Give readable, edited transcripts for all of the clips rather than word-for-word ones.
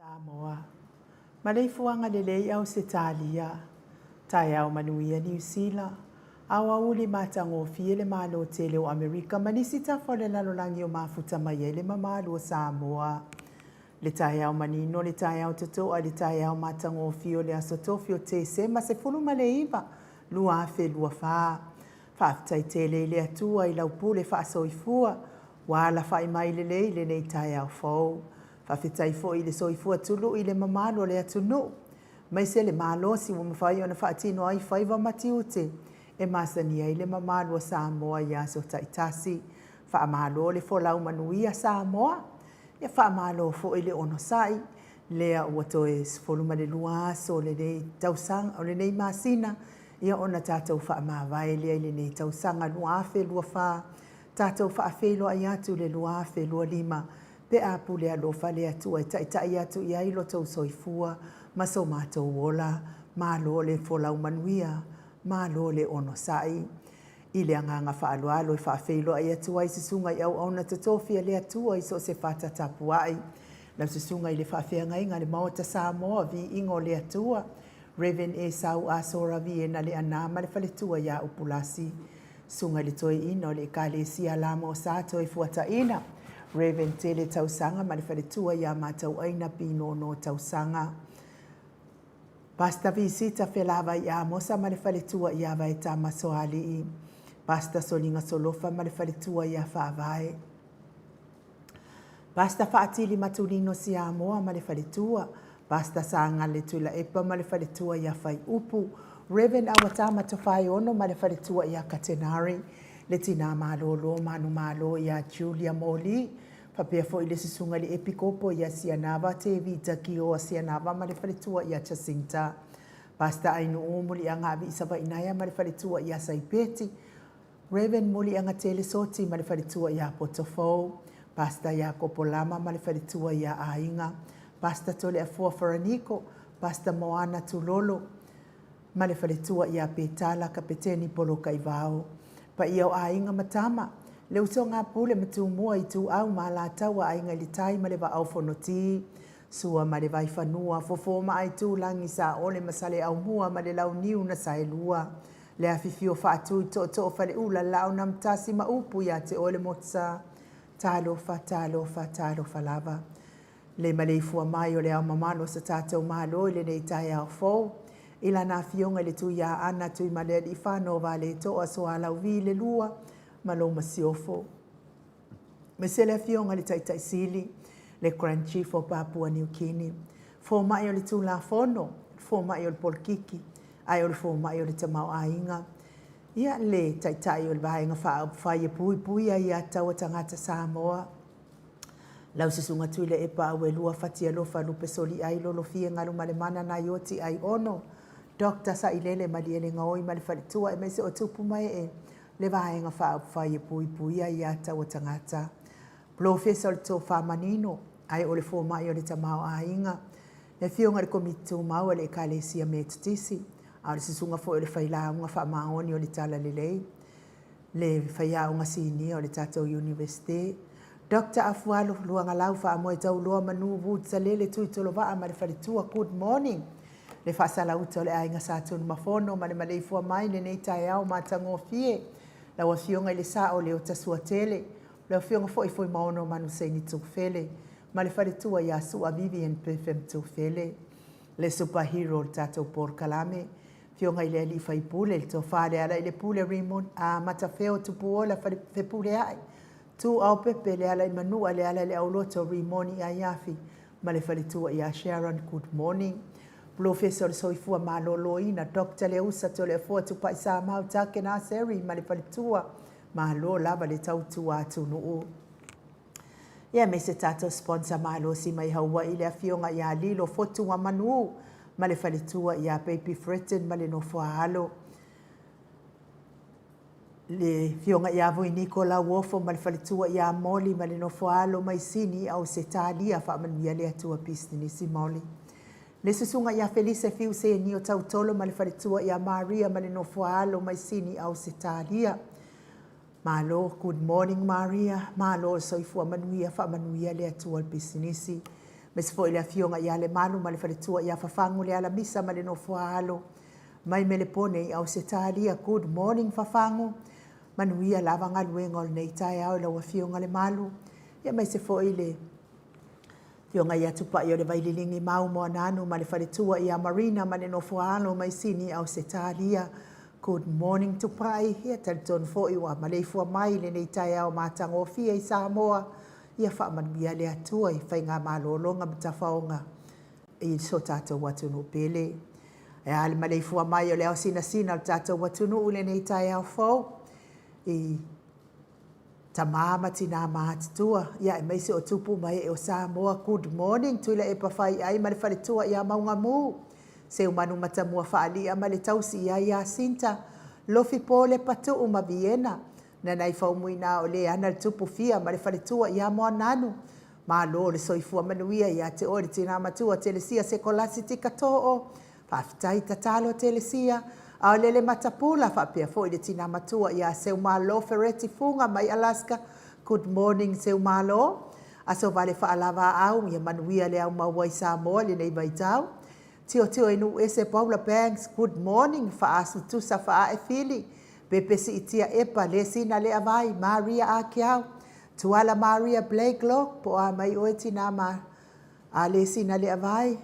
Samoa. Malei fuanga lelei au se talia. Tai au manuia New Zealand. Awa uli matango fiele malo tele o Amerika. Manisi tafole lalolangi o mafuta mayele mamalo o Samoa. Le tai au manino, le tai au toto, le tai au matango fio le asotofio te se ma se fulu maleiva. Lua afe lua faa. Faaftai tele le atua i laupule faa soifua. Wala faa imai le nei tai au fau. Whawhitai fo i le soifua tulu i le mamalo le atunu. Mai se le malo si wa mawhai o na whaatino ai whaiva mati ute. E masani ai le mamalo Samoa i aso taitasi. Whaamalo le fo lau manuia Samoa. Ia whaamalo fo i le ono sai. Lea ua toe sfoluma le lua aso le nei tausanga o le nei masina. Ia ona tātou whaamawai lea i le nei tausanga lua afe lua wha. Tātou whaafelo ai atu le lua afe lua lima. Pe a pule a lofa le atua i tai atu i ailo tau soifua, maso mātou wola, mālo le folau manuia, mālo le ono sai. I le anganga whaalualo i whaafeilo ai atua i sisunga i au auna tatofia le atua i so se whata tapuai. Lau sisunga i le whaafeanga inga le maota Samoa vi ingo le atua. Reven e sau asora vi e na le anama le whaletua ia upulasi. Sunga le toi ino le kale si alama o sato i fuata ina. Raven tele tausanga ma le whaletua ia mātau aina pino no tausanga. Pasta visita whelava i amosa ma le whaletua ia vai tā masoali i. Pasta solinga solofa ma le whaletua ia whaavae. Pasta whaatili matulino si amoa ma le whaletua. Pasta saanga le tuila epa ma le whaletua ia whai upu. Raven awata matawhai ono ma le whaletua ia katenari. Le tina malolo manu malo ia Julia Moli. Papea fo i le sisunga le epikopo ia Sianava te vita ki o Sianava ma le whaletua ia Jacinta. Pasta ainu o muli anga avi isaba inaya ma le whaletua ia Saipeti. Raven muli anga tele soti ma le whaletua ia Potofo. Pasta ia Kopolama ma le whaletua ia Ainga. Pasta tole a fua Faraniko. Pastor Moana Tulolo, ma le whaletua ia Petala Kapeteni Poloka i vao. Pa ia o ainga matama, le uso ngā pule matu mua i tu au ma la taua ainga li tai ma le va au fonoti, sua ma le vai whanua, fofo ma ai tu langi sa ole masale au mua ma le lau niu na sa elua. Le awhiwhio whaatu i to whale ula lau na mtasi ma upu ia te ole motsa, talo lava. Le maleifua mai o le au mamalo sa tātou mahalo i le nei tai au fau. Ila na fionga le tu ia ana tu i male i whano wa le toa so ala uvi le lua ma lo masiofo. Me se le fionga le tai sili le Grand Chief o Papua New Guinea. Fo mai o le tu la fono, fo mai o le polkiki, ai o le fo mai o le tamau ainga. Ia le tai o le vahenga whae pui ai a taua tangata Samoa. Lau sisunga tui le epa awe lua fatia lofa lupe soli ai lolo fie ngalu male mana na yoti ai ono. Dr. sa ilele mali ele ngaoi mali whalitua e mese o tupu mai e le vahenga whae pui ai a taua tangata. Professor to whamanino ai o le fo mai o le tamau ainga. Le fionga le komitu mau le kalesia me tutisi. A le sisunga fo le whailaunga whamaoni o le tala lelei. Le whaiaunga sini o le tatou university. Dr. Afualo luanga lau wha amoe tau loa manu wud sa lele tui tolo waa ma le whalitua good morning. Le whaasala uta o le ainga sātunu mafono ma le maleifua mai le nei tai au ma tango fie. Lau a fionga i le sa o le o tasua tele. Lau fionga foi maono manu seini tūwhele. Ma le whalitua ia sua Vivian Pefem tūwhele. Le superhero le tatou por kalame. Fionga i le ali whai pule le tō whare ala i le pule rimon a matawheo tupu o la whepule ai. Tu au pepe le ala i manua le ala le auloto rimoni a iafi. Ma le whalitua ia Sharon, good morning. Professor soifua maloloina, Dr. Leusa to le fua tupai sa mau take na seri ma le whalitua. Malo lava le tautua atu nuu. Ia me se tato sponsor malo si mai haua i le afionga ia lilo fotu wa manu. Ma le whalitua ia Baby Fretten ma le no fuahalo. Le fionga ia vui Nicola Wofo ma le whalitua ia Moli ma le no fuahalo mai sini au se talia whaamanuia le atua pisni si Moli. Le susunga ia Felice fiu se ni o tautolo ma le whalitua ia Maria ma le no fuahalo mai sini au se talia. Malo, good morning Maria. Malo soifua manuia whaamanuia le atua pisnisi. Me se foi le afionga ia le manu ma le whalitua ia whafangu le ala misa ma le no fuahalo. Mai me le pone au se talia, good morning whafangu. Manuia lava ngaluenga o nei tai au lau afionga le malu. Ia mai se foi le fionga ia tupa i o le vaililingi mau moa nanu ma le whalitua ia Marina ma le no fuahalo mai sini au se talia. Good morning tupai. Ia talitonu foi wa maleifua mai le nei tai au mātango fia i Samoa. Ia whaamanuia le atua i whai ngā malolonga mtafaonga i so tātou watunu pele. E ale maleifua mai o le au sina o tātou watunu ule nei tai au fau. I tamama tina mahatitua. Ia e meise o tupu mai e o Samoa. Good morning. Tuila e pawhai ai male whalitua ia maunga mū. Se umanu matamua whaalia ma le tausi ia Sinta. Lofi po le patu uma Vienna. Na nai whaumuina o le ana le tupu fia ma le whalitua ia moa nanu. Ma lo le soifua manuia ia te ori tina matua telesia se kolasi tika to'o. Whaafitai tatalo telesia. A lele matapula whapea fo i le tina matua ia seu malo fereti funga mai Alaska. Good morning seu malo. Aso vale whaalava au ia manuia le au maua i Samoa le nei baitau. Tio inu ese Paula Banks, good morning, whaasu tusa whaa e fili. Pepesi itia epa le sina le avai, Maria Akiau. Tuala Maria Blakelock, po a mai oeti na ma a le sina le avai.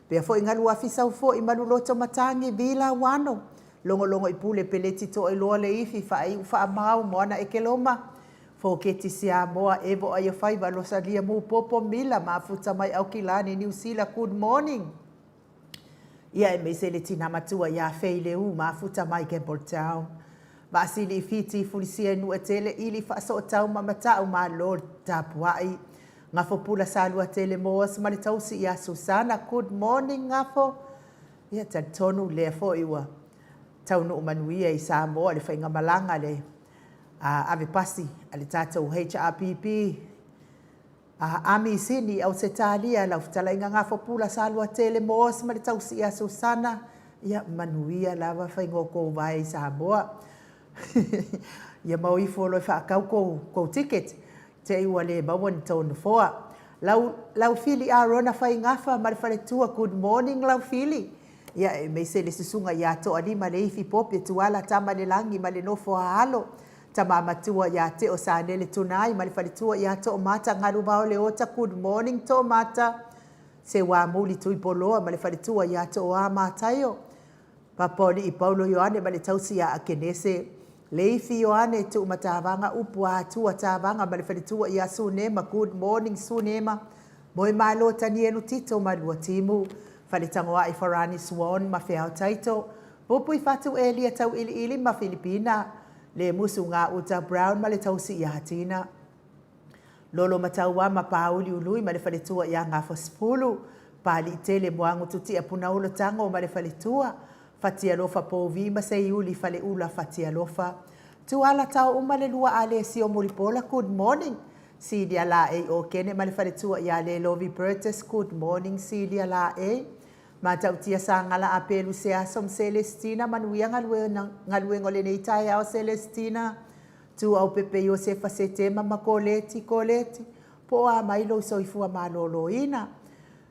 Pea fo ingalu afisa ufo i manuloto matangi vila wano. Longo i pule peleti to i loa le ifi wha mau moana e keloma. Fo keti sia moa evo ayo faiva lo salia mu popo mila ma futa mai au kilani New Zealand, good morning. Ia e meise le tina matua ia feile u ma futa mai Campbell Town. Vasili fiti fulisia nu atele ili faso tau mamatau ma lord tapuai. Ngafo pula salua tele moas malitausi ia Susana, good morning ngafo. Ia tonu le fo iwa. Tau no manuia i Samoa le whainga malanga le ave pasi ale tātou HRPP. Ami sini au se talia lau tala inga ngafo pula salua tele moos ma le tausi a Susana ia manuia lava fai ngoko vai sa boa ia mau i folo fa kau ko ticket te i wale ba won ton foa lau fili a rona fai ngafa ma le fale tua good morning lau fili ia me se le susunga ia to ali ma le ifi pope tuala tama le langi ma le no fo halo tama matua ia te o sa le tunai ma le fale tua ia to mata ngaru ba le ota good morning to mata se wa muli tui poloa ma le fale tua ia to a matayo Paponi i Paulo Ioane ma le tausi a Kenese. Leifi Ioane tu matavanga upua tua tavanga ma le whalitua i a Sunema. Good morning Sunema. Moi malo tani enu tito ma lua timu. Whalitangoa i Farani Swan ma whiao taito. Pupu i fatu elia tau ili ili ma Filipina. Le musu ngā uta Brown ma le tausi i a Hatina. Lolo mataua ma pauli ului ma le whalitua i a ngā fospulu. Pali tele moangu tuti a punaulo tango ma le whalitua. Fatia lofa po vima se iuli fale ula fatia lofa. Tu ala tau umale lua ale si o muripola, good morning. Sidia la e o kene male fale tua i ale Lovi Burtis, good morning Sidia la e. Matau tia sa ngala apelu se asom Celestina manuia ngalue ngole nei tai au Celestina. Tu au pepe yo se fasete mama koleti. Po a mailo soifua malolo ina.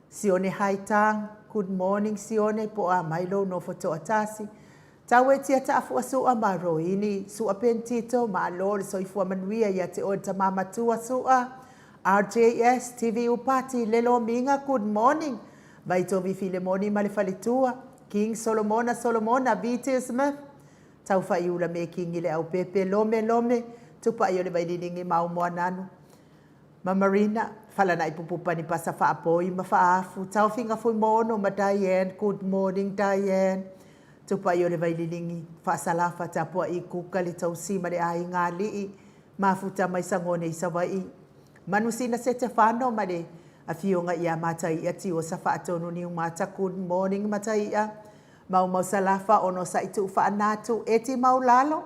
Sione haitang. Good morning Sione po a mailo no foto atasi. Tawe tia taafu asu a maroini. Sua pentito ma lol soifua manuia ya te o tamama tua sua. RJS TV upati lelo minga good morning. Baito vi Filemoni malefalitua. King Solomona BT Smith. Tau fa iula me king ile au pepe lome. Tupa iole vaidiningi mau moananu. Mamarina, fala na ipupupa ni pasa faapoi, mafaafu, tau finga fui mono, ma Diane, good morning Diane. Tupa iole vaililingi, faasalafa tapua i kuka le tausima le ai ngā lii, mafuta mai sangone i sawai. Manusina se te whano ma le, a fionga ia matai ati o sa faatonu ni umata, good morning matai ia. Mau salafa ono sa itu faanatu, eti mau lalo.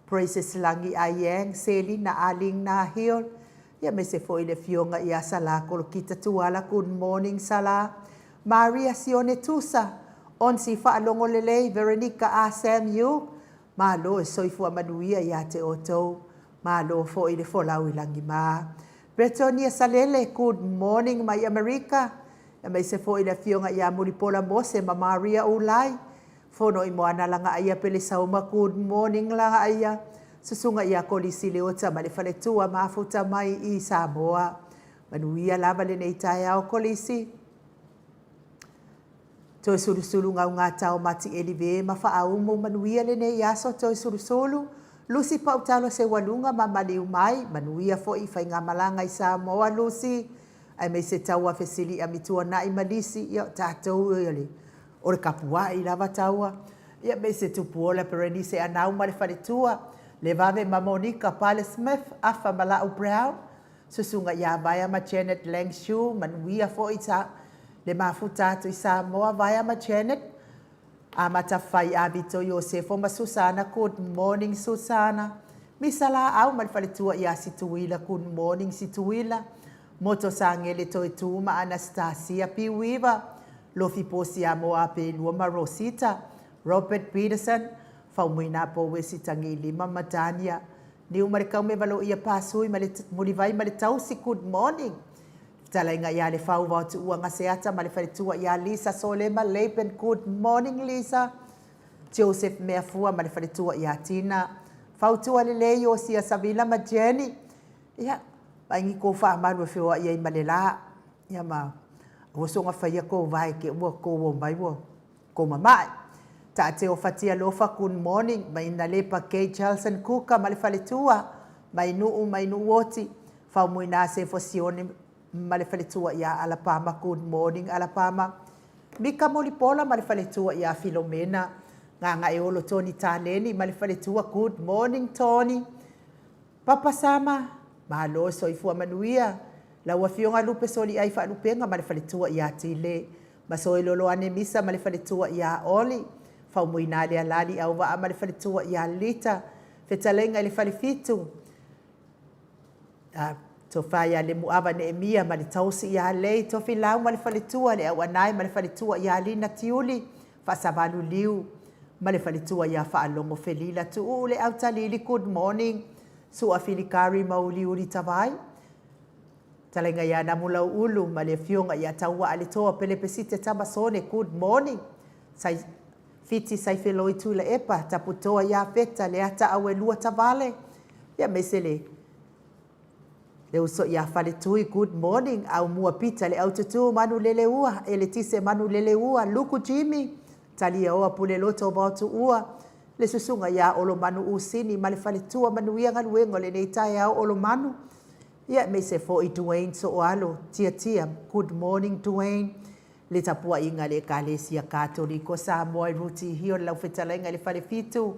Praises langi ayeng, seli na aling na hiol. Ia me se foi le fionga ia sala kolo kita tuala good morning sala. Maria Sione Tusa. On si whaalongo lelei Veronica ASMU. Malo e soifua manuia ia te otou. Malo foi le folau ilangi maa. Bretonia Salele, good morning mai Amerika. Ia me se foi le fionga ia Muripola Mose ma Maria Ulai. Fono i moana langa ia pele sauma good morning langa ia. Susunga ia kolisi leota ma le faletua mafuta mai i Samoa. Manuia lava le nei tae au kolisi. Toi surusulu ngau ngā tau mati elive ma whaaumu manuia le nei aso toi surusulu. Lucy pautalo se walunga ma maliu mai. Manuia fo i whai ngā malanga i Samoa Lucy. Ai mei se taua fesili a mitua na i malisi. Ia tātou iale. Ore kapua i lava taua. Ia mei se tupuola pereni se anau ma le faletua. Le vave ma Monica Pale Smith, afa Malau Brown, susunga ia vaya ma Janet Langshu, manuia fo ita, le mafuta atu i Samoa vaya ma Janet, a matawhai a Vito Yosefo ma Susana, good morning Susana, misala au malfaletua ia situila, good morning situila, moto sangele toi tu ma Anastasia Piwiva, lofi posi a moa pe lua ma Rosita, Robert Peterson, Faumuina po wesi tangi lima matania. Ni umarikau me valo ia pasui mulivai male tausi good morning. Tala inga ia le fau vautu ua ngaseata male faritua ia Lisa Solema Leipen good morning Lisa. Joseph Meafua male faritua ia Tina. Fautua le leio sia Savila ma Jenny. Ia aingi ko fa maru fewa ia male la. Ia ma wosonga fa ia ko vai ke ua ko wo mai wo. Ko mamai. Ta te o fatia lofa good morning mai na lepa Kay Charleston Kuka male faletua mai nu woti fa muina se fosione male faletua ia Alabama good morning Alabama Mika Molipola male faletua ia Filomena nga e olo Tony Taneni male faletua good morning Tony Papa Sama malo soifua manuia la wafionga lupe soli ai fa lupenga male faletua ia Tile masoilolo ane misa male faletua ia Oli Faumuina le alali au wa amale faletua ia Lita. Fetalenga le falefitu. tofa ia le muava Neemia ma le tausi ia lei tofi lau ma le faletua le auanai ma le faletua ia lina tiuli faasavalu liu ma le faletua ia faalongo felila tuu le autalili good morning sua filikari mauliuli tavai talenga ia na mulau ulu ma le fionga ia taua ale toa pele pesite tamasone good morning sai fiti sai feloi tu le epa taputoa ia feta le ata awe lua tavale ia mesele le uso ia fale tui good morning au mua pita le aututu manu lele ua ele tise manu lele ua luku Jimmy talia oa pule loto bautu ua le susunga ia olo manu usini ma le fale tua manu ia ngaluengo le neitai au olo manu ia mese fo i Dwayne so alo tia good morning Dwayne le tapua inga le kalesia katoliko sa moi ruti hio lau fetalenga le fale fitu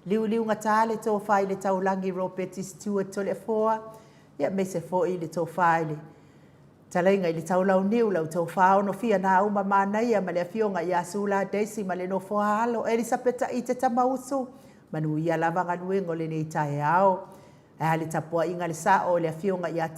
liu ngatale to fai le taulangi Robert Stewart to le foa ia mese fo i le to fai le talenga i le taulau niu lau to fao no fia na uma mana ia ma le fionga ia sula Daisy ma le no foa alo Elisabeta i te tamausu manu ia lava ngaluengo le nei tae ao le tapua inga le sao le fionga ia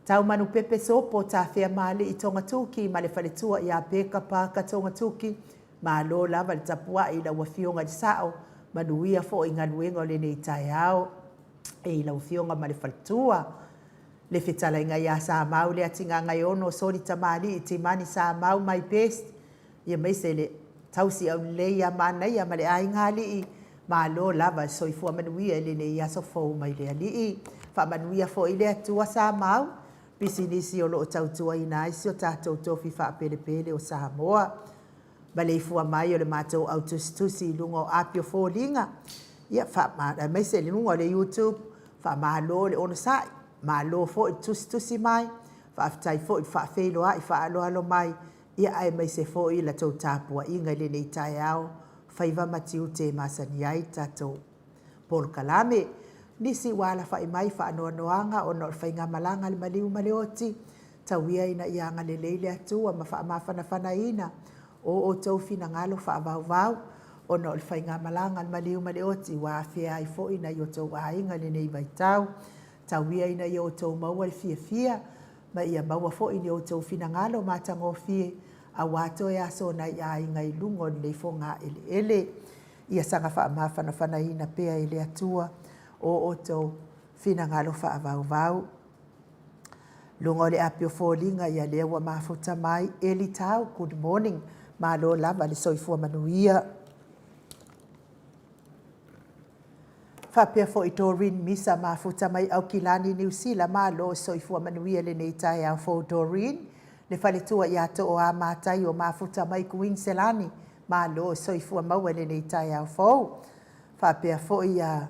tau manu pepe sopo ta fea male i tonga tuki ma le faletua ia peka paka tonga tuki ma lo lava le tapua i la wafionga le sao manu ia fo inga luengo le nei tae ao e la wafionga ma le faletua le fetala inga ia sa mau le atinga ngai ono sori tamali i timani sa mau my best ia meise le tausi au le ia mana ia ma le aingali i ma lo lava soifua manuia le nei ia so fo mai le ali fa manuia fo ile atua sa mau pisinisi o lo tautua ina isi o tatou tofi fa pele o Samoa ma le ifua mai o le matou autostusi lungo apio folinga ia fa ma meise le lungo le YouTube fa ma lo le ono sai ma lo fo i tustusi mai fa aftai fo i fa felo ai fa alo mai ia ai meise fo i la tau tapua inga le nei tai ao faiva matiu te masani ai tatou Paul Kalame nisi wala fa mai fa anoanga o no fainga malanga le maliu maleoti tawia ina ianga le leile atua ma fa fana ina o tau fina ngalo fa vau o no fainga malanga le maliu maleoti wa fia ai fo ina yo tau ainga le nei vai tawia ina yo tau maua le fia ma ia maua fo ina yo tau fina ngalo ma tango fie a wato ya so na ia ngai lungo le fonga ele ia sanga fa fana ina pea ele atua o to fina ngalo fa vau lungo le apio folinga ia le wa mafuta mai eli tau good morning ma lo lava le soifua manuia fa pe fo itorin misa mafuta mai au kilani New Zealand ma lo soifua manuia le nei tai au fo Dorin le faletua ia to o amatai o mafuta mai Queenselani ma lo soifua maua le nei tai au fo fa pe fo ia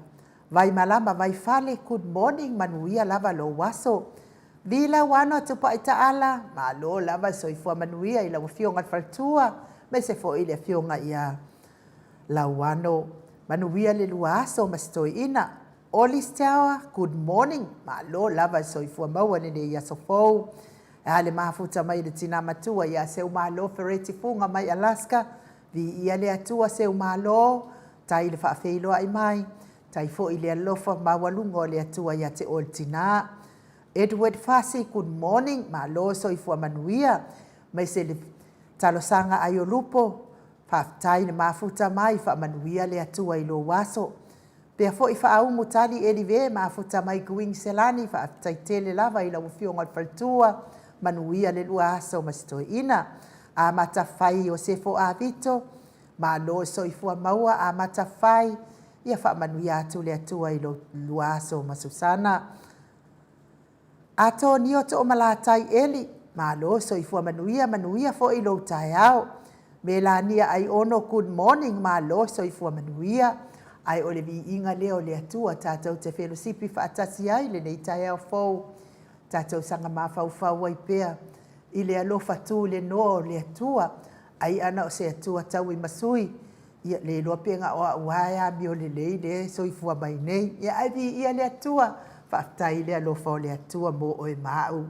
vai malama vai fale good morning manuia lava lo waso vila wana tupa ita ala ma lo lava soifua manuia ila fionga faltua me se fo ile fionga ia la wano manuia le luaso mastoi ina Olistawa good morning ma lo lava soifua maua le nei ia sofo ale mafuta mai le tina matua ia se umalo fereti funga mai Alaska vi ia le atua se umalo tai le fa feilo ai mai tai fo ile alofa mawalungo le atua ia te oltina Edward Fasi good morning ma lo soifua manuia mai se le talosanga ayo lupo fa tai le mafuta mai fa manuia le atua i lo waso pe fo ifa au mutali elive mafuta mai Queenselani fa tai tele lava ila ufionga faltua manuia le luaso mastoi ina a matafai o sefo avito ma lo soifua maua a matafai ia fa manuia atu le atua i lo luaso masusana ato nio to malatai eli ma lo soifua manuia fo i lo taiao Melania ai ono good morning ma lo soifua manuia ai ole vi inga leo le atua tatou te fellowship fa atasi ai le nei taiao fo tatou sanga mafau ai pea i le alofa tu le no le atua ai ana o se atua tau i masui ia le loa penga o waia mi o le le soifua mai nei ia ai vi ia le atua fa tai le alofa o le atua mo o e mau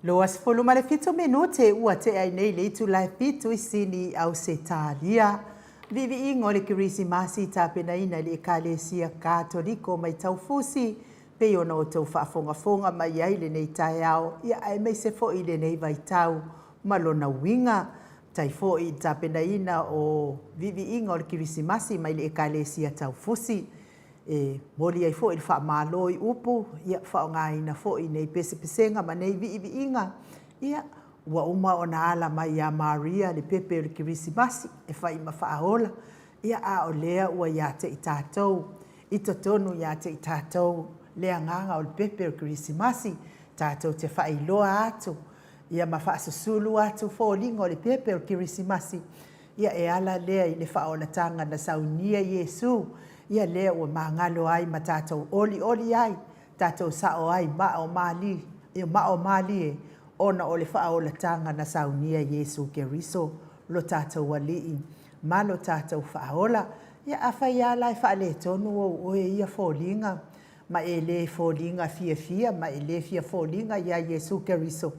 Loas fulu ma le fitu minute ua te ai nei le itu lai fitu I sini au se talia. Vivi ingo le kirisi masi ta penaina le ekalesia katoliko mai taufusi. Pe ona o tau whaafonga mai ai le nei tai au. Ia ai mei se fo I le nei vai tau malona winga. Tai fo I ta penaina o vivi ingo le kirisi masi mai le ekalesia taufusi. Moli ai fo I wha malo I upu, ia wha ngai na fo I nei pese pesenga ma nei vi inga. Ia ua uma o na ala mai a Maria le pepe o le kirismasi e wha ima wha ahola. Ia a o lea ua ia te I tātou, I totonu ia te I tātou, lea nganga o le pepe o le kirismasi, tātou te wha iloa atu. Ia ma wha susulu atu fo lingo le pepe o le kirismasi. Ia e ala lea I le wha o la tanga na saunia Yesu. Ia lea ua mangalo ai ma tātou oli ai, tātou sao ai mao mali e ona o le whaolatanga na saunia Yesu Keriso, lo tātou walii, ma lo tātou whaola, ia awhai ala e whaale tonu o oe ia fōlinga, ma e le fōlinga fia, ma e le fia fōlinga ia Yesu Keriso.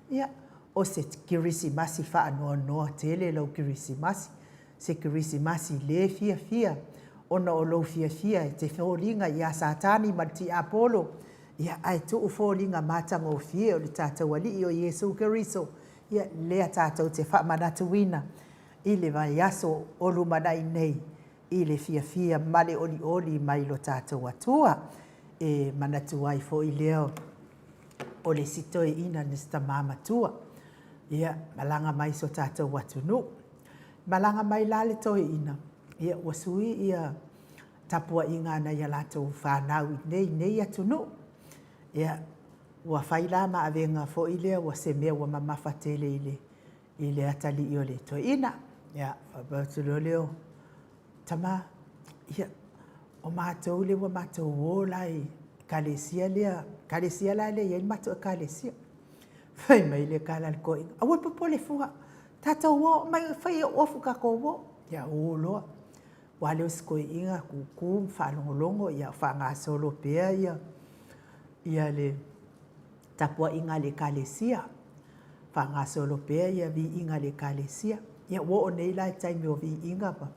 Ia o se kirisimasi whaanoa noa tele lau kirisimasi, se kirisimasi le fia, ona o lou fia te fōlinga ia satani ma ti Apolo, ia ai tuu fōlinga matanga o fia o le tātou alii o Yesu Keriso, ia lea tātou te whamanatuina, I le vai aso o lumanai nei, I le fia male oli mai lo tātou atua, e manatua I fo I leo o le sitoe ina nista mamatua, ia malanga mai so tātou atunu, malanga mai lale toe ina, ia wasui ia tapua inga na ia latou whanau nei atunu. Ia ua whaila ma avenga fo I lea ua se mea ua mamawhatele I le atali I o le to ina. Ia whabatulu leo tama ia o mātou le ua mātou o lai kalesia la le ia mātou kalesia. Whai mai le kalal ko inga. Awa papole fuha. Tātou o mai whai o ofu kako o. Ia o loa. Wale o skoi inga kuku whalongolongo ia whanga solo pea ia le tapua inga le kalesia. Whanga solo pea ia vi inga le kalesia. Ia wo o nei lai taimi o vi inga pa.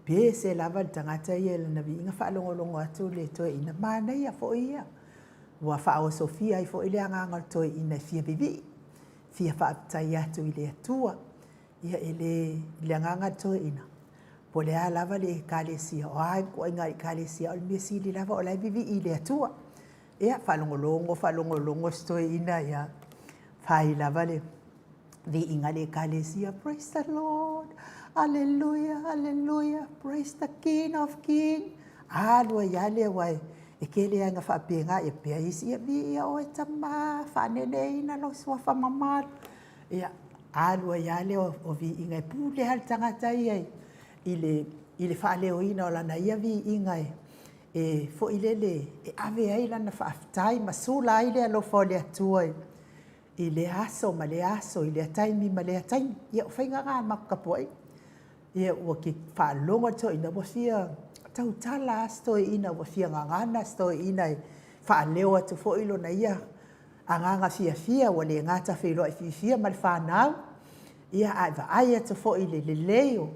Pe se lava le tangata ia le na vi inga whalongolongo atu le toe ina mana ia fo ia. Wa whao Sofia I fo ile angangal toe ina fia vivi. Fia whaatai atu I le atua. Ia ile angangal toe ina. Po le a lava le kalesia, o ai ko inga I kalesia, o le mesi li lava o lai vivi I le atua. Ia whalongolongo stoi ina ia. Whai lava le vi inga le kalesia, praise the Lord, hallelujah, praise the King of Kings. Alua ia le wai, e ke le anga whapenga e pia isi ia vi ia o e tama, whanene ina lo sua whamamar. Ia alua ia le o vi inga e pule hal tangata iai. I le whaaleo ina o lana ia vi ingai e fo I le e ave ai lana whaafitai ma sula ai le alo fo le atuai I le aso ma le aso I le ataimi ma le ataimi ia o whainga ngā makapuai ia ua ki whaalonga to ina wa fia tautala asto ina wa fia ngangana asto ina e whaaleo atu fo ilo na ia anganga fia wa le ngata whilo ai fia ma le whanau ia ai atu fo I le leo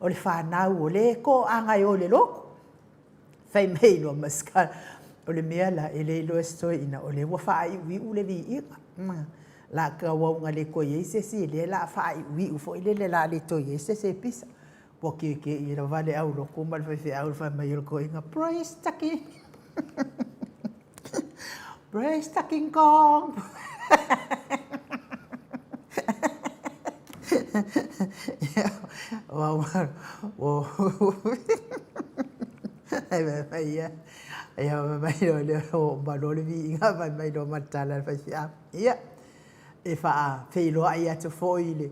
o le whanau o le ko angai o le loko. fai mai lo maska o le mea la e le ilo estoi ina o le wafai ui u le vi ika la ka waunga le ko yese si le la fai ui u fo ile le la le to yese se pisa po ke i ra vale au lo ko mal fe au fa mai ko inga praise taki praise taking kong wow wow ai mai lo le o balole vi inga mai lo matala fa sia ia e fa fe lo ai atu foile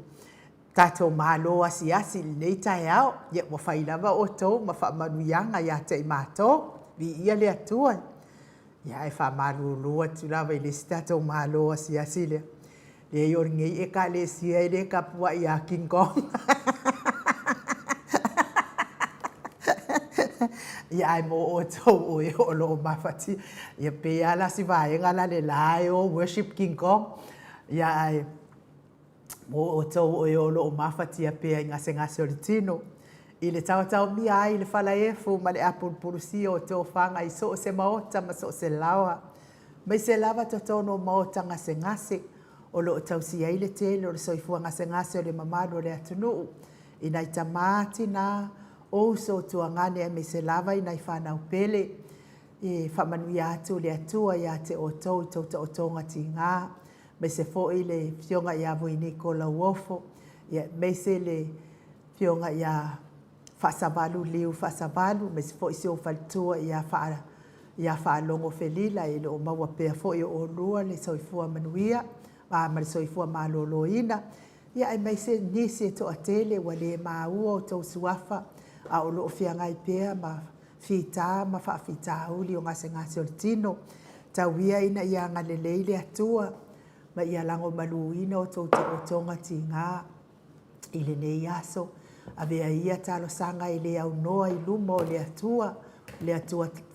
tato malo asi le tai ao ye mo fa lava o to ma fa manuianga ya te mato vi ia le atua ya e fa malu lo atu lava le tato malo asi le yor ngi e ka le sia le kapua ya king kong ia ai mo o to o lo mafati ia pe ala si vai ngala le lai o worship king kong ia ai mo o to o lo mafati ia pe ngase o le tino i le tau mi ai le fala e fu ma le apple purusi o to fanga i so se maota ma so se lawa mai se lava to no maota ngase o lo tau si ai le tele o le soifua ngase o le mamalo le atunu ina i tamati na o so tuangane me se lava ina i whanau pele e whamanuia atu le atua ia te o tau o tonga ti ngā me se fo i le fionga ia vuini ko la uofo ia me se le fionga ia whasavalu liu whasavalu me se fo i se o faltua ia whaalongo felila e le o maua pea fo i o lua le soifua manuia ma le soifua maloloina ia ai me se nisi e to atele wa le maua o tau suafa a o lo fianga i pea ma fita ma fa fita uli o ngase o tino tawia ina ia ngale leile atua ma ia lango maluina o tau o tonga ti ngā i le nei aso a vea ia talo sanga i le au noa i lumo o le atua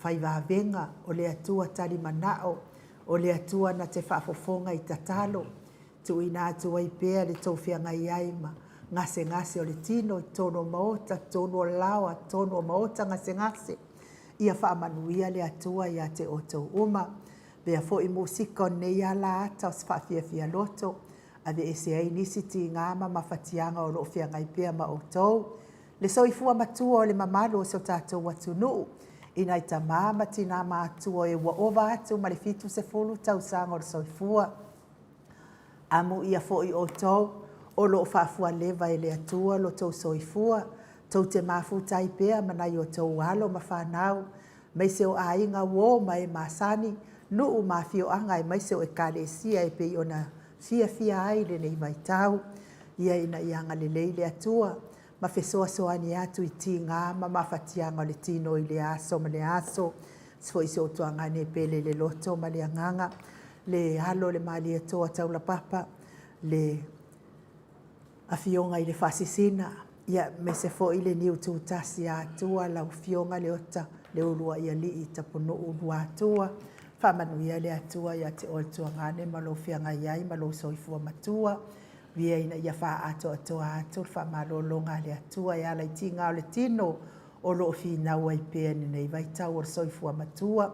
whaivavenga o le atua tali manao o le atua na te whaafofonga i tatalo tu ina atua i pea le tau fianga i aima ngase o le tino tono maota tono lawa tono maota ngase ia whaamanuia le atua ia te oto uma bea fo i musika nei ala ata o sfafia loto a de ese ai nisi ti ngama mafatianga o lo fianga i pea ma otou le soifua matua o le mamalo o se tatou watunu ina i tamama tina matua e wa ova atu ma le fitu se fulu tausanga o le soifua amu ia fo i otou o lo whaafua lewa e le atua lo tau soifua, tau te mafuta i pea manai o tau alo ma whanau, mai seo a inga wo mai masani, nuu ma fio anga e mai seo e kalesia e pei ona fia ai le nei mai tau, ia ina ianga le leile atua, ma fesoa soani atu i ti ngā, ma mawhatianga le tino i le aso ma le aso, sfo i seo tuanga ne pele le loto ma le anganga, le halo le mali atoa tau la papa, le a fionga i le fasisina ia me se fo i le niu tu tasi atua lau fionga le ota le ulua ia li i tapono ulua atua whamanuia le atua ia te oltua ngane ma lo fianga iai ma lo soifua matua via ina ia wha ato atu whamalolonga le atua ia lai tinga o le tino o lo fina ua i pēa ni nei vaitau o soifua matua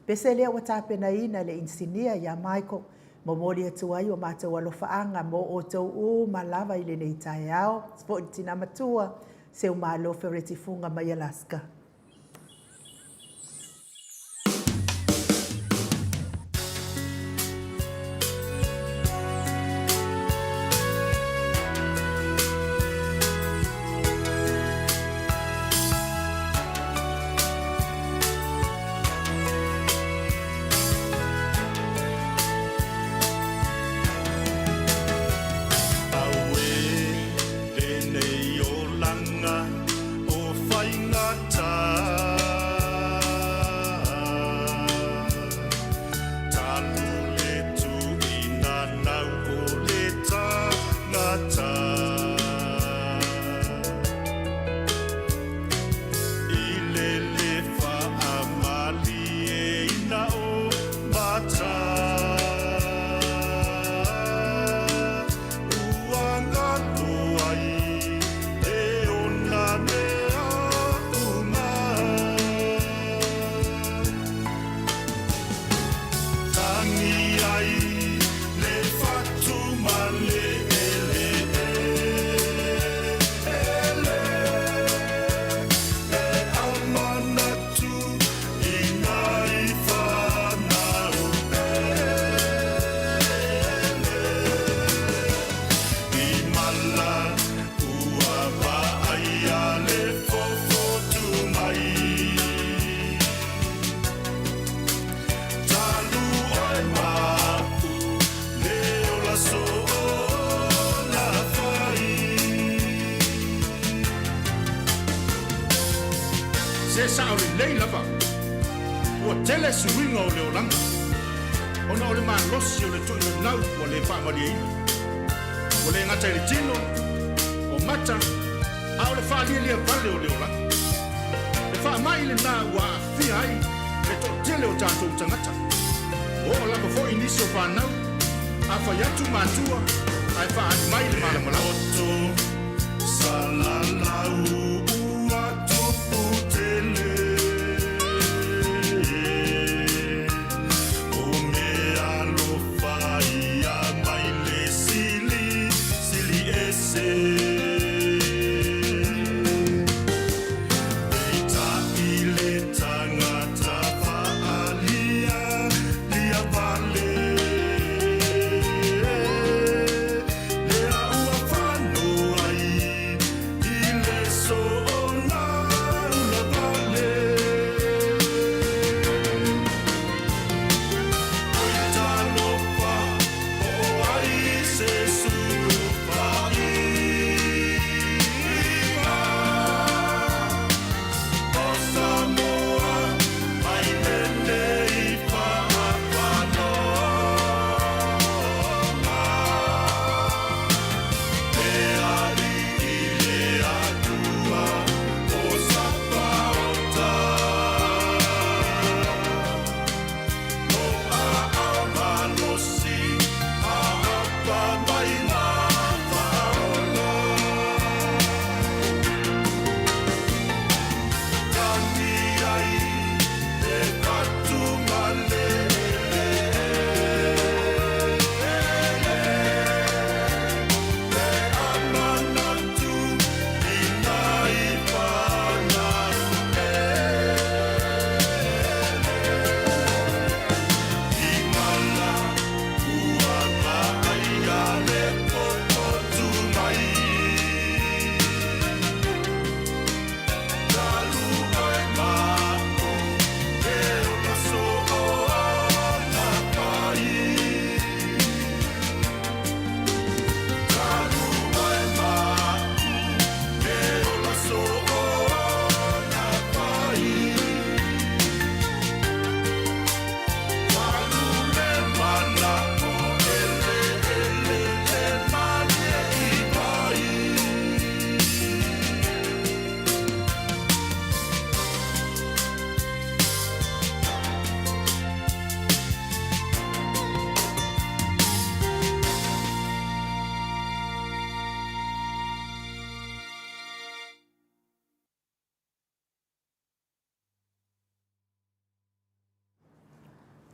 pese lea wa tāpena ina le insinia ia Michael Momoli atu ai o mātou alofaanga mo o tau o malava i le nei tae ao. Spo tina matua, seu malo fereti funga mai Alaska. O whaingata sa o le lei lava. Ua tele suinga o le olanga. Ona o le malosi o le tui le nau o le whaamari eina. O le ngata i le tino, o mata, a o le whaalilia vale o le olanga. Le whaamai le nā ua a fia ai, le to tele o tātou tangata. O lava fo inisi o whanau, a whaiatu mātua, ai whaani mai le malamala. Oto, salalau, ua tupu tele.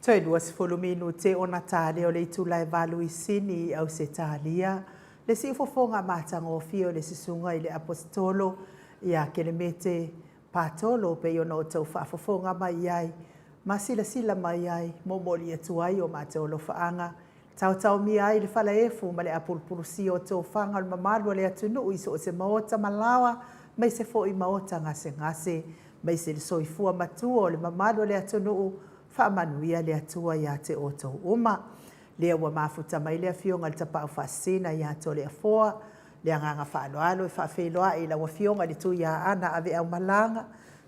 Toi luas foluminu te ona tāle o le itulai valu I sini au se tālia. Le si ufofonga mātango fio le sisunga I le apostolo ia ke le mete pātolo pe iona o tau whaafofonga mai ai. Ma sila mai ai, momoli atu ai o mātolo whaanga. Tau mi ai le whala efu ma le apulpulusi o tau whanga le mamalu le atunu iso o se maota malawa mai se fo I maota ngase. Mai se le soifua matua o le mamalu le atunu whaamanuia le atua ia te oto uma. Lea ua mafuta mai lea fionga le tapau whaasina ia to lea foa. Lea nganga whaaloalo e whaafeiloa I la wafionga le tu ia ana ave au malanga.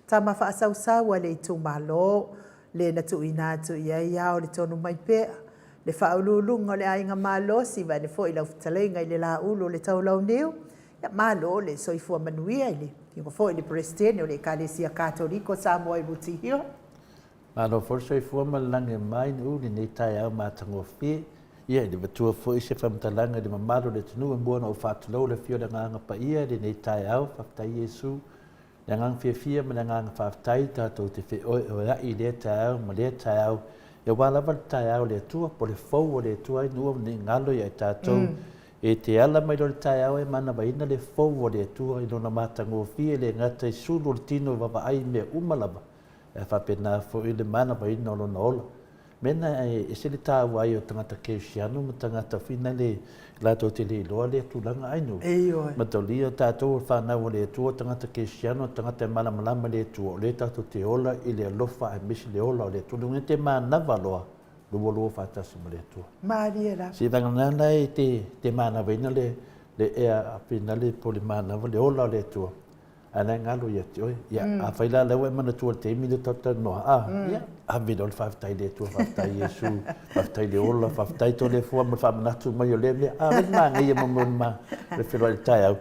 Tama whaasausaua le itu malo. Le na tu ina tu ia iao le tonu mai pea. Le whaululunga le ainga malo si vai le fo I la uftalenga I le la ulo le tau lau neo. Ia malo le soifua manuia ile. Kingo fo I le prestene o le kalesia katoliko Samoa I Mutihio. Malo forse I forma lange mai nu ni nei tai au matango fi ia de betua fo I se famtalanga de mamalo le tunu mbona o fatlo le fio de nganga pa ia de nei tai au fa Yesu le ngang fia me nganga fa tai ta to te fe o ya I le tai au ma le tai au e wala va tai au le tua po le fo le tua nu ni ngalo ia ta to e te ala mai le tai au e mana ba ina le fo le tua I lona matango fi le ngata I sulu tino va ai me umalaba e whapena fo I le mana pa ina olo na ola. Mena e se le tāu ai o tangata keusiano ma tangata whina le lato te le loa le tūlanga ainu. Ma tau lia tātou whanau o le tua tangata keusiano tangata e malamalama le tua o le tātou te ola I le alofa e misi le ola o le tūlunga te manawa loa luo whātasi ma le tua. Maria la. Si tanganana e te manawa ina le ea apina le po le manawa le ola o le tua. ana ngalo ia te oi ia a faila lewe mana tua te mi de tota no ia a vi dol faftai de tua faftai Yesu faftai de ola faftai to le fo ma fa na tu mai le a ve ma ngai mo ma le fero al tai au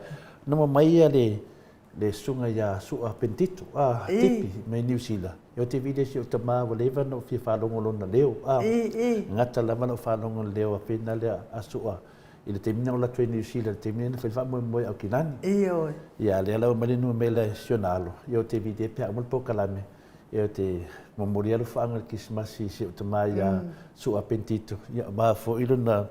no mai ia le sunga ia su a pentito tipi mai New Zealand yo te vide si o te ma le va no fi fa longo na leo ngata la mana fa longo leo a pena le a su a ile te mina o la New Zealand te mina fa mo au kinani ia le ala mali no mele sionalo yo te vide pe mo po kalame yo te memorial fa ngal Christmas si o te mai ia su a pentito ia ba fo ile na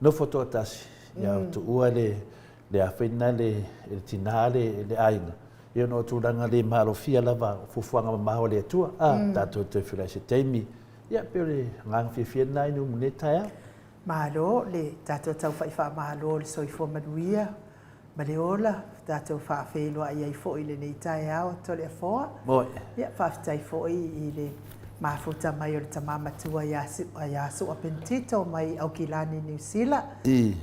no foto tas ia tu ua le afena le tinale le aina ia no tu langa le malo fia lava fufuanga ma le tua tato te fila se temi ia pere ngang fia nai no muneta ya malo le tato tau fa malo le soifo manuia ma le ola tato fa felo ai ai fo ile nei tai ao to le fo ia fa tai fo i le mafuta mai o le tamama tua ia su apentito mai au kilani New Zealand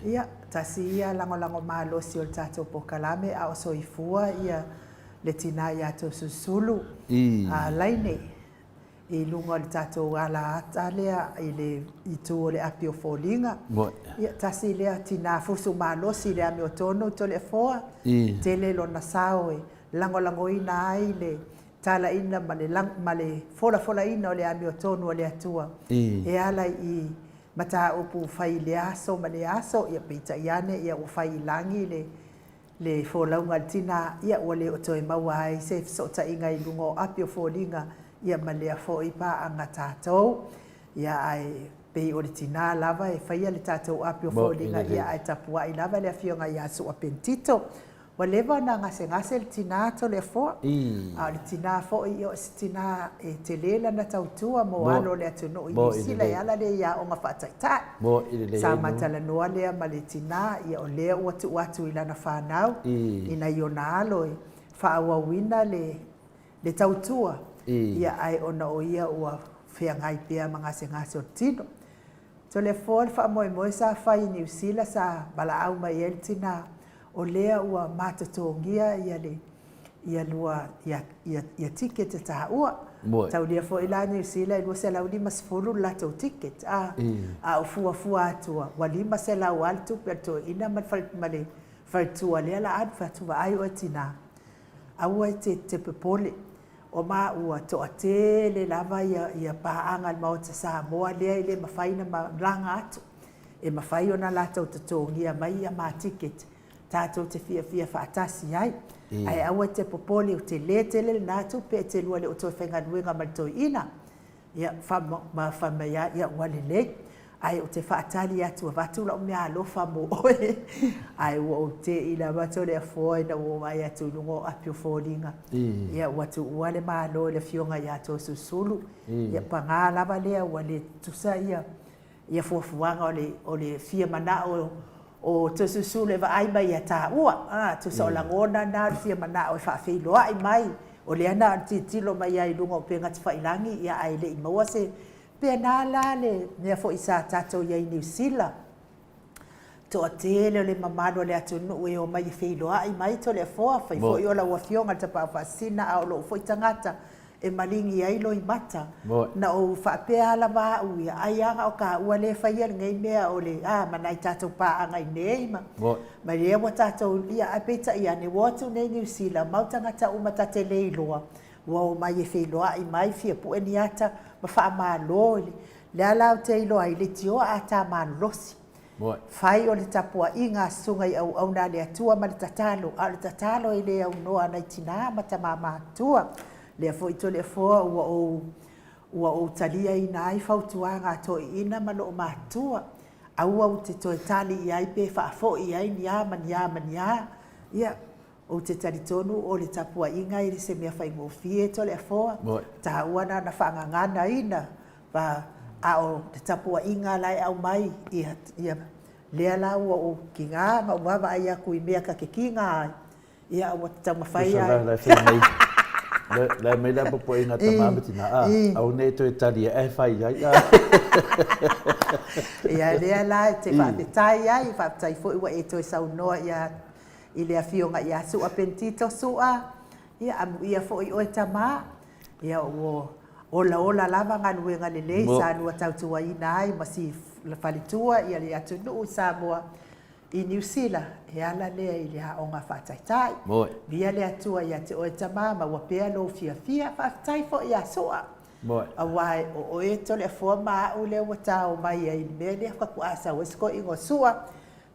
ia tasi ia lango malo si o tato pokalame a o soifua ia le tina ia to susulu a laine i lunga le tato ala ata lea i le itu le apio folinga ia tasi lea tina fusu malo si lea me o tono to le foa tele lo na sao lango ina ai le tala ina male fola ina o le ami o tonu o le atua e ala i mata upu fai le aso ma le aso ia pita iane ia o fai langi le folaunga tina ia o le o toi maua ai se so ta inga i lungo apio folinga ia ma le afo i pa anga tātou ia ai pe o le tina lava e fai le tātou apio folinga ia ai tapua i lava le afionga ia su apentito wa leva na ngase le tina to le fo a le tina fo i o tina e te lela na tautua mo alo le atuno i sila ya la le ya o nga fataita sa matala no le ma le tina ia o le o tu ila na fanau ina yona alo fa wa wina le tautua ia ai ona o ia o fea ngai pia ngase o tino to le fo fa mo sa fa i New Zealand sa bala au mai el tina o lea ua matatongia ia lua ia ticket e taha ua tau lia fo ila New Zealand lua se lau lima sefulu latou ticket a o fua atua wa lima se lau altu pe to ina male faltua lea la ad fatua ai o tina aua te pepole o ma ua to atele lava ia paanga ma o te Samoa lea ile mafaina ma langa atu e mafai ona latou tatongia mai ia ma ticket tatou te fia faatasi ai ai aua te popole o te le na tu pe te lua le o to fenga nuenga ma to ina ia fama ia wale le ai o te faatali atu vatu la me alo famo ai o te ina vato le foi na o mai atu lungo apio folinga ia watu wale ma alo le fionga ia to susulu ia pangala vale wale tusa ia fuafuanga o le fia mana o te susule va ai mai ata ua tu so la ngona na fia mana o fa filo ai mai o le ana titilo mai ai lungo pe ngat fa ilangi ia ai le mo se pe na la le me fo isa tato ia New Zealand to atele le mamado le atu no e o mai filo ai mai to le fo fa fo yo la wa fionga te pa fasina au lo fo tangata e malingi ai lo i mata na o fa pe ala ba u ia ai anga o ka ua le fa ia ngai mea o le manai tatou pa anga i nei ma le wa tatou ia a peta ia ne watu nei New Zealand mau tangata o mata te le loa wa o mai e fe loa i mai fia pu e niata ma fa ma lo le ala te lo ai le tio ata man losi fai o le tapua inga sunga i au na le atua ma le tatalo i le au noa nei tina ma tamama tua le fo ito le fo ua o talia ina ai fautuanga to ina malo matua au au te to tali i ai pe fa fo i ai nia ia o te tali tonu o le tapua inga i se mea fai ngofie to le fo ta wana na fa ngana ina pa ao te tapua inga lai au mai ia le ala o kinga ma wa ia ku i mea ka kinga ia o te mafai la me la popo ina tamama tina au ne to italia e fai ai ia le la te fa tai ai fa tai fo wa e to sau no ia ile afionga ia su apentito sua ia amu ia fo'i o e tamā ia ola lava galuega lelei sa lua tautuaina ai ma si falitua ia le atunuu Samoa i New Zealand e ala lea i le aʻoga faataitai lia le atua ia te o e tamā ma ua pea lou fiafia faafetai fo'i aso'a auā o e tole afua maa'u lea ua tāo mai ai le mea lea fakaku'asau ese ko'i igosua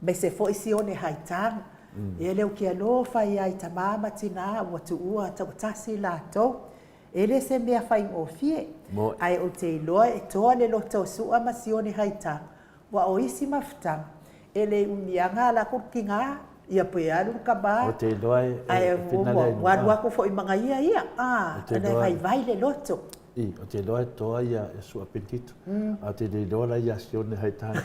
me se fo'i sione haitaga ia leu ke alo fai ai tamā ma tinā ua tu'ua tauatasi latou e le se mea fai'ofie ae o te iloa e toa le lotou su'a ma sione haitaga ua o isi mafutaga e le umiaga la kukiga ia pe alu kamā o te iloa ae ua luaku fo'i magaia ia ana vaivai le loto o te iloa e toa ia e su'apetito a te iloa la ia sione haitaga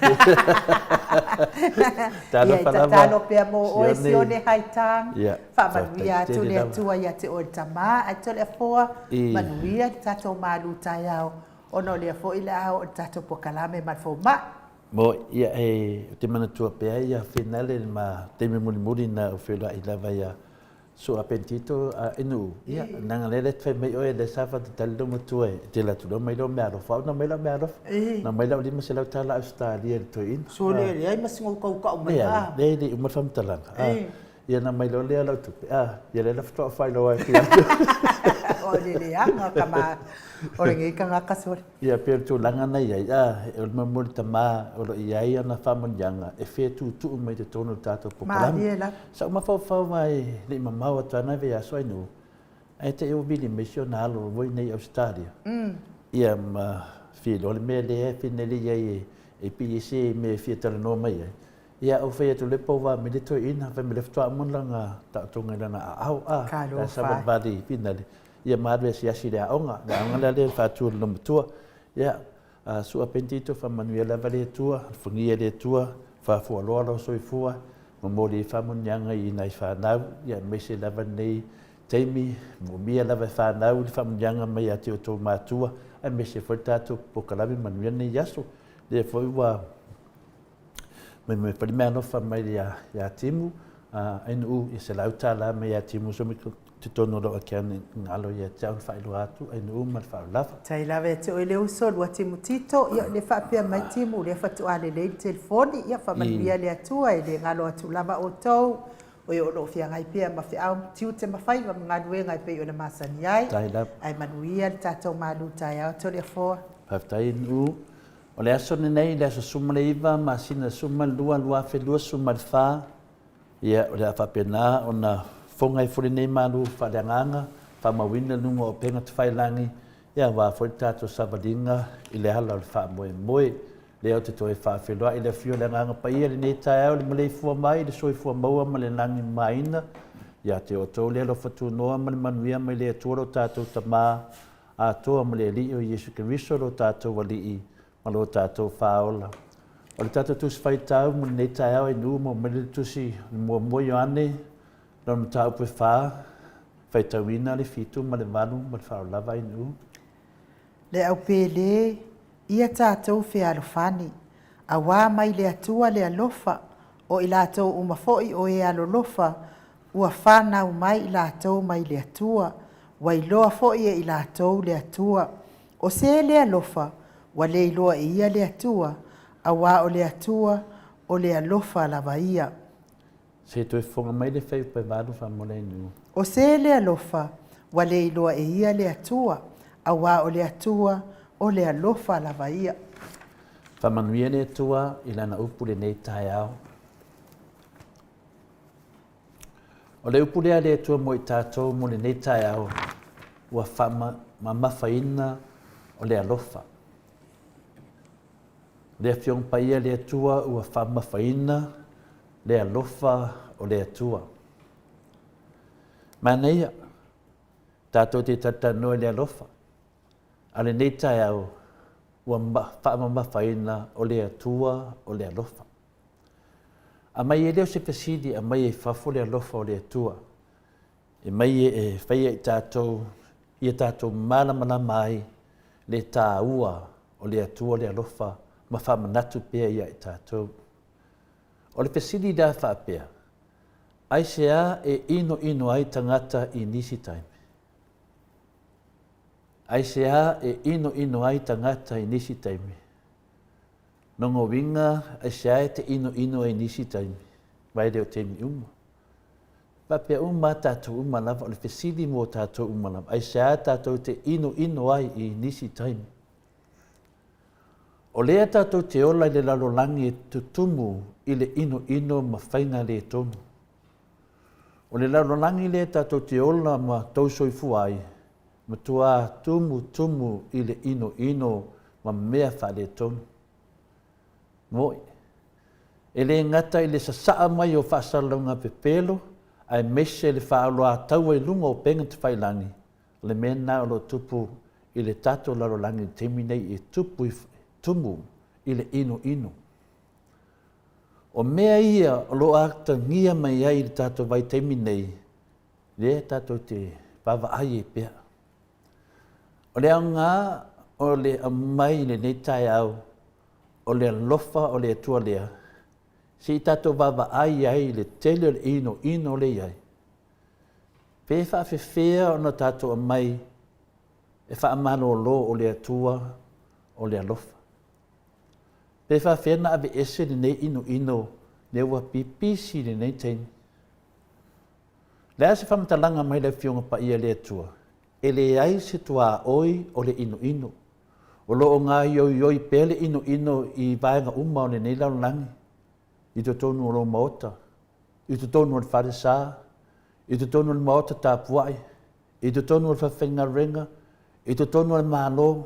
ia i tatalo pea mo o e sione haitaga fa'amanuia atu le atua ia te o le tamā ae tole afoa manuia le tatou malutaiao ona o lea fo'i le ao o le tatou pokalame ma le foma'i mo ia e te manatua pea ia finale ma te mulimuli na o whela'i lava ia su'apetito inu ia nanga lele te mai o e le safa te tali longa tua e te la tulo mai lo mea rofa na mai lo mea rofa na mai lo lima se lau tala Australia le toi in so le ai masingo kau mai ia le umar famtalanga ia na mai lo lea lau tupe ia le laftoa whai lo ai o le anga kama o le ngai kanga kasore ia pe tu langa nei ai o le mamuri tamā o lo iai ana whamanyanga e whea tu mai te tono tātou pokalama sa uma whau mai le mamau atu ana vea so ainu ai te eo vili mesio na alo voi nei Australia ia ma whi lo le mea le e whine le iai e PSA me whea talanoa mai ai ia o whea tu lepo wa me le toi ina whai me le ftua amunlanga tātou ngai lana au ka sabat badi finale ia madwe si asi le aonga le fatu le matua ia su'apetito fa'amanuia lava le tua fungia le tua fa'afualoa lo soifua mo le fa'amuniaga i nai fanau ia mese lava nei taimi mo mia lava fanau le fa'amuniaga mai a te outou matua ae mese foi tatou pokalame manuia nei aso le foi ua me falimea alofa mai le ia timu ainu i se lau tāla mai ia timu so te tono lo ke ngalo ia te au whailoa atu ai no ma whaulafa. Tai lawe te o le uso lua timu tito ia le whapea mai timu le whatu ale le telefoni ia whamanuia le atua i le ngalo atu lama o tau o i ono fia ngai pia ma whiau tiu te mawhai ma ngadue ngai pia i ona masani ai. Tai lawe. Ai manuia le tātou malu tai au to le fōa. Paftai nu o le aso nei le aso suma le iwa ma sina suma lua whelua suma le wha ia o le a whapena o na fonga i furi nei malu whareanganga, whamawina nunga o penga te whailangi, ia wā furi tātou savalinga i le hala o le wha moe, leo te toi whawhelua i le fio le nganga pa ia le nei tae au le malei fua mai, le soi fua maua ma le nangi maina, ia te o tau le alo whatu noa ma le manuia mai le atua lo tātou tamā, a toa ma le li o Yesu Kiriso lo tātou wali ma lo tātou whaola. O le tātou tusi whaitau ma le nei tae au e nu mo ma le tusi mua mua yoane, lona tau pe wha, whaitauina le fitu ma le manu ma le whaolava i nu. Le au pele, ia tātou whea alofani, a wā mai le atua le alofa, o i lātou umafoi o e alolofa, ua whanau mai i lātou mai le atua, wa i loa foi e i lātou le atua, o se le alofa, wa le iloa e ia le atua, a wā o le atua, o le alofa lava ia. Se toi fonga mai le whai pai wāru wha mole nu. O se le alofa, wa le iloa e ia le atua, a wā o le atua, o le alofa lava ia. Whamanuia le atua i lana upu le nei tae au. O le upu lea le atua mo i tātou mo le nei tae au, ua whama mawhaina o le alofa. Le fiong paia le atua ua whama whaina le alofa o le atua. Maneia, tātou te tatanoa le alofa. A le nei tae au, ua whaama whaina o le atua o le alofa. A mai e leo se pesidi, a mai e whafo le alofa o le atua. E mai e whaia i tātou mana mai le tā ua o le atua o le alofa, ma whamanatu pia ia i tātou. O le pesidi da whaapea, ai sea e ino ai tangata i nisi taime. Ai sea e ino ai tangata i nisi taimi. Nongo winga ai sea e te ino e nisi taimi. Vai reo temi uma. Pape uma tātou uma lava, o le fesili mo tātou uma lava. Ai sea tātou te ino ai i nisi taimi. O lea tātou te ola i le lalolangi e tutumu i le ino mawhainga le tonu. O le lalolangi le tātou te ola ma tausoi ai. Ma tua tumu i le ino ma mea wha le tonu. Moi, e le ngata i le sasaa mai o whaasalunga pepelo, ai mese le whaaloa taua i lunga o penga te whailangi, le mena o lo tupu i le tātou lalolangi teminei e tumu i le ino. O mea ia o lo akta ngia mai ai le tātou vai teminei, le tātou te pava ai e pea. O le anga o le amai le nei tai au, o le lofa o le atua lea, si tātou vava ai le tele o le ino le iai. Pe whaafewhea o na tātou amai, e whaamano lo o le atua o le alofa. Pe whaafewhea na ave ese le nei ino, le ua pipisi le nei teini. Le ase whamatalanga mai le fionga pa ia le atua. E le ai se tua oi o le ino. O lo o ngā ioi pele ino i vaenga uma o le nei laulangi. I to tonu o lo maota. I to tonu o le wharesā. I to tonu o le maota tāpuai. I to tonu o le whawhenga renga. I to tonu o le mālo.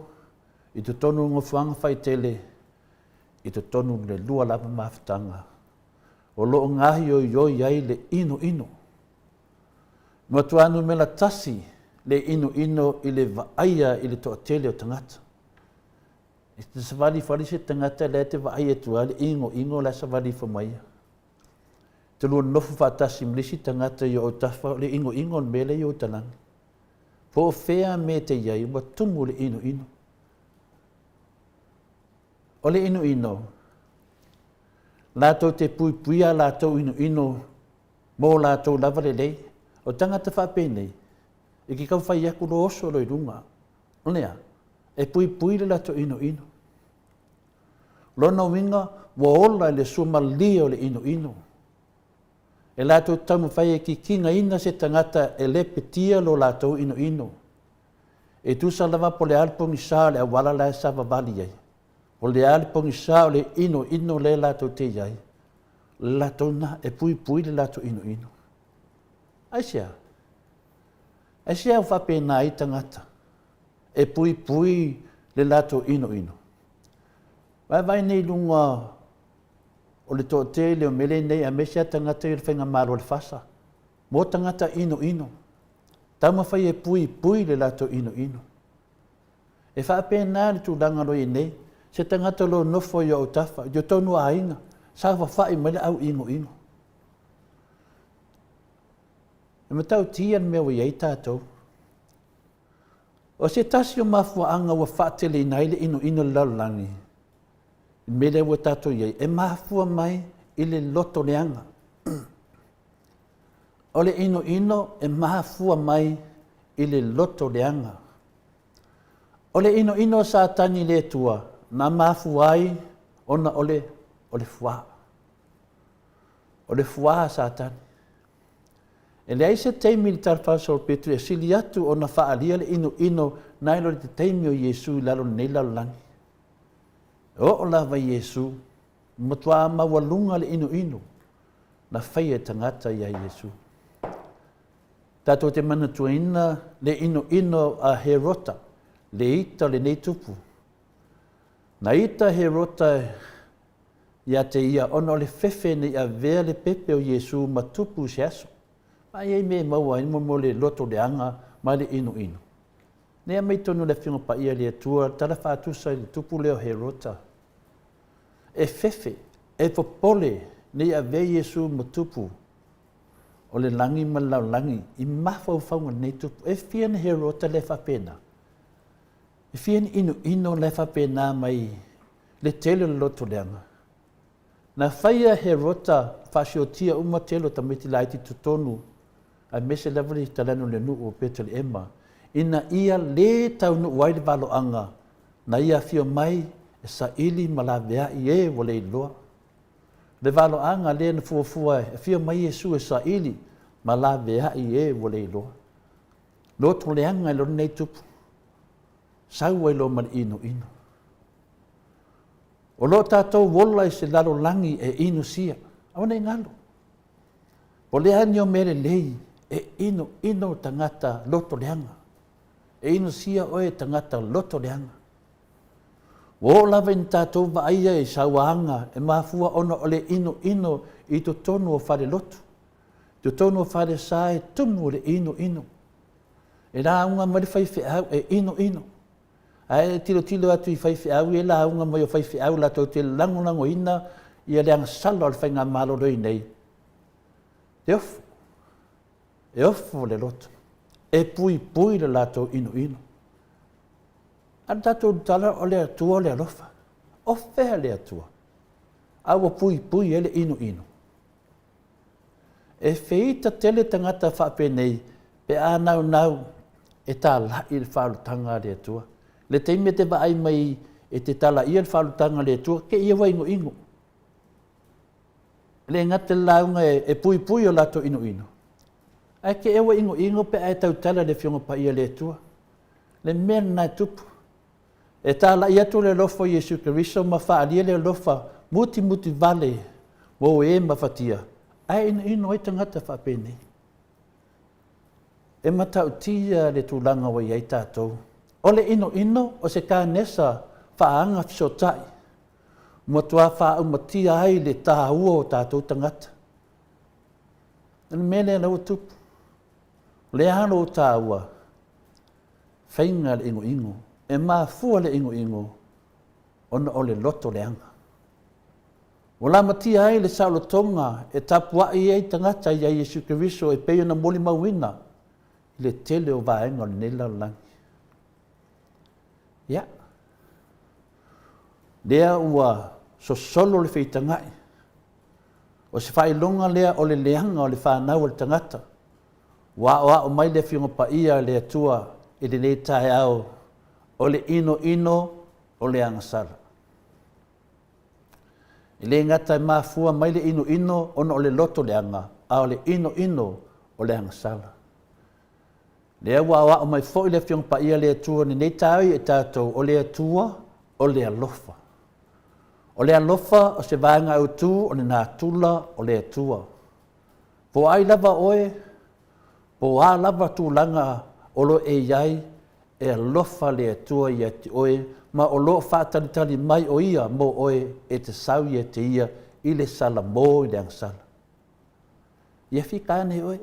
I to tonu o ngofuanga whaitele. I to tonu o le lua lapa mawhitanga. O lo o ngā ioi ai le ino. Matuanu me la tasi. Le ino i le vaaia i le toatele o tangata. I te savali whali se tangata le te vaaia tua le ingo la savali whamaia. Te lua nofu whatasi mlisi tangata i o tafa le ingo mele i o talangi. Po o whea me te iai ua tumu le ino. O le ino. Lātou te puipuia lātou ino mō lātou lava le lei. O tangata whapenei. E ki kau whai aku lo oso lo i runga. Onea, e pui le lato ino. Lona winga, wa ola le suma lia o le ino. E lato tamu whai e ki kinga ina se tangata e le petia lo lato ino. E tu sa lava po le alpongi sa le awala la e sava vali ai. Po le alpongi sa o le ino le lato te iai. Lato na e pui le lato ino. Aisia. E se au whapena i tangata. E pui le lato ino. Vai nei lunga o le tote le o mele nei a mese tangata i le whenga maro le whasa. Mo tangata ino. Tama whai e pui le lato ino. E whapena le tūlanga roi nei. Se tangata lo nofo i au tafa. Yo tonu a inga. Sa whai mele au ino. E matau tian mea wai ei tātou. O se tasi o mafuanga wa whaatele nai le ino laulangi. Mele wa tātou iei. E mafua mai i le loto leanga. O le ino e mafua mai i le loto leanga. O le ino sa tani le tua. Na mafua ai ona o le fua. O le fua sa tani. E le aise teimi li tarwhasol Petru e sili atu o na whaalia le ino nailo le te teimi o Iesu lalo nei laulangi. O lava Iesu, matua mawalunga le ino na whaia tangata ia Iesu. Tato te manatuina le ino a Herota, le ita le nei tupu. Na ita Herota ia te ia ono le fefe ni a vea le pepe o Iesu ma tupu se aso. Mai ei me maua imo mo le loto le anga ma le ino. Nea mai tonu le whiunga pa ia le atua, tala whaatusa i le tupu leo Herota. E fefe, e popole, nei a ve Iesu ma tupu. O le langi ma lau langi, i mawhau whaunga nei tupu. E whian Herota le whapena. E whian ino le whapena mai le tele le loto le anga. Na whaia Herota whasiotia umatelo tamiti laiti tutonu, a mese levali talano le nuu o Petele Emma, ina ia le taunu wai le valoanga na ia fio mai e sa ili malavea i e wale iloa. Le valoanga le na fuafua e fio mai Yesu e sa ili malavea i e wale iloa. Loto leanga i lona nei tupu. Sau ai lo man ino. O lo tātou wola i se lalo langi e inu sia. Awana i ngalo. O le ani o mere lei e ino tangata loto leanga. E inu sia oe tangata loto leanga. O lava in tātou wa aia i sauanga e mafua ono ole ino i to tonu o whare loto. To tonu o whare sae tumu le ino. E rā unga mari whaiwhi au e ino. Ai tilo atu i whaiwhi au e la unga mai o whaiwhi au la tau te lango ina i a leanga salo al whainga malo roi nei. E ofu le loto. E pui le lato ino. An tātou tala o le atua o le alofa. O whea le atua. Awa pui ele ino. E whiita tele tangata whapenei pe a nau e tā lai le whalutanga le atua. Le teime te waai mai e te tala ia le whalutanga le atua ke ia wa ingo. Le ngate launga e pui o lato ino. Ai ke ewa ingo pe ai tau tala le fionga pa ia le atua. Le mena nai tupu. E tala ia tu le lofa Yesu Keriso ma whaalia le lofa muti vale mo e mawhatia. Ai ino e tangata whapene. E matau tia le tūlanga wa iai tātou. O le ino o se kā nesa whaanga fisotai. Motua whaumatia ai le tāua o tātou tangata. Mele lau tupu. Le ano o tāua. Whainga le ingo. E mā fua le ingo. Ona o le loto leanga. O la matia ai le saulo tonga e tapua i ei tangata i a Yesu Keriso e peio na moli mawina. Le tele o vaenga o le nela langi. Ia. Lea ua solo le whaitangai. O se whailonga lea o le leanga o le whanau o le tangata. Wa o mai le whiunga pa ia le atua i le nei tae au o le ino o le angasara. I le ngata i mafua mai le ino ono o le loto leanga a o le ino o le angasara. Lea wa o mai fo i le whiunga pa ia le atua ni nei tae e tātou o le atua o le alofa. O le alofa o se vanga au tū o le nā tula o le atua. Po ai lava oe, po a lava tūlanga o lo e iai e alofa le atua i ati oe, ma o lo whātalitali mai o ia mo oe e te sau i te ia i le sala mō i le angsala. Ia whikane oe.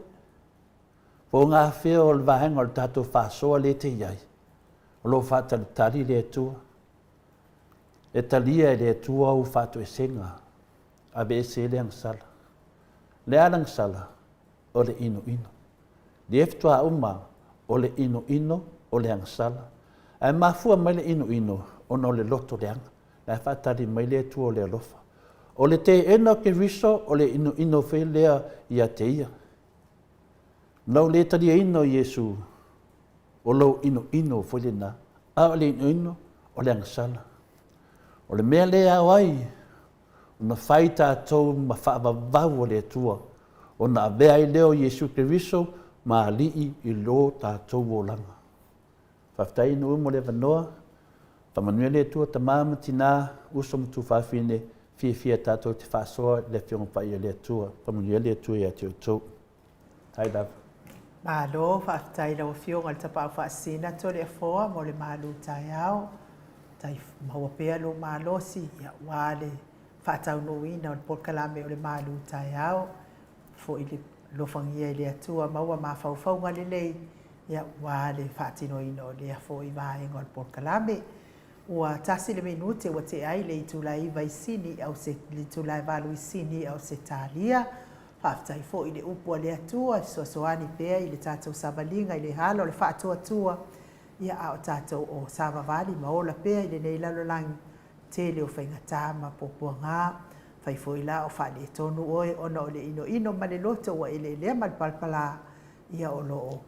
Po ngā whea o le vahenga o le tātou whāsoa le te iai. O lo whātalitali le atua. E talia e le atua u whātu e senga. A be se le angsala. Le angsala o le ino. Le eftua uma o le ino o le angsala. Ai mafua mai le ino ono le loto le anga. Lai whātari mai le atua o le alofa. O le te ena ke riso o le ino whea lea i a te ia. Nau le talia ino Yesu o lau ino whelena. A o le ino o le angsala. O le mea lea wai, o na whai tātou ma whaavavau o le atua, o na avea i leo Yesu Keriso ma alii i lo tātou o langa. Whaftai inu umo le wanoa, whamanua le atua ta māmati nā, uso mutu whawhine, fia tātou te whasoa le whionga pai le atua, whamanua le atua i ati o tau. Tai lava. Malo, whaftai lau whionga le tapau whaasina to le afoa, mo le malu tai au. Tai maua pea lo malosi ia wale whaatau no ina o le polkalame o le malu tai au. Fo i le lofangia i le atua maua mawhauwhaunga le lei ia wale whaatino ina o lea fo i vaenga o le polkalame. Ua tasi le minute ua te ai le itulai vai sini au se le itulai valu i sini au se talia. Whaftai fo i le upua le atua, soasoani pea i le tātou savalinga i le halo le whaatua tua. Ia au tātou o Savavali maola pea i le nei lalolangi tele o whaingatā ma popua ngā whaifoila o whale tonu oe ona o le ino ma le loto wa ele lea mal palpala ia o loo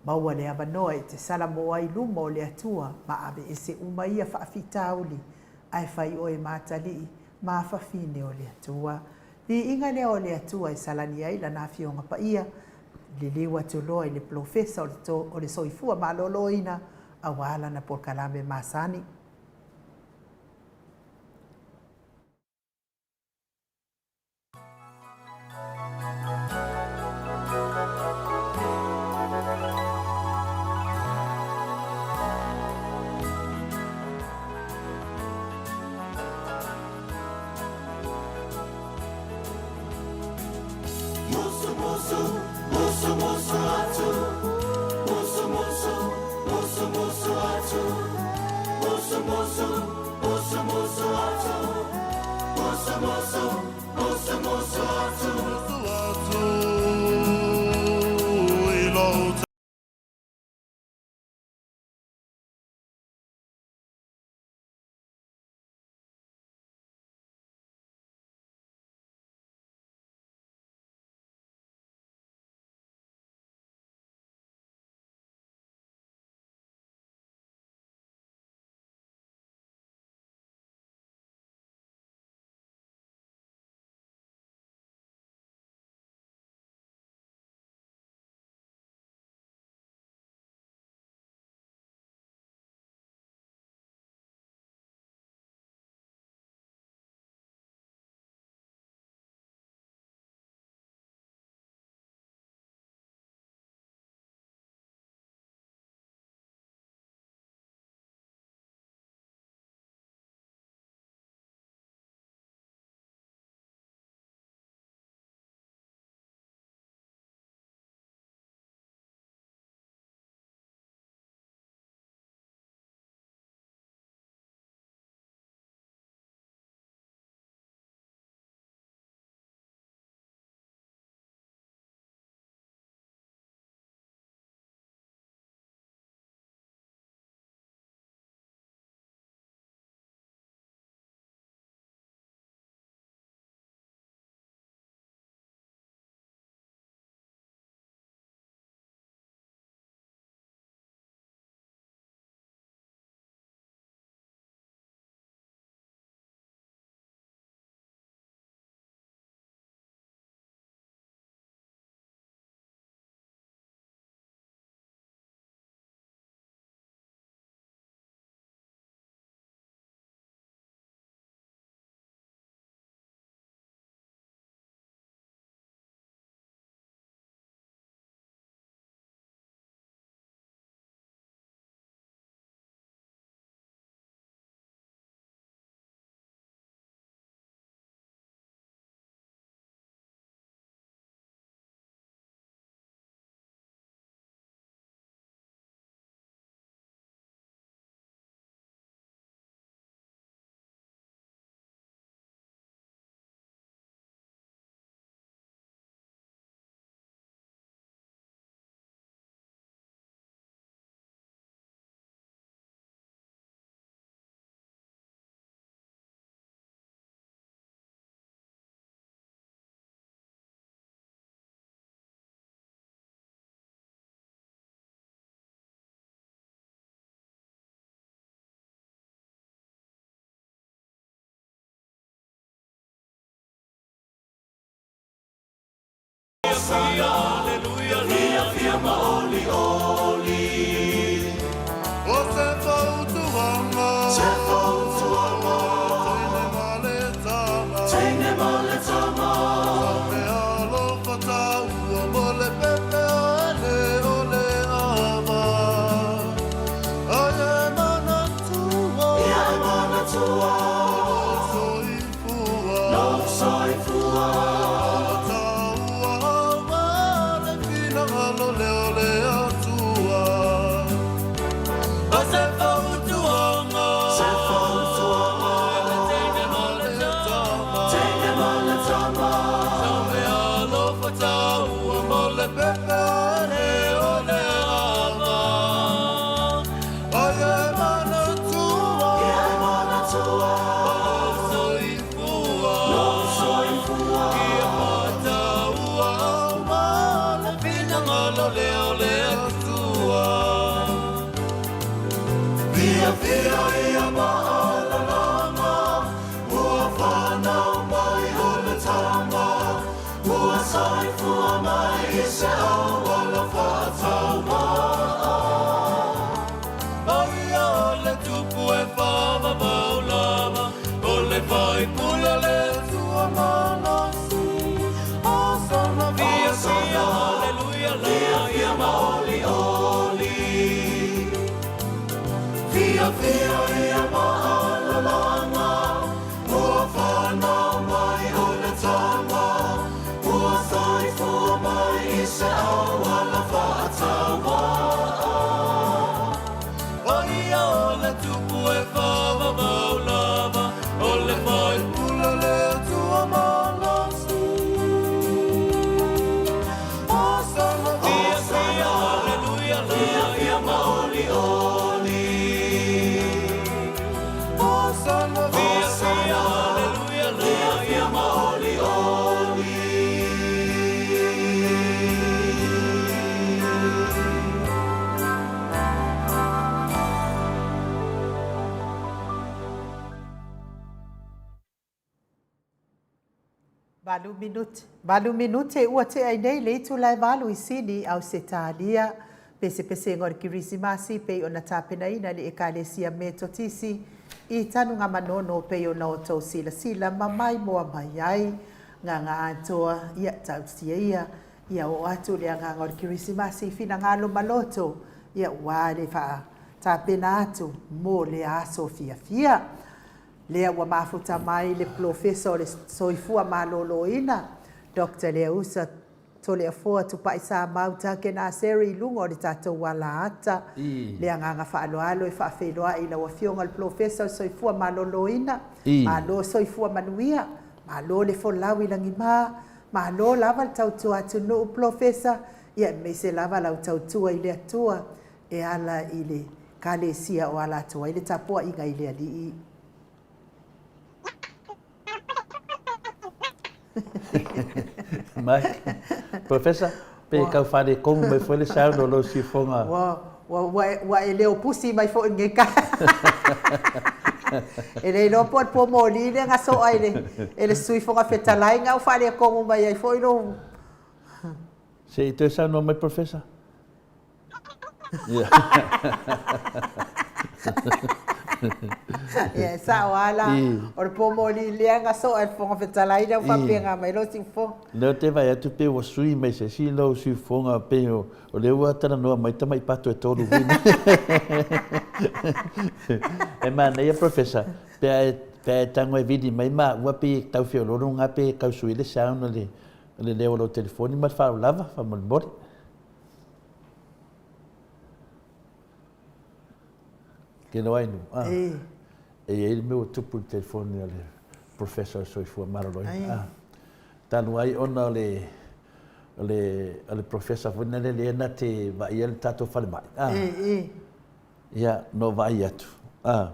Maua le avanoa I te sala mo ai luma o le atua ma ave e se uma ia whaafitauli ai whai o e mātali ma whawhine o le atua. Li inga lea o le atua e salani ai la nafionga pa ia li liwa tuloa I le profesa o le soifua ma lolo ina a wala na por kalame masani. whanau mai o le tama. Ua sai fua mai I se aua la whaatau maa. Mai o le tupu e whawa mau lava. O le vai pula le tua manasi. O sana via sia, hallelujah, via via maoli oli. Via via ia maala langa. Ua whanau mai o le tama. Ua sai fua mai I se aua la whaatau maa. Mai o le tupu e whawa mau lava. O le vai pula le tua manasi. O sana via sia, hallelujah, via via maoli oli. O sana via sia, hallelujah, via via maoli oli. Balu minute ua te ai nei le tu lai walu I sini au se tālia. Pese ngor kirisimasi pe o na tāpenaina ni ekalesia me totisi. I tanu ngā manono pe o na o tau sila mamai moa mai ai. Ngā atoa ia tau sia ia o atu le ngā ngor kirisimasi fina ngalo maloto. Ia wale wha tāpena atu mo le aso fia. Lea ua mafuta mai le profesa o le soifua maloloina. Dr. Lea Usa tole afoa tupai sa mauta ke na seri lungo o le tatou wala ata. Lea nganga whaaloalo e whaafeiloa I la wafionga le profesa o soifua maloloina. Malo soifua manuia. Malo le folawi langi maa. Malo lava le tautua atu no profesa. Ia me se lava lau tautua I le atua. E ala I le kalesia o ala atua. I le tapua inga I le alii. Mai, Professor, pe kau whare kongu mai whare sound o lo si whonga. Wa e leo pusi mai fo nge ka. E le no pot po mo li le nga so ai le. E le sui whonga whetalai ngau whare kongu mai ai fo ino. Se I te sound o mai, Professor? Yeah. Ia sa wala o po mo li le nga so ai fo whetalai na fa penga mai lo si fo. Leo te vai atu pe o sui mai se si lo si whonga pe o le ua tana noa mai tamai pato e tolu vina. E mana ia, Professor, pe e tango e vidi mai ma ua pe tau whio loro ngā pe kau sui le sound o le leo lo telefoni ma whao lava, wha mori. Ke no ainu. E ele meu tupu de telefone ale professor soifua maroloi. Tanu ai ona ale professor vonele le na te vai ele tato fale mai. Ia no vai atu.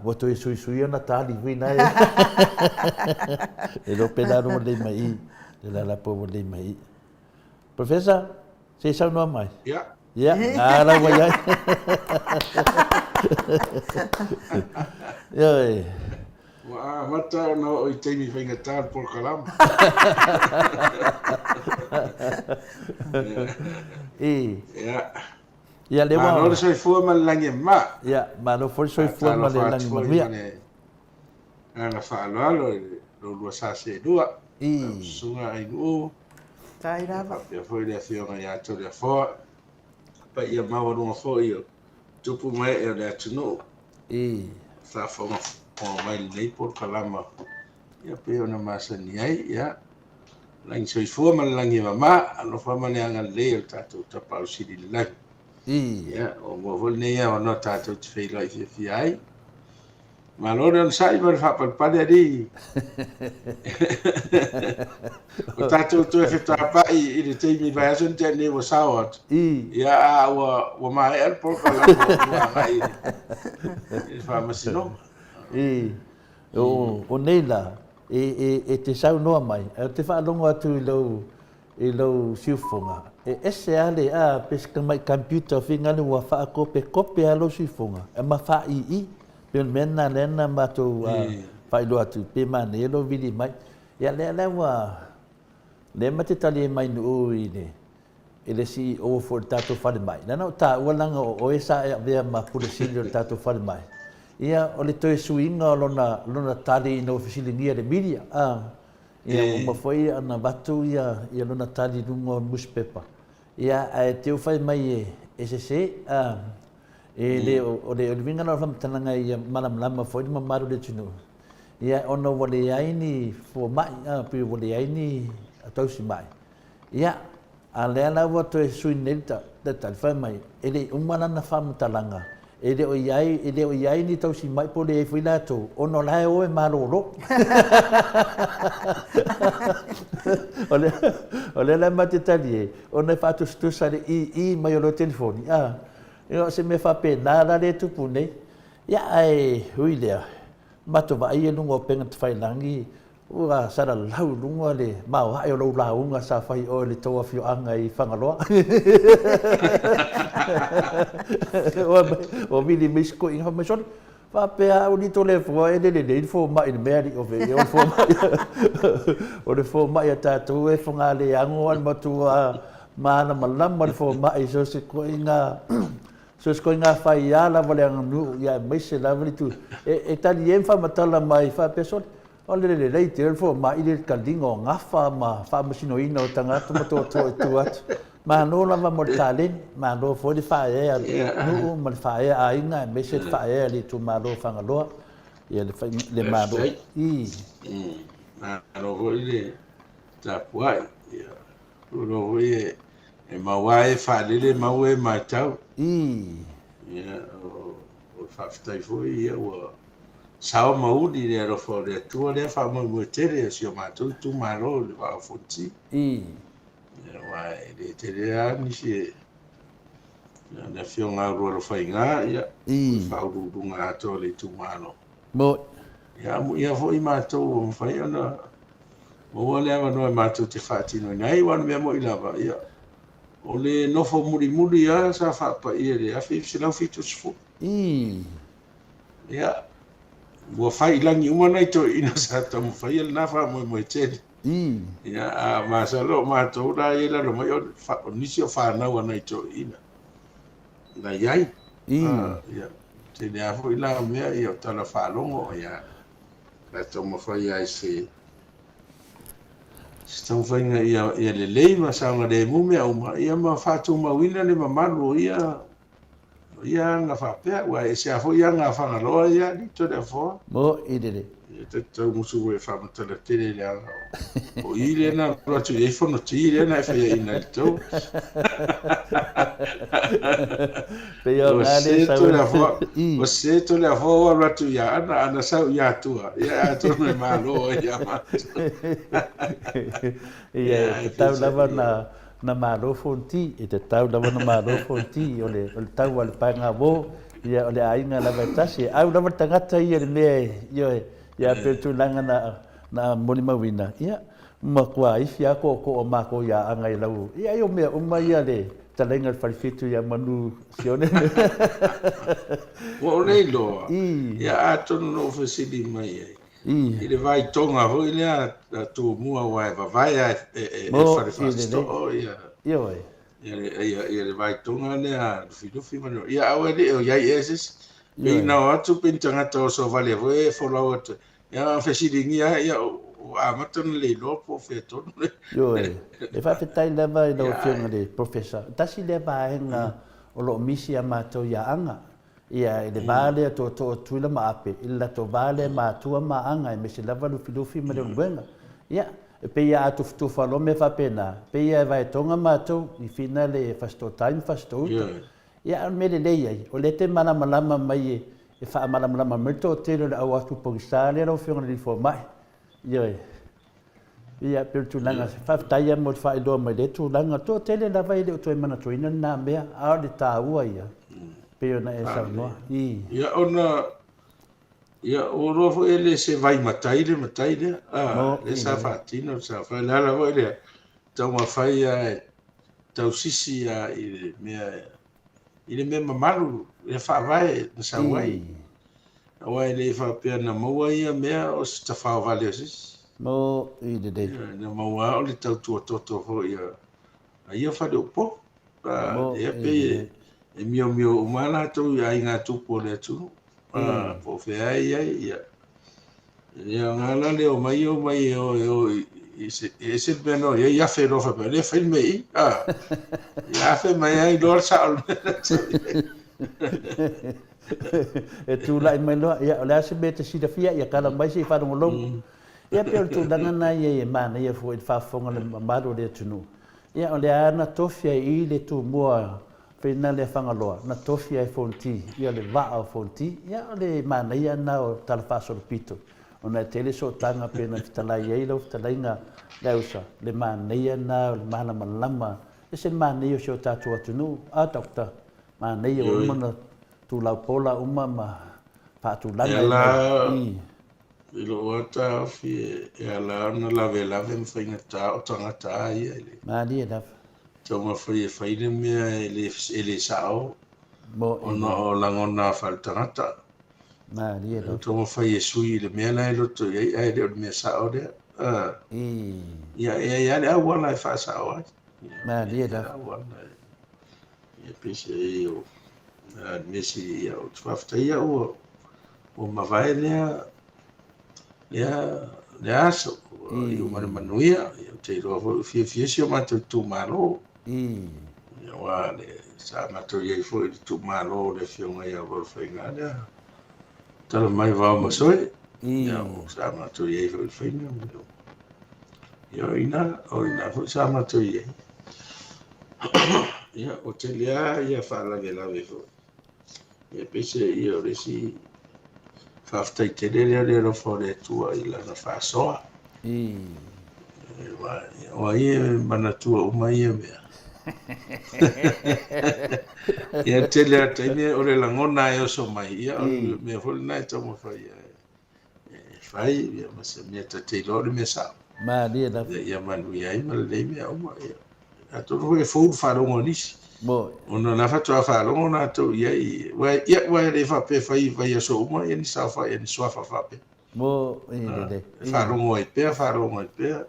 Voto e sui ona tali vina. E lo pedaro le mai. Le la po le mai. Professor, sei sa no mai. Ya, ara vai ai. Oi. Wa mata no I te mi whainga tār por kalama. Ia le wa. Ma no soi fua ma langi ma. Ia, ma no soi fua ma le langi ma mia. Ana whaaloalo lo lua sa se dua. Sunga ai ngu. Tai rava. Ia foi le fionga ia to le fo. Pa ia mawa runga fo ia. Tupu mai e le atunu. Sa fonga o mai nei por kalama. Ia pe ona masani ai ia. Langi soifua ma langi mama, alo fa mane anga le o tatou tapau siri langi. Ia o mo vol nei ia ona tatou te fei lai fi ai. Ma lore on sai ma fa par pade di. O tatou tu e ta pa I le te mi vai ason te ne wo sawat. Ia wa ma el por kalama ai. E fa masino. O nei la e te sau noa mai. Te whaalongo atu I lau siufonga. E ese ale a peska mai computer whinganu wa whaakope kope a lau siufonga. E ma wha I. Pion mena lena matou Whai loa tu pe mana e lo vili mai. Ia le wa le mate tali mai no i ne. Ele si o for tato whare mai. Nana o tā ualanga o e sa e vea ma pule sili o tato whare mai. Ia o le toe suinga lona tali ina ofisilingia le media. Ia uma foi ana batu ia lona tali lungo newspaper. Ia e te whai mai e se e le o le vinga na whamtananga ia malamlama foi ni mamaru le tunu. Ia ono wale aini fo mai pi wale aini atausi mai. Ia a le ala wa to sui nelta da tal fa mai ele umana na whamtalanga. Ele o iai ni tausi mai po le foi la to ono la o e malolo. Ole la mate tali ona fatu stu sale i mai o telefoni. Io se me fa pena la le tupu nei. Ia ai hui lea. Mato va ai lungo penga te fai langi. Ua sara lau lungo le mau hai o lau launga sa fai o le toa fio anga i whangaloa. O mili misko i hama sori. Fa pea o ni to le fua e le fo mai mea li o ve. O fo mai. O le fo mai a tātou e whanga le ango an matua mana malama le fo mai so se ko inga. So sko nga fai ala vale anu ya mai se la vale tu e tali em fa matala mai fa person o le te fo ma ile kaldingo nga fa masino ino tanga to at ma no la ma mortalen ma no fo di fa e no ma fa e a inga mai se fa e li tu ma lo fa ngalo ya le ma do ma no vo ile ta puai ya lo vo e mawai fa lele mawe matau ia o whaftai fwoi ia ua sao maudi le aro fo le tua le wha mo tere si o mātou tu maro le wha o fonti ia wai le tere a nisi ia na fio ngā rua lo whai ngā ia wha ururunga ato le tu maro ia fo i mātou o mwhai ana mo le ama noe mātou te whaatino nei wana mea mo i lava ia o le nofo muri a sa whapa ia le awhi se lau fitu sifu. Ia, ua whai langi umana i to ina sa tamu whai ala na wha moe tene. Ia, a masalo mātou la i lalo mai o nisi o whanau ana i to ina. Na iai. Ia, tene a fo ila mea i o tala whalongo ia. La tomo whai ai se Stau whainga ia le lei ma saunga le mume au ma ia ma whātou mawina le mamalu ia ngā whapea ua e se afo ia ngā whangaloa ia ni to le afoa. Mo i le. Te tau musu e whamatala tere le anga o i le na ratu e whono ti le na e whaia ina i tau. O se to le afoa ratu ia ana sau ia tua ia ato me malo ia matu. Ia te tau lava na malo fonti e te tau lava na malo fonti o le tau ale panga mo ia o le ainga lava tasi au lava tangata ia le mea ia petu langa na moni mawina ia makua ifi ako o mako ia anga i lau ia o mea uma ia le talenga wharifitu ia manu sione o le loa ia atonu no fasili mai ai i le vai tonga hoi lea tu mua wai vai e wharifasto o ia ia le vai tonga lea filufi manu ia awe le o iai eses i na atu pintangata o so vale voe follow atu ia fesilingia ia o amatona le lopo fetonu le e whawhetai lewa i lau whiunga le professor tasi lewa henga o lo misi a mātou ia anga ia i le vale a to tuila maape i la to vale mātua maanga i mesi lewa lufi ma le ngwenga ia e pe ia atu ftufa lo me whapena pe ia e vai tonga mātou i whina le fasto time fasto uta ia me le leia o le te malamalama mai e wha malamalama merto o telo le au atu pongisa le rau whiunga le fo mai ia pero tulanga whaftaia mo te whaeloa mai le tulanga tō tele la vai le o toi mana toina nā mea ao le tāua ia peo na e saunua ia ona ia o rofo ele se vai matai le le sa whaatino sa whae lala voi le tau mawhai a tau sisi a i le mea mamaru le whaavai na sa wai Wai le whapea na maua ia mea o se tawhao vale o sis. Mo i de de. Na maua o le tau tua toto ho ia. A ia whare o po. Ia pe e mio umana tau ia i ngā tupo le atu. Po whea ia. Ia ngana le o mai o e se beno ia whai rofa pe. Le whai mei. Ia whai mai ai lor saol. E tu lai mai loa, ia o le ase me te sida fia, ia kala mai se whanongo longu. Ia pe o tu danga na ia mana, ia fo i whafonga le maro le tunu. Ia o le ana tofia i le tu mua, whina le whangaloa, na tofia e fonti, ia le waa o fonti, ia o le mana ia na o talafasoro pito. O na tele so tanga pe na fitalai ei lau, fitalai nga leusa, le mana ia na o le mana malama, e se mana ia o seo tatua tunu, a dokta, mana ia o umana, tu lau pola uma ma whaatulanga i lo wata fi e ala na lave mwhainga tā o tangata ia ele. Māli e lawa. Tau ma whaile mea ele sao o na o langona whal tangata. Māli e lawa. Tau ma whaie sui le mea lai loto iai ai leo mea sao lea. Ia le awana e wha sao ai. Māli e lawa. Ia pese e o nesi ia o tuafta ia o mawai lea aso i o manuia i o te roa fia si o matou tu malo ia wa le sa matou iai fo i tu malo le fionga ia o whainga lea tala mai wao masoe ia o sa matou iai fo i whainga ia o ina fo sa matou iai ia o te lea ia whaalawe fo ia pese ia o resi whaftai te lere rofo le tua i lana whasoa. Wa ia mana tua uma ia mea. Ia te lea taime o le langona e oso mai ia o mea holi nai tau ma whai whai ia masa mea ta te lori mea sao. Māli e lawa. Ia manu ia ima le lei mea uma ia. A toro e fōu wharongo nisi. Ona na fatua whalongo na tau iai. Wai le whape whai aso uma, ia ni sauwha, ia ni swafa whape. Mo, ile. Whalongo ai pēr,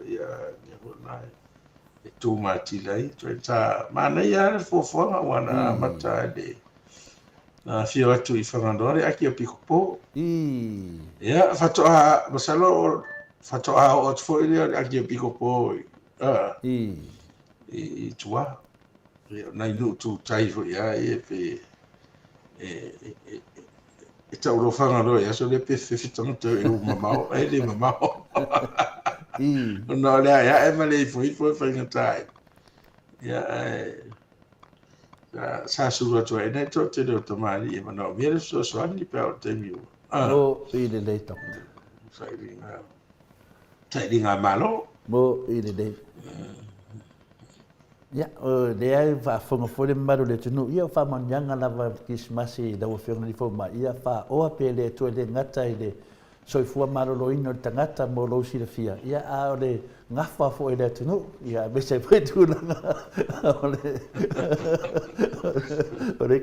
ia nai. E tū mātilai, toi tā, mana ia le fōwhanga wana mata le. Na whio atu i whangandoare, aki o piko pō. Ia, fatua, masalo, fatua o atu fōi lea, aki o piko pō. I tua. Nai lu tu tai fo ia e pe e tau ro fanga ro ia so le pe fitanga te e mamao e le mamao no le ia e male fo fanga tai ia sa su ro to e nei to te ro to mali e mano vere so ani pe o te miu ile le to sai ringa malo mo ile le ia le ai whaafonga fore maru le tunu ia whamanyanga lava kismasi lau whionga ni fōma ia wha oa pe le tue le ngata i le soifua maru lo ino tangata mo lo si le fia ia a o le ngawha fo e le tunu ia mesa i pui tūlanga o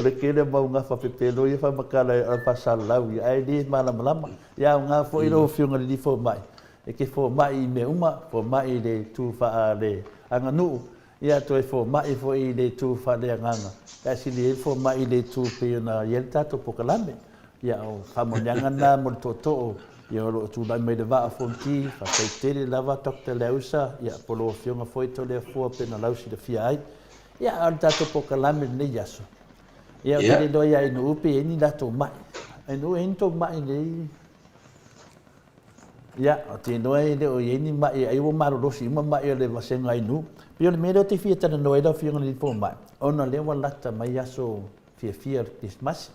le kele mau ngawha pepelo ia whamakala e alpasa lau ia ai li malama ia o ngā fo i lo whionga ni fōma e ke fōma i me uma fōma i le tū wha le anga nuu ia toi fo mai fo i le tu fa le nganga kasi le fo mai le tu pe na yelta to pokalame ia o famonyanga na mo toto ia lo tu mai me le va fonti fa tele lava tokte leusa ia polo fionga foi to le fo pe na lausi de fiai ia al tato pokalame ne yaso ia le do ia no pe ni dato mai no ento mai le ia o te noe le o ieni mai ai o maro rosi ima mai le vasenga inu pio le mero te fia tana noe da fianga ni fo mai ona le walata mai aso fia Christmas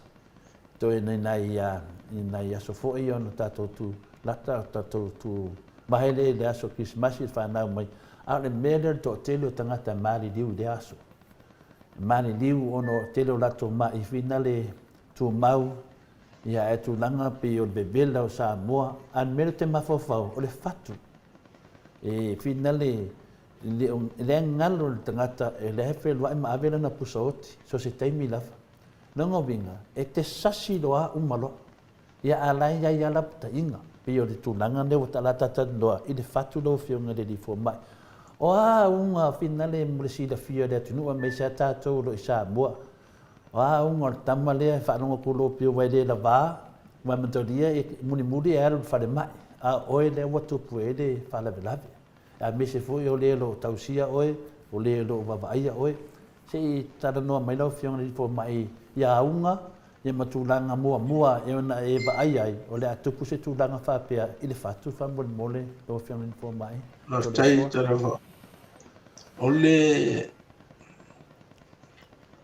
to e nai aso fo i ona tato tu lata tato tu mai le aso Christmas fa na mai a le mero to tele tangata mari diu de aso mari diu ono tele lato mai finale tu mau ia e tu langa pe o bebela o sa moa an mele te mafofau o le fatu e finale le ngalo le tangata e le hefe loa ma avela na pusa oti so se taimi lafa nanga vinga e te sasi loa umalo ia alai ia la ta inga pe o le tulanga le ta la ta loa i le fatu lo fionga le fo mai o a unga finale mo le sila fia le tunu a me sa ta to lo isa mo a unga tama le fa no ko lo pe wa le la va ma mentoria e muni era fa le mai a oe le watu puede fa la velave a me se foi o le lo tausia oe o le lo va ia oe se ta no mai lo fionga le fo mai ia unga ia matulanga mua e ona e va ai o le atupu se tulanga fa pe i le fatu fa mole lo fionga le fo mai no tai tara ole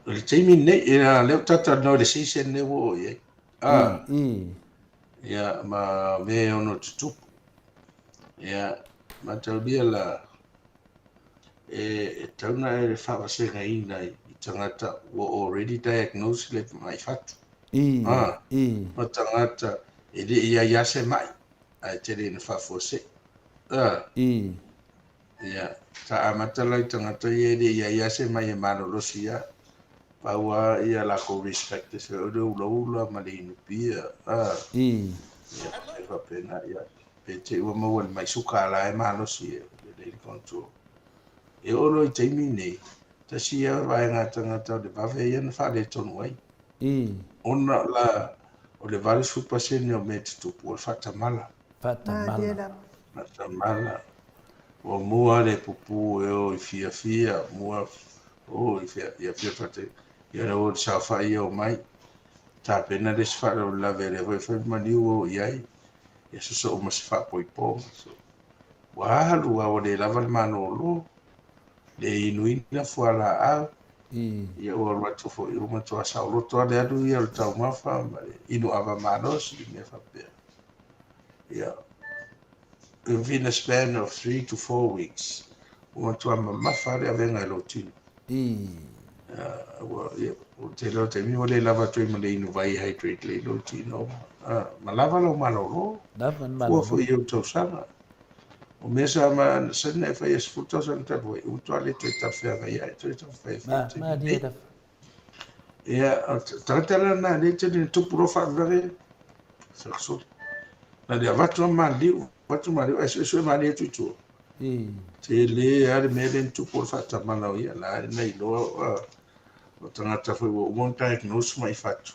le taimi nei ina le tata no le season ne wo ye ya ma me ono tutu ya ma taudia la e tauna e fa va se ngai nai tangata wo already diagnosed le mai fatu ma tangata e le ia se mai a te le fa fose ya ta amata lai tangata ye le ia se mai e malolosia paua ia la ko respect se o le ula ma le inupia ya se fa pena ya pe te ua mau mai suka la e malosi le control e olo i taimi nei ta sia vai nga tangata de va ve ia fa le tonu ai ona la o le vale super senior met tu por fatamala o mua le pupu e o i fia mua o i fia fate ia o sa fa ia o mai ta pena des fa la vere voi fa mani o iai ia so o mas fa poi po so wa lu o le lava mano lo le inuina fuala a ia o watu fo i uma toa sa lo toa le adu ia o tau mafa inu ava manos i me fa pe ia within a span of 3 to 4 weeks uma toa mafa le avenga lo tino o te lo te mi o le lava toi ma le inu vai hydrate le lo tino ma lava lo malo lo fo i o tau sanga o mesa ma sene fa es futo san ta voi o to ale te ta fa ga ia te ta fa ma dia da ia tratela na le te tu pro fa vere so na dia vatu ma liu eso ma le tu te le ar me den tu por fa ta ma na ia la nei lo o tangata foi o mon diagnose mai fatu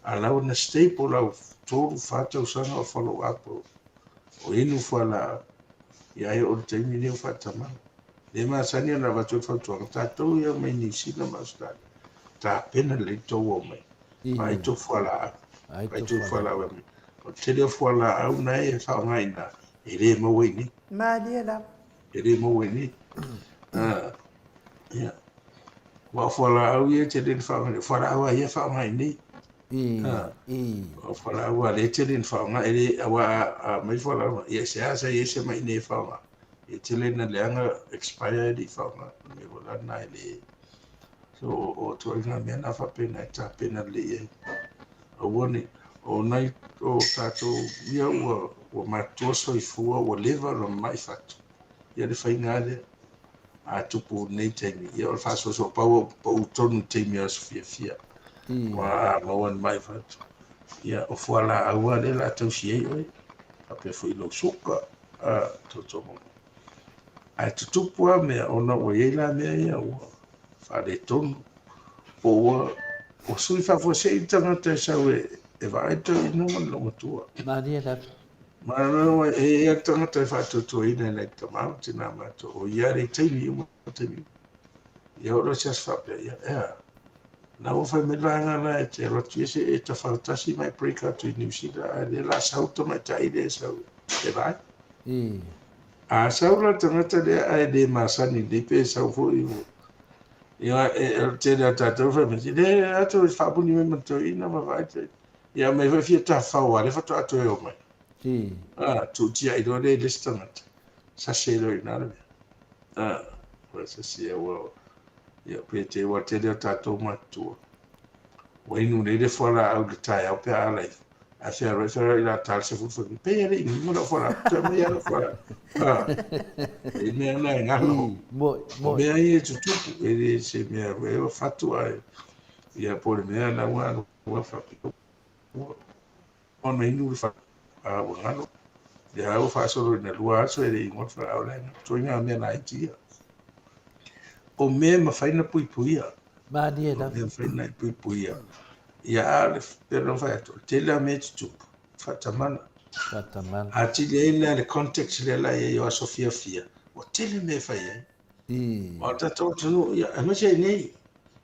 ala na staple of total fatu sana follow up o inu fala ia e o te mini o fatama le ma sani na va tu fatu ta to ia mai ni sina masta ta pena le to o mai mai to fala o te le fala au na e fa mai na e le mo we ni ma dia la e le mo we ni ia wa fala au ia te le fala au ia fa mai ni o fala wa le te din fa nga ele wa mai fala ye se asa ye se mai ne fa nga e te le na le anga expired fa nga me vola na ele so o to nga me na fa pena ta pena le ye o woni o nai o tato ia o ma to so i fu o leva lo mai fatu ia le fa nga le a tupu nei te ia o fa so pa o tonu te mi as fia wa mawan mai fatu ia o fuala aua le la tau siei oi a pe foi lo suka to mo a tutupu a me ona o ye la me ia o fa de ton o sui fa fo sei tanga te sa e vai to no mo tua ma dia da ma no e tanga te fa to ina le tama tina ma to o ia le te mi mo te mi ia o se fa pe ia na o fa me langa na te rotiese e ta fantasi mai preka tu New Zealand de la sauto mai tai de sau e vai a saura tangata de ai de masani de pe sau fo ia te da ta fa me de ato fa buni me to ina ma vai te ia me va fia ta fa wa le fa to ato e o mai tu ti ai do de distance sa se lo ina le sa se o ia pe te wa te le tatou matua o inu le fala au le tai au pe alai a se re la tal se fu pe le inu no fala te me ia fala e me na ngalo me ai tu e se me o fatu ai ia por me na wa fa ona inu fa ngalo ya au fa solo na lua so ele ingo fa au lena so nga me na itia o me ma fa ina pui pui ma ni o me fa ina pui pui ya ale pero fa to tele me tu fa tamana a ti le context le la yo Sofia fia o tele me fa ye o ta to tu ya ma che nei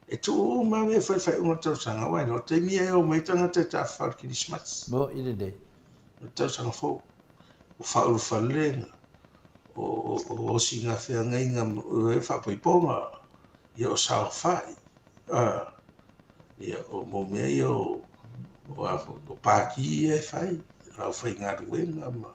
e tu ma me fa un to sanga wa no te mi e o me tanga te ta fa Christmas mo ile de to sanga fo o fa u fa lenga o singa fea ngainga e fa poiponga ia o sao fai ia o mo mea ia o pāki e fai au fai ngā ruenga ma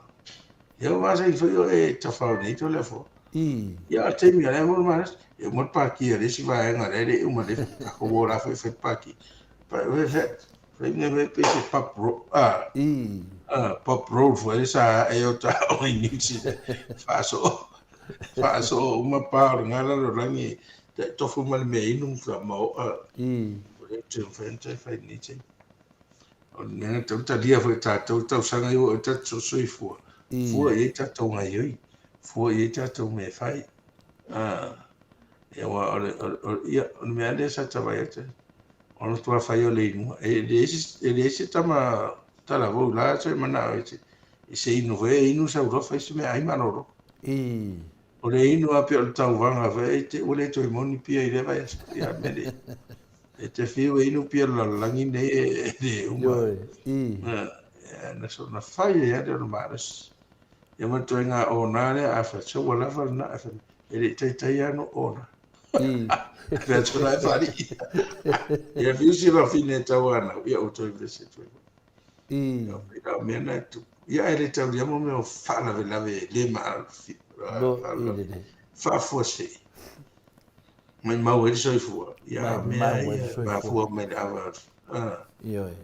ia o masa i fai o e tawhau nei to lefo ia a te mia mo manas e mo pāki e resi vai ngā re uma le ako wora fai fai pāki pa e fai nge me pe se pop road foi sa e o ta o inisi fa so uma par ngala lo langi te tofu mal me inu fra mo o te frente fai ni te o ne ta dia foi ta sanga yo ta so fu e ta to ngai yo fu e ta to me fai e wa o me ande sa ta vai te o tu fai o le inu e desi tama tala vo la se mana e se inu ve inu sa ro fa se me ai manoro o le inu a pe o tau vanga ve te o le to moni pia i le vai ya me e te fiu inu pia la langi ne e uma na so na fai ya de maras ya ma to nga ona le a fa so wala fa na fa e le tai ano ona that's what I thought ya fiu si va fine tawana ya o to investe ia mena tu ia ele tau dia mo me o fala ve le ma fa fosse mai mau ele soi fu ia me ba fu me ava ia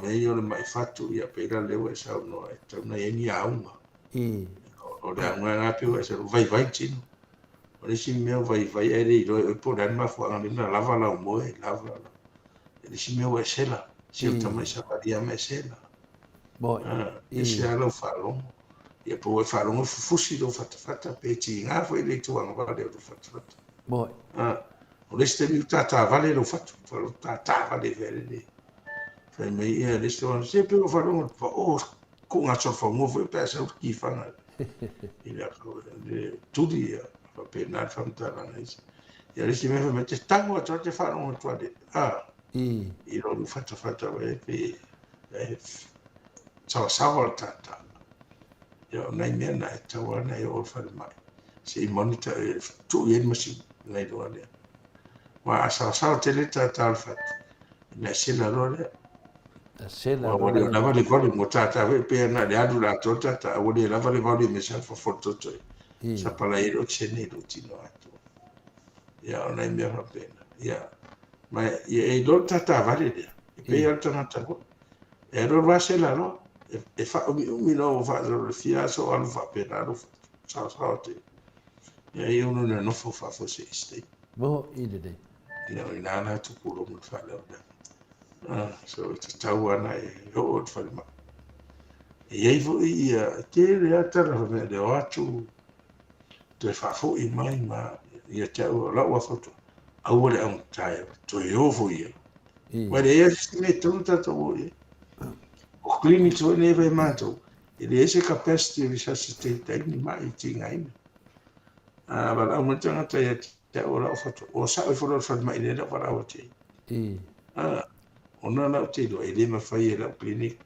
me yo le mai fatu ia pera le we sa no tau na ni aunga o da nga pe we sa vai tino o le si me vai ele ro po dan ma fu na lava la mo lava ele si me we sela si o tamai sa paria me sela ese alo falongo ia po e falongo fusi do fata pe ti nga foi le tu anga va do fata o le ste mi tata vale lo fata falo tata vale vele le fe me ia le sto se pe o falongo o ku nga so fo mo foi pe sa ki fanga ia le tutti fa pe na famta la nais ia le si me me te tango a te falongo tu ade i lo fata ve pe sawa tata yo nai me na tawa na yo fa mai si monitor tu yen machine nai do ale wa sa tele tata al fat na sila role sila wa le lava le vole mo tata ve pe na le adu la tata wa le lava le vole me sa fa foto to sa pala iro chene do tino ato ya nai me fa pena ya ma e do tata vale de pe alternativa ko e ro va sela no e fa mi no fa lo fia so al fa pena no sa te ya io non no fa se ste bo ide de ina na tu kulo mo fa le so te tawana e o fa ma e vo ia te le tara me de atu te fa fo i mai ma ia te o la wa foto a o le un tai to yo vo ia wa de ia me tu ta to o clinic so neve mato ele ese capacity resuscitate tecni mai tinga ina ba la mo tanga te ora foto o sa o foro fa mai le para o te ona na te do ele ma fai la clinic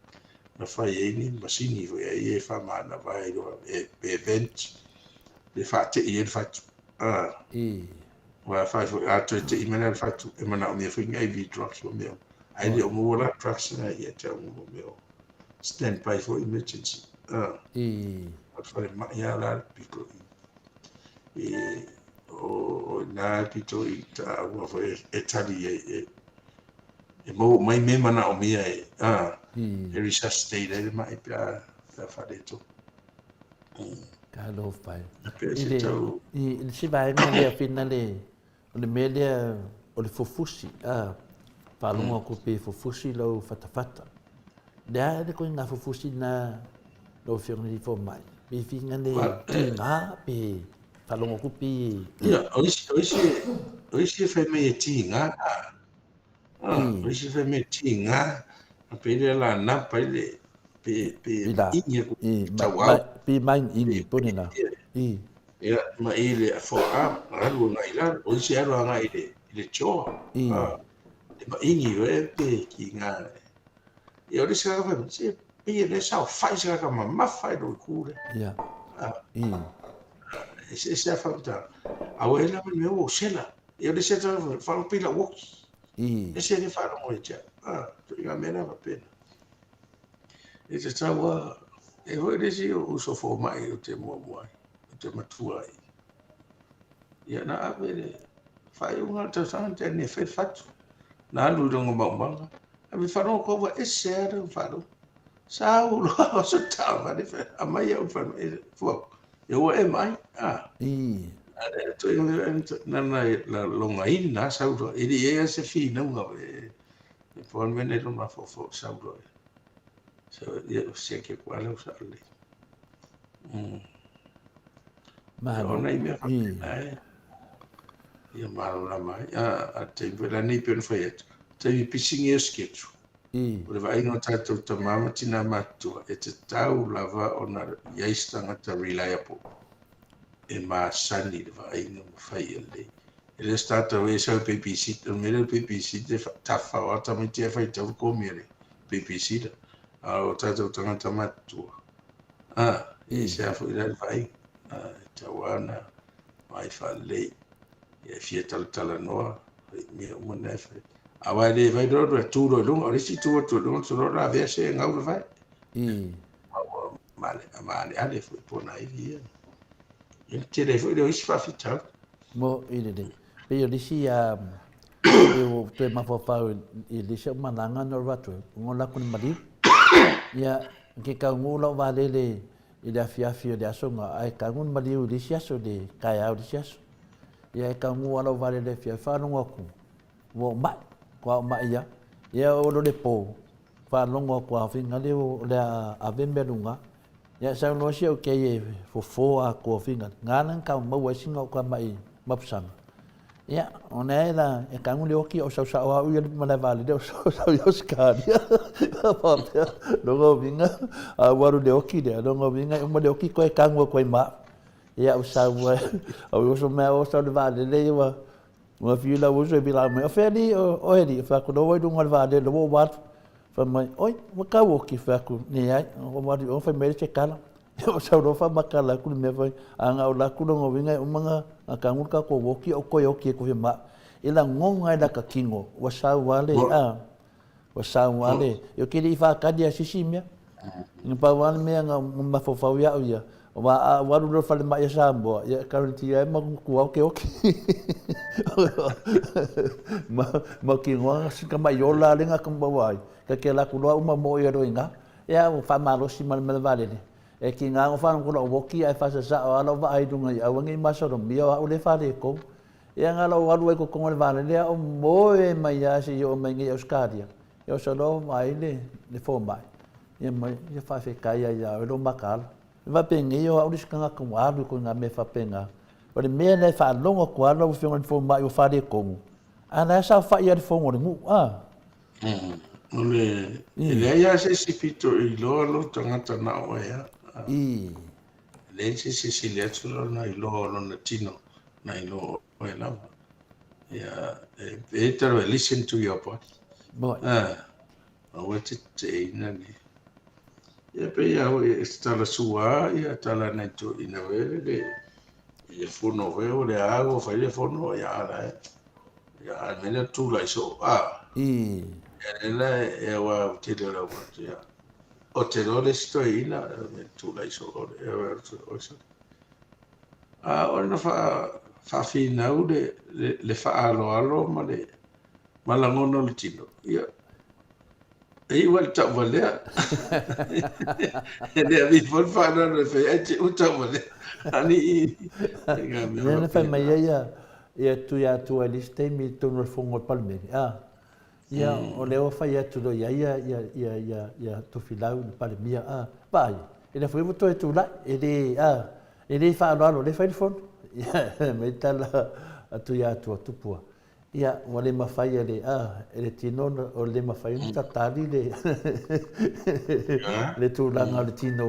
na fai ni masini vo e fa ma na vai do event le fa te e fa wa fa a te imena fa tu e mana o me fa ngai vi drugs o me ai le mo la drugs na ia te mo me stand by for emergency. For ma ya la pico. O na pito ita wa fo etali e mo mai me mana o mia e resuscitate ele mai pa fa deto. Ka lo fai. Il si vai nelle finale o le media o le fofusi fa lungo ko pe fofusi lo fata Dia ada ko nga fufusi na lo fiong ni fo mai. Pi finga le tinga pi falongo ku pi. Ya, oisi fe me tinga. Oisi fe me tinga. Pe le la na pa le pe inye ku tawa. Pi mai inye ponena. Ya, ma ile fo alu ngai la oisi alu ngai le cho. Ma inye pe kinga. E ora se fa se e le sa fai se ka ma fai do ku le ya se fa ta a we la me o sela e ora se fa pila wo e se le fa no ja to ya me na va pena e se sa wa e ho de si o so fo mai o te mo mai o te matua ya na a ve fa eu nga ta sa te ne fe fatu na lu do ngomanga mi farò come essere un farò Saulo so tava di fe a mai eu fa fu eu e mai to na la longa ina Saulo e di e se fina un e poi me non fa Saulo so io sé che quale usarli ma non è mia io ma mai a tempo la ni per fare te pisingi o sketchu. O le vai ngā tātou ta mama tina matua e te tau lava o na iaistanga ta reliable. E mā sani le vai ngā mawhai a lei. E le tātou e sau PPC, o mele PPC te tawha o ata mai tia whai tau komere PPC da. O tātou tangata matua. E se afu i le vai. Tau ana mai wha lei. E fia tala noa. Mea umanefe. Awa le vai do tu do long ori si tu long so la ve se ngau vai male ale fu pona i il telefono is fa fita mo ile de pe yo disi eu pe ma fo fa il disi mananga no ratu ngola kun mari ya ke ka ngola vale le ile afia de asonga ai ka ngun mari u disi aso de kaya u disi aso ya ka ngola vale le fia fa no ku wo ma kwa mai ya o lo depo fa longo kwa finga le le a bembelunga ya sa no si o ke fo a ko finga ngana ka mo wa singa kwa mai mapsang ya ona la e ka ngule oki o sa wa u ma la vale de o sa yo ska ya pa lo go vinga a waru de oki de lo go vinga mo de oki ko e ka ngwa ko ma ya o sa wa o so me o sa de vale le wa Wa fi la wo so bi la me fa ni o hedi fa ko do wo du ngal va de lo wat fa mai oi wa ka wo ki fa ku ni ai o wa di o fa me che kala o sa do fa makala ku me fa anga o la ku no vinga o manga ka ngur ka ko wo ki o ko yo ki ko ma ila ngonga da ka kingo wa sa wale wa sa wale yo ki di fa ka dia sisimia ni pa wan me nga ma fo fa ya wa waru do fale ma ya sambo ya karanti ya ma ku o ke ma ki ngwa sika ma yola lenga kamba wai ka ke la ku lo uma mo ya roinga ya fa ma lo si mal mal vale ni e ki nga fa ko lo woki ai fa sa lo va ai dunga ya wangi ma so ro mi ya o le fa de ko ya nga lo waru ko ko vale le o mo e ma ya si yo ma ngi euskadia yo so lo mai le fo mai ya ma ya fa fe kaya ya lo makal va penga yo au diskanga ko adu ko nga me fa penga o le me ne fa longo ko alo fiong fo mai o fa de ko ana sa fa ya fo mo mu ole ele ya se sipito i lo tangata na o ya le se le tulo na i lo na tino na i lo o la ya better listen to your body what it na ni ya pe ya o sta la sua ya tala na to ina vele il fono veo le hago fa il fono ya almeno tu la so ya la ya wa te de la ya o te lo le sto ina tu la so o so ona fa fina u le fa alo ma la ngono le tino ya e wal ta vale e vi vol fa no le fe e u ta vale ani ne fa mai ya tu ali ste mi tu no fongo palme Ia o leo fai atu lo ia tofilau le pale mia vai. Ele foi moto e tula ele fa alo le fai fon. Ia me tala atu ia tupua. Ia o le mafai ele tino o le mafai ni tatali le tulanga le tino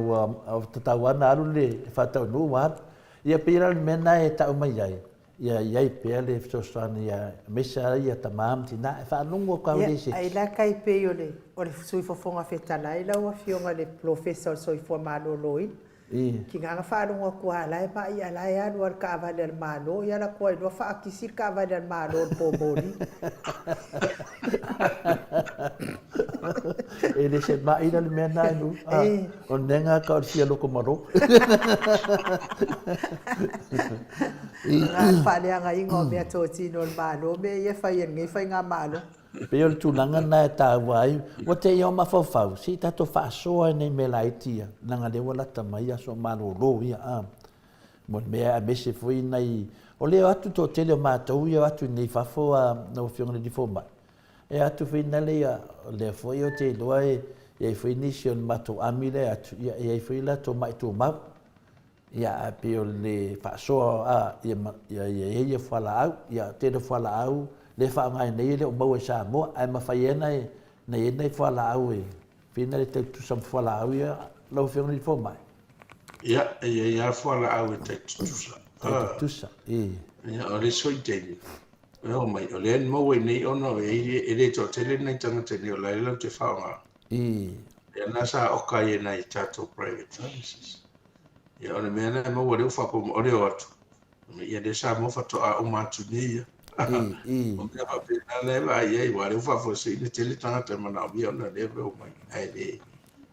o tatawana alu le fata no wa. Ia pira mena e ta mai ai. Ia pe le fsosana ia mesa ia tamam tina fa lungo ka le se. Ai la kai pe yo le o le sui fofonga fetala ila o fionga le professor soi fo malo loi. Ki nga fa lungo ko ala e pa ia la ia no ka va le malo ia la ko no fa ki sir ka va le malo po boli. Ele se ma ina le mena no. O nenga ka sia loko maro. Fa le nga ingo me to tino le malo me ia fa ia ngai fa nga malo. Pe o tulanga na ta wai o te ia ma fau si ta to fa so nei me laitia nanga le wala ta mai so malo ro ia mo me a me se foi nei o le atu to tele ma to ia atu nei fa fo no fiona di fo mai e atu fina le foi o te loe e foi nation ma to amile atu e foi la to mai to ma ia pe o le fa so ia fala ia te do fala au le fa ngai nei le o mau sa mo ai ma fai nei fa la au e fina le te tu sam fa la au ia lo fiona di fo mai ia fa la au te tu sa ia o le soi te o mai o le mo we nei ono e le to tele nei tanga te ni o la le te fa nga ia na sa o kai nei tato private services ia o le mena mo we fa po o le atu ia de sa mo fa to a o ma tu ni o me va pena le va ia igual eu fa fosse il tele tanta ma na via na le o mai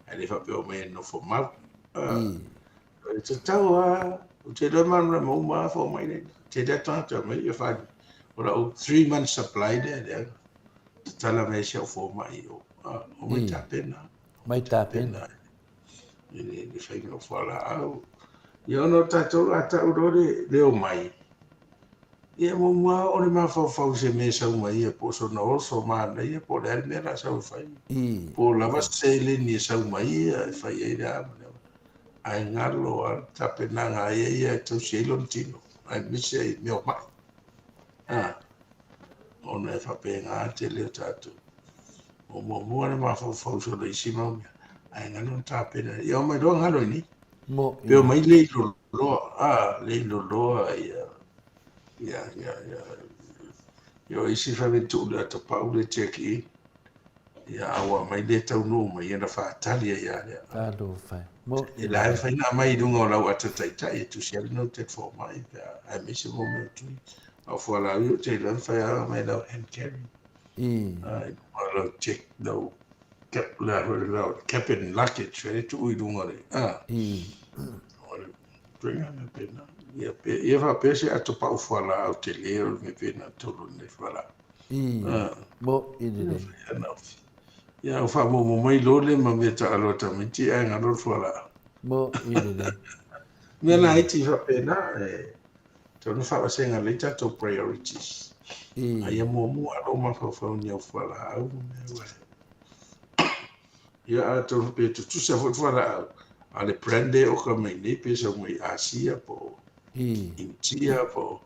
ele fa pe o me no fo mal te tau o te le man mo ma fo mai ne te de tanta me ia fa o 3 months supply de tala me se fo mai o mai ta pena ele fa no fala io no tato ata urore le o mai ia mo ma o le ma fa se me sa uma ia po so no so ma na ia po le me la sa fai po la va se le ni sa uma ia fa ia ai ngalo a tapena nga ia to se lo tino ai mi se me o ma ona fa pe nga te le tato o mo le ma fa so le si ma ai ngalo tapena ia ma do ngalo ni mo pe mai le lo ia yo isi fa tu da to paule cheki ia awa mai le tau no mai na fa talia ia do fai mo e la fa na mai dunga la wata tai tu sia no te fo mai a mi se mo me tu a fo la yo te la fa mai la and carry ai lo check no cap la captain luggage re tu i dunga le bringa me pena ia fa pese a topa o fala au te leo me pena tolu ne fala mo idile ia o fa mo mai lole ma me ta alota me ti ai ngalo fala mo idile me na iti fa pena tonu fa senga le ta to priorities ai mo alo ma fa ni o fala au me wa ia to pe tu se fala ale prende o ka mai ne pe so mai asia po India po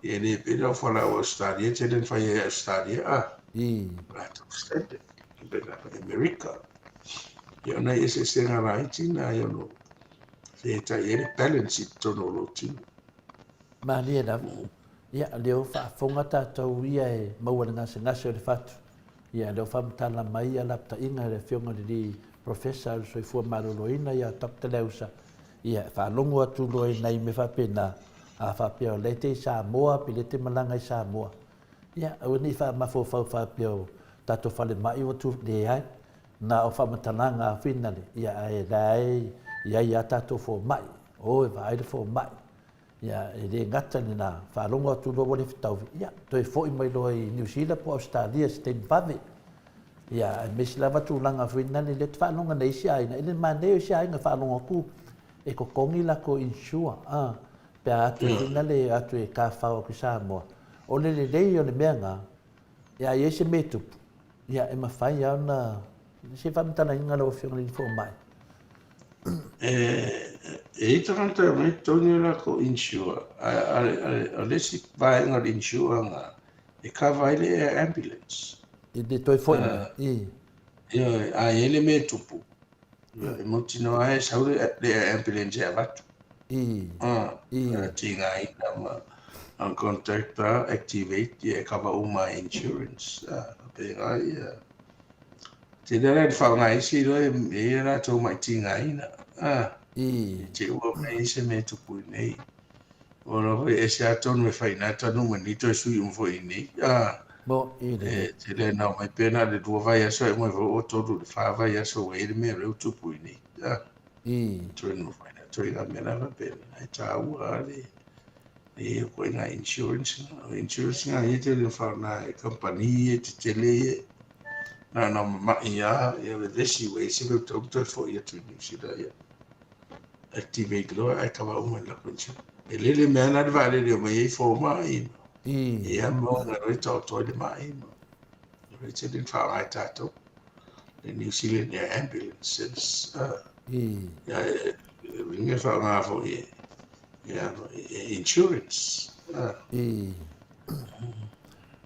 ele pelo fala o stadia te den fai stadia right extended bela America yo na ese senga right na yo no se ta ele balance to no loti mania da ia leo fa fonga ta to ia e mawanga senga se le fatu ia leo fa mtala mai ala ta inga le fionga di professor so fu maloloina ia tap teleusa ia fa longo atu loi nei me fa pena a fa pio lete sa moa pilete malanga sa moa ia o ni fa ma fo fa pio tato fa le mai o tu de ai na o fa matananga finale ia ai dai ia tato fo mai o vai fo mai ia e de ngata ni na fa longo atu lo le fitau ia to fo i mai loi New Zealand po Australia sten pave ia mes lava tu langa finale le fa longa nei sia ina ile mane sia ina fa longa ku e ko kongi la ko insure pe atu finale atu e ka fa o ki sa mo o le o le menga ia ese metu Ia e mawhai au na se whamitana inga lo whionga ni fo mai. E tangata mai toni la ko insure. A lesi vai ngar insure nga. E ka vai le ambulance. I de toi fo i. Ia a ele me tupu. Ia e motino ai saure le ambulance e vatu. I. Tinga ina ma. Ang contractor activate e kava uma insurance. Pe ngai te dera fa ngai si lo e era to mai tinga ina. Te ua mai se me tupu nei. Ora e se atonu e fai na tanu mani to sui un foi nei. Bo i de. Te le na mai pena le dua vai aso e mo o todo le fa vai aso e me re tupu nei. To no fai na to ina me na pena. Ai ta ua le e ko na insurance nga e te le fa na company e te tele na ma ia e le si we se le to fo ia tu ni si da ia activate lo ai ka ba uma la kunchi e le me na de vale le me fo ma i ia mo na re to le ma i no re te le fa ai tato le New Zealand ambulances ia ringe fa nga fo ia insurance.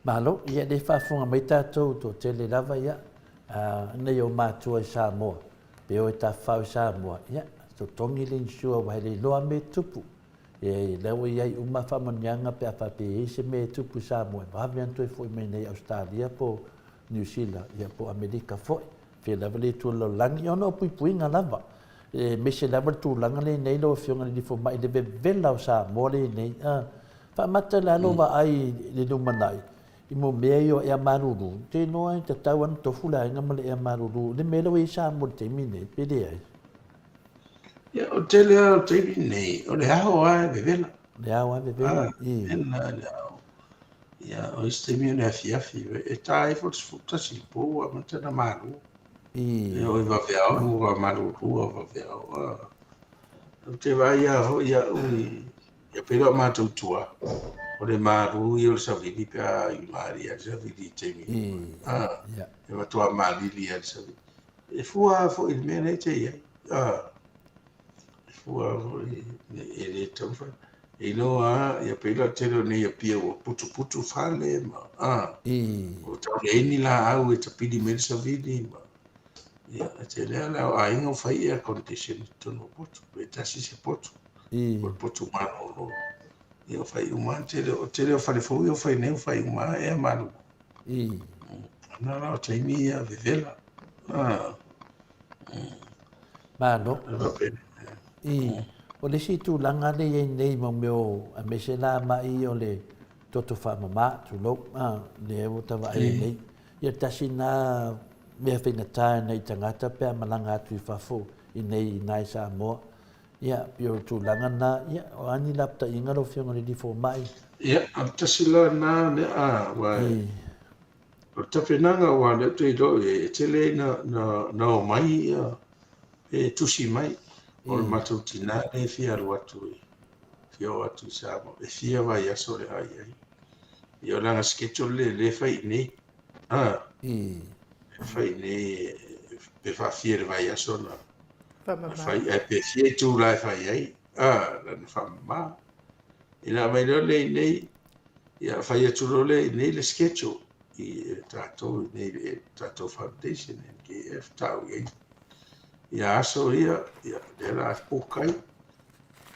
Malo, ia de whafunga mai tātou tō tele lava ia. Nei o mātua i Samoa. Pe o ta whau i Samoa. Ia, tō tongi le insua wai le loa me tupu. E lewa iai uma whamanianga pe a whape e se me tupu Samoa. Wahawi anto e fwoi me nei Australia po New Zealand. Ia po Amerika fwoi. Pe lewa le tua lo langi. Ia no pui pui ngā lava. Me se level tu langa le nei lo fionga ni fo mai de vela o sa mole nei fa mata la no va ai le no manai I mo meio e maruru te no ai te tawan to fula nga male e maruru le melo e sa mo te mine pe de ai ya o te le te nei o le hao ai vela ya o este mi na fia e tai fo sfuta si po a mata na maru o va vea o va maru o va vea o te vai a ho ya ui ya pero ma tu tua o le maru i o sa vidi pa I maria sa vidi te mi ya e va tua mali li al sa e fua fo il mene te ya fua e le tamfa e no ya pero te lo ne ya pia o putu fale ma o ta le ni la au e te pidi me sa vidi ma ya te le la ai no fai air condition to no potu e tasi se potu o potu ma no io fai uma te le fai fo io fai ne fai uma e malu no te mi a vivela malo o le si tu langa le nei mo meu a me se la mai o le toto fa mama tu lo le o ta vai nei ia tasi na me whinga tae nei tangata pia malanga atu I whafo I nei nai sa moa. Ia, pio tu langa na, ia, o ani lapta inga ro whionga ni fo mai. Ia, tasila na ne wai. O tawhenanga wa le tui do e tele na o mai e tusi mai. O le matau tina e fia ru atu e. Fia o atu sa mo. E fia vai aso le hai ai. Ia o langa schedule le fai nei. Fai nei pe fa fier vai aso na fai e pe fier tu la fai ai la fa ma ina mai le nei ia fai tu le nei le sketcho I trato nei trato foundation che f tau ia aso ia de la pokai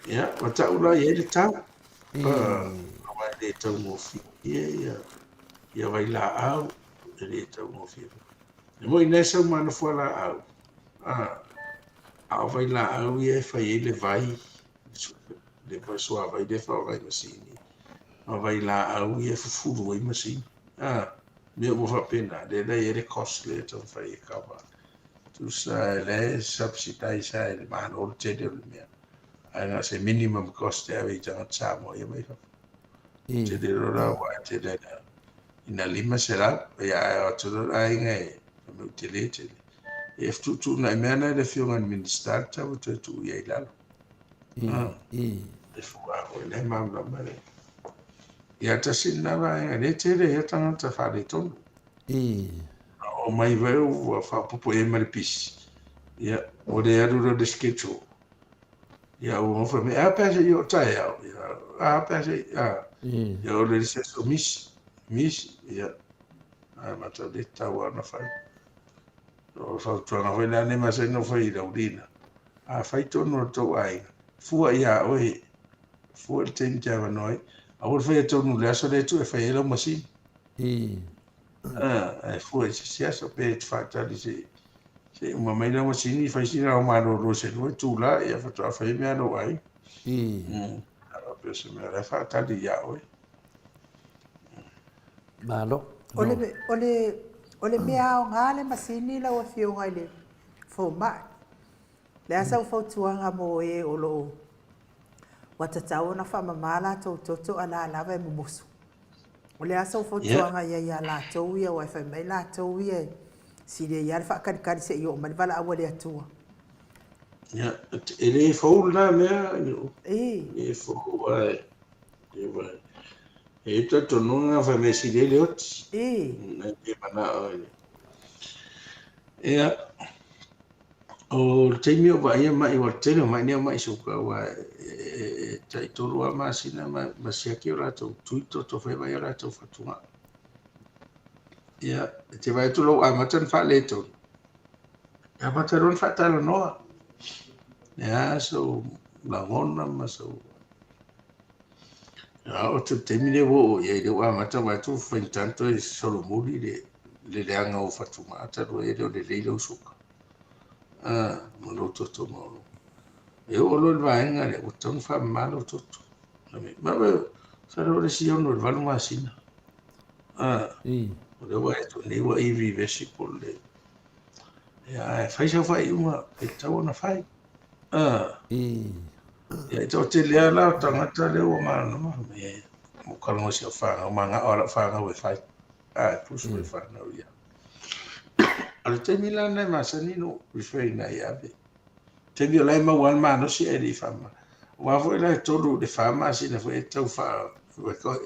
ia ma tau la ia le tau mai le tau mo fi ia vai la au le tau mo fi mo inesa mana fala au au vai la au e fai le vai so vai de fa vai masini vai la au e fufuru e masini me mo fa pena de la e costly to fai kava tu sa le subsidize le man o te de me ana se minimum cost e ai ta samo e mai fa te de ora wa te de ina lima será ya to ai ngai utility if tu na mena de fiong administrar ta tu ia lalo e fua o le mam la mare ia ta sinna vai ne te re ta ta fa de ton o mai veu a whapopo e maripisi. Ia, o le aru de sketcho. Ia, o mawha me, a pēse i o tae au. Ia, a pēse, ia, o le se so misi, ia. A mata le tau ana whai. O whautuanga hoi nā nema se no whai raurina. A whai tono tau ai. Fua ia oe. Fua le teni te awa noi. A ora whai tonu le asa le tu e whai ero masi. E fua e se asa pe te whātari se. Se uma mai na masini whai sina o maro ro se lua tūla. Ia whatua whai mea no ai. A pesa mea le whātari ia oe. Malo. Ole mea o ngā le masini la o whio ngai le fo mai. Le asa o whautuanga mo e o lo watatau na whamamala tau toto a la lawa e mumusu. O le asa o whautuanga ia la tau ia o e whaimai la tau ia si le ia le whakarikari se i o mani wala awa le atua. Ia, e le whau na mea e whau ai. E ta tonunga fa me si le oti. Na te mana ai. Ia o teimi o vai mai o tele mai ne mai suka wa tai tolu a masina ma sia ki ora to tuito to fe vai ora to fatua. Ia te vai tu lo a matan fa le to. Ya mataron fa talo no. Ya so la gonna ma so. Ya o te temine wo ia le wa mata wa tu fa tanto e solo muri le anga o fatua ata ro e le lo suka. Malo toto malo. E o lo vaenga le o tonu fa malo toto. Ma sa ro si ono le valu masina. O le wa to ni wa i vive si por le. Ya fai sa fai uma e tau na fai. Ya to te le ala tangata le o mana ma me mo kalmo si fa o manga ora fa nga we fai. Tu su we fa na ya. Al te mila na masani no rifei na yabe. Te mila lai ma wan ma no si e di fama. Wa foi la todo de fama si na foi tau fa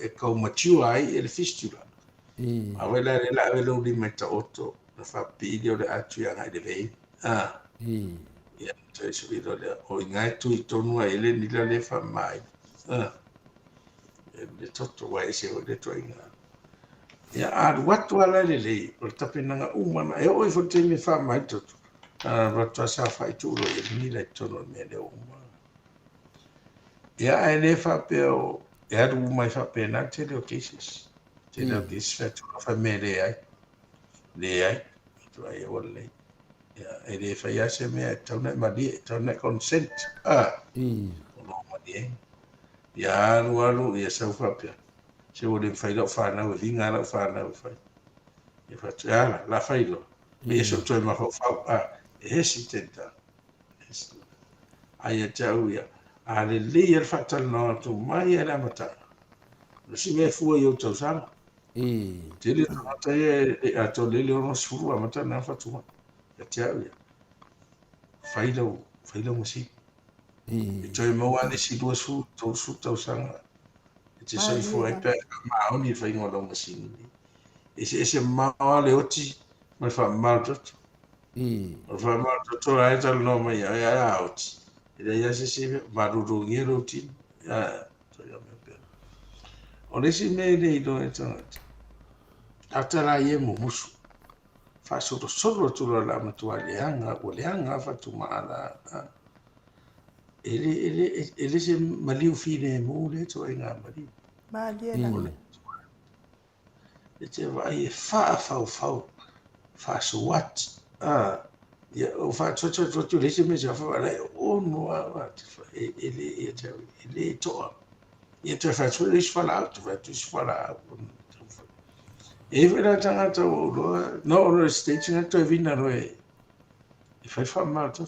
e ko mature ai e le fistula. Ma foi la lo di meta otto na fa pidio le atu ya ngai de vei. Ya te si vido le o ngai tu i tonu ai le ni la le fama ai. Le toto wa e se o le toinga. Ya watu ala lele o tapinanga umana e o fo temi fa mai toto watu sa fa tu lo e ni le tono me le uma ya ele fa pe o ya du mai fa pe na te le cases te le disfeto fa me le ai to ai o le ya ele fa ya se me tona ma di tona consent no ma di ya lu ya sa fa pe se o le fai lo fa na o vinga lo fa na o fai e fa tsala la fai lo e so to ma fa e si tenta ai ta uia a le le fa tal no to mai era mata lo si me fu io to sala te le ta e a to le no su a mata na fa tu e ta uia fai lo mo si e to mo ane si do su to sala te sai fu ai pe ma oni fai no lo masini ese ma le oti ma fa mal tot fa mal tot ai tal no ma ya out e ya se ma ru ngero ti ya to ya me pe o si me le do eta atara ye mo musu fa solo tu la ma tu ale anga fa tu ma ala ele se maliu fine mo le to inga mali Maliena. e te vai fa so what ya o fa to le se me ja fa le o no what ele to e te fa so le fa la to fa tu fa la e vera tanga to no stage to vina no e fa mal to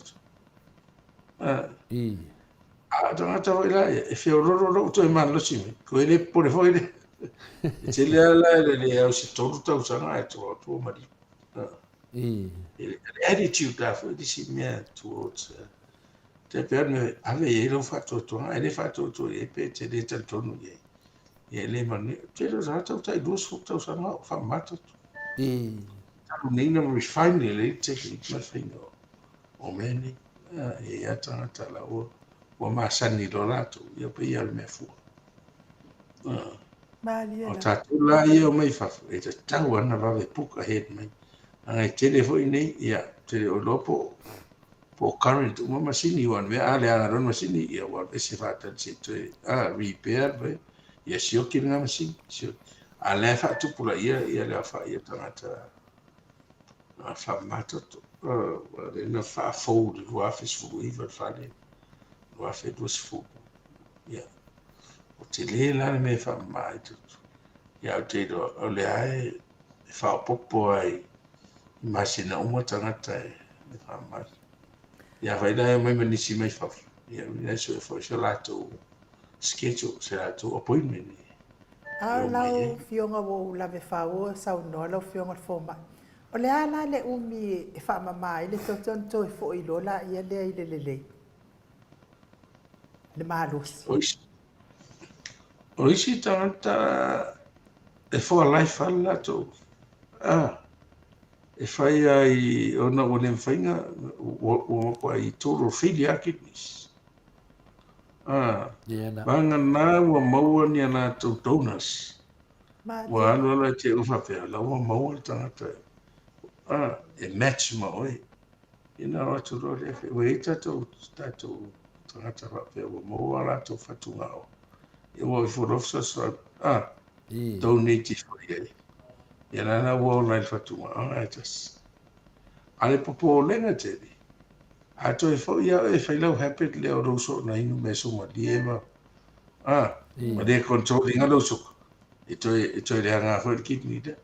tanga to ila e fio ro to man lo simi ko ele por foi te le au si to sanga e to mari the attitude da foi di simia towards te perne ave ele fatto to ele fatto to e pe te de tanto no ye le mani te lo sa to tai dos futto sanga fa matto nei na refinery le technique ma whainga o meni. E ata la ua masani lo lato, ia pe ia le mea fua. O tātou la ia o mai whafu, e te tau ana wawe puka head mai. Angai tele fo i nei, ia, tele o lopo, po current, uma masini wan, mea ale anga ron masini, ia wan, e se whātan se tue, repair, vai, ia sioki nga masini, sioki. A le whaatupula ia le wha ia tangata, wha matoto, le na wha fold, rua fes fu iwa whale, rua fe dus fu, ia. O te le la me wha mai tutu. Ia o te do, o le ai, e wha popo ai, i masina uma tangata e, me wha mai. Ia whai dai mai manisi mai whafu. Ia mina so e wha se lato schedule, se lato appointment. A lau fionga wo la me whaua sau noa lau fionga fōma. O le ala le umi e wha mamai le tautan to e fo i lola ia lea i le. Le malos. O isi tangata e wha life ala to. E whai ai ona o le mwhainga o ai total failure kidneys. Manga nā ua maua ni ana tau donors. Ua anu ala te uwhapea, la ua maua tangata. E match ma oi. Ina ratu rore e ua i tatou tangata whapea, ua maua la tau whatunga o. E ua i whorofsa sa, donate for ye. Ia nana ua o lai whatunga, e tas. Ale popo o lenga teri. Ato e fo ia e whailau hapet leo roso na inu me suma diema. Ma de controlling a losuk. E toi le hanga hoi kidney de.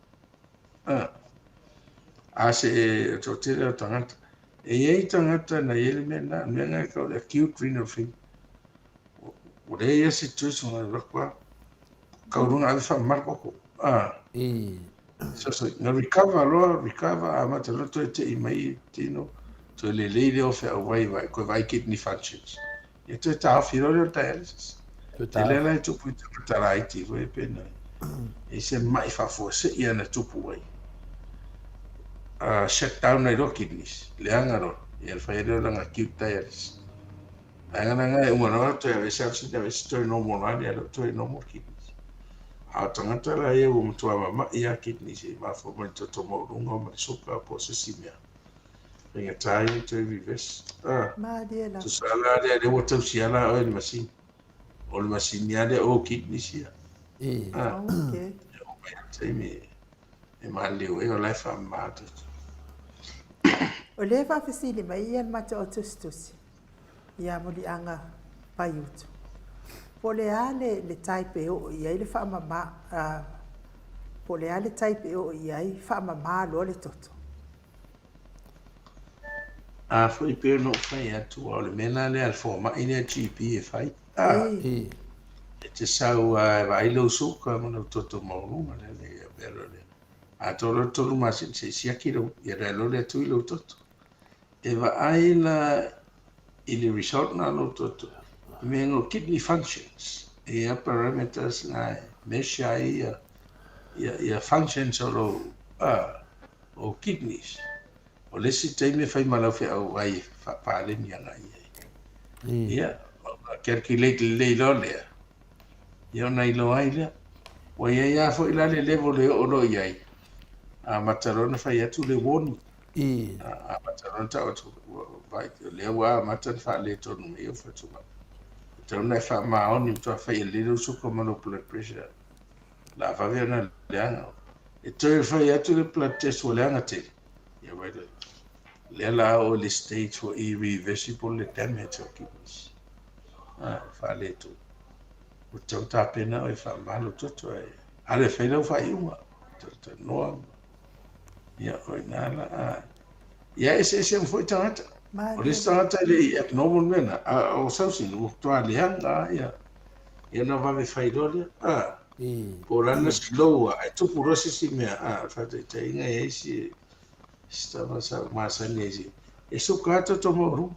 Ase e to te leo tangata. E iei tangata na iele mena, mena kau le acute renal failure. O le ia situation na rakwa. Kau runga ale wha markoko. So, na recover, amata loto e te imai tino. So le leile o whea wai ko vai kidney functions. E tu ta awhirore o dialysis. Te lela e tupu i tupu taraiti koe pena. E se mai whafua se ia na tupu wai. Shut down na iro kidneys. Le angaro. E al whaere langa acute dialysis. Angana e umanoa to e self da e story normal rani alo to e normal kidneys. A tangata la e umtua mama ia kidneys e mafo mo to tomo runga ma soka po se simia. Inga tai to vives. Madiela. Tu sala de water siala o el masin. O el masin ya de o kidneys ya. Okay. Sai me mali o life am mad. O le fa fasili mai ia mata o tustus. Ia mo li anga paiutu. Po le ale le taipe o ia le fa mama po le ale taipe o ia fa mama lo le toto. Foi per no fai atu o le mena le al forma ina GP e fai. E te sau vai lo suka mo no toto mo ma le belo le. A tolo tolo ma se sia kilo ia lo le tu lo toto. E va ai la il result na lo toto. Mengo kidney functions. E a parameters na mesha ia functions o kidneys. O lesi teime fai malau fe au ai whaapale ni anga i. Ia, calculate le lo lea. Ia na ilo ai lea. Wa ia fo ila le level le o lo iai. A matarona fai atu le woni. A matarona ta atu vai le wa matan fa le tonu me o fatuma. Tona fa ma oni to fai le lo su como no blood pressure. La va vena le anga. E to fai atu le blood test o le anga te. Ia vai le la o le stage for irreversible damage of kidneys. Fa le tu. O tau ta pena o fa malo toto e. Ale fai lo fa iuma. Toto no. Ia o nala. Ia ese foi tangata. O le tangata le abnormal mena. O sausi no to ale hanga ia. Ia na va me fai lo le. Por ana slow ai tu purosi si me fa te inga e si stava masa nesi. E sucato tomoru.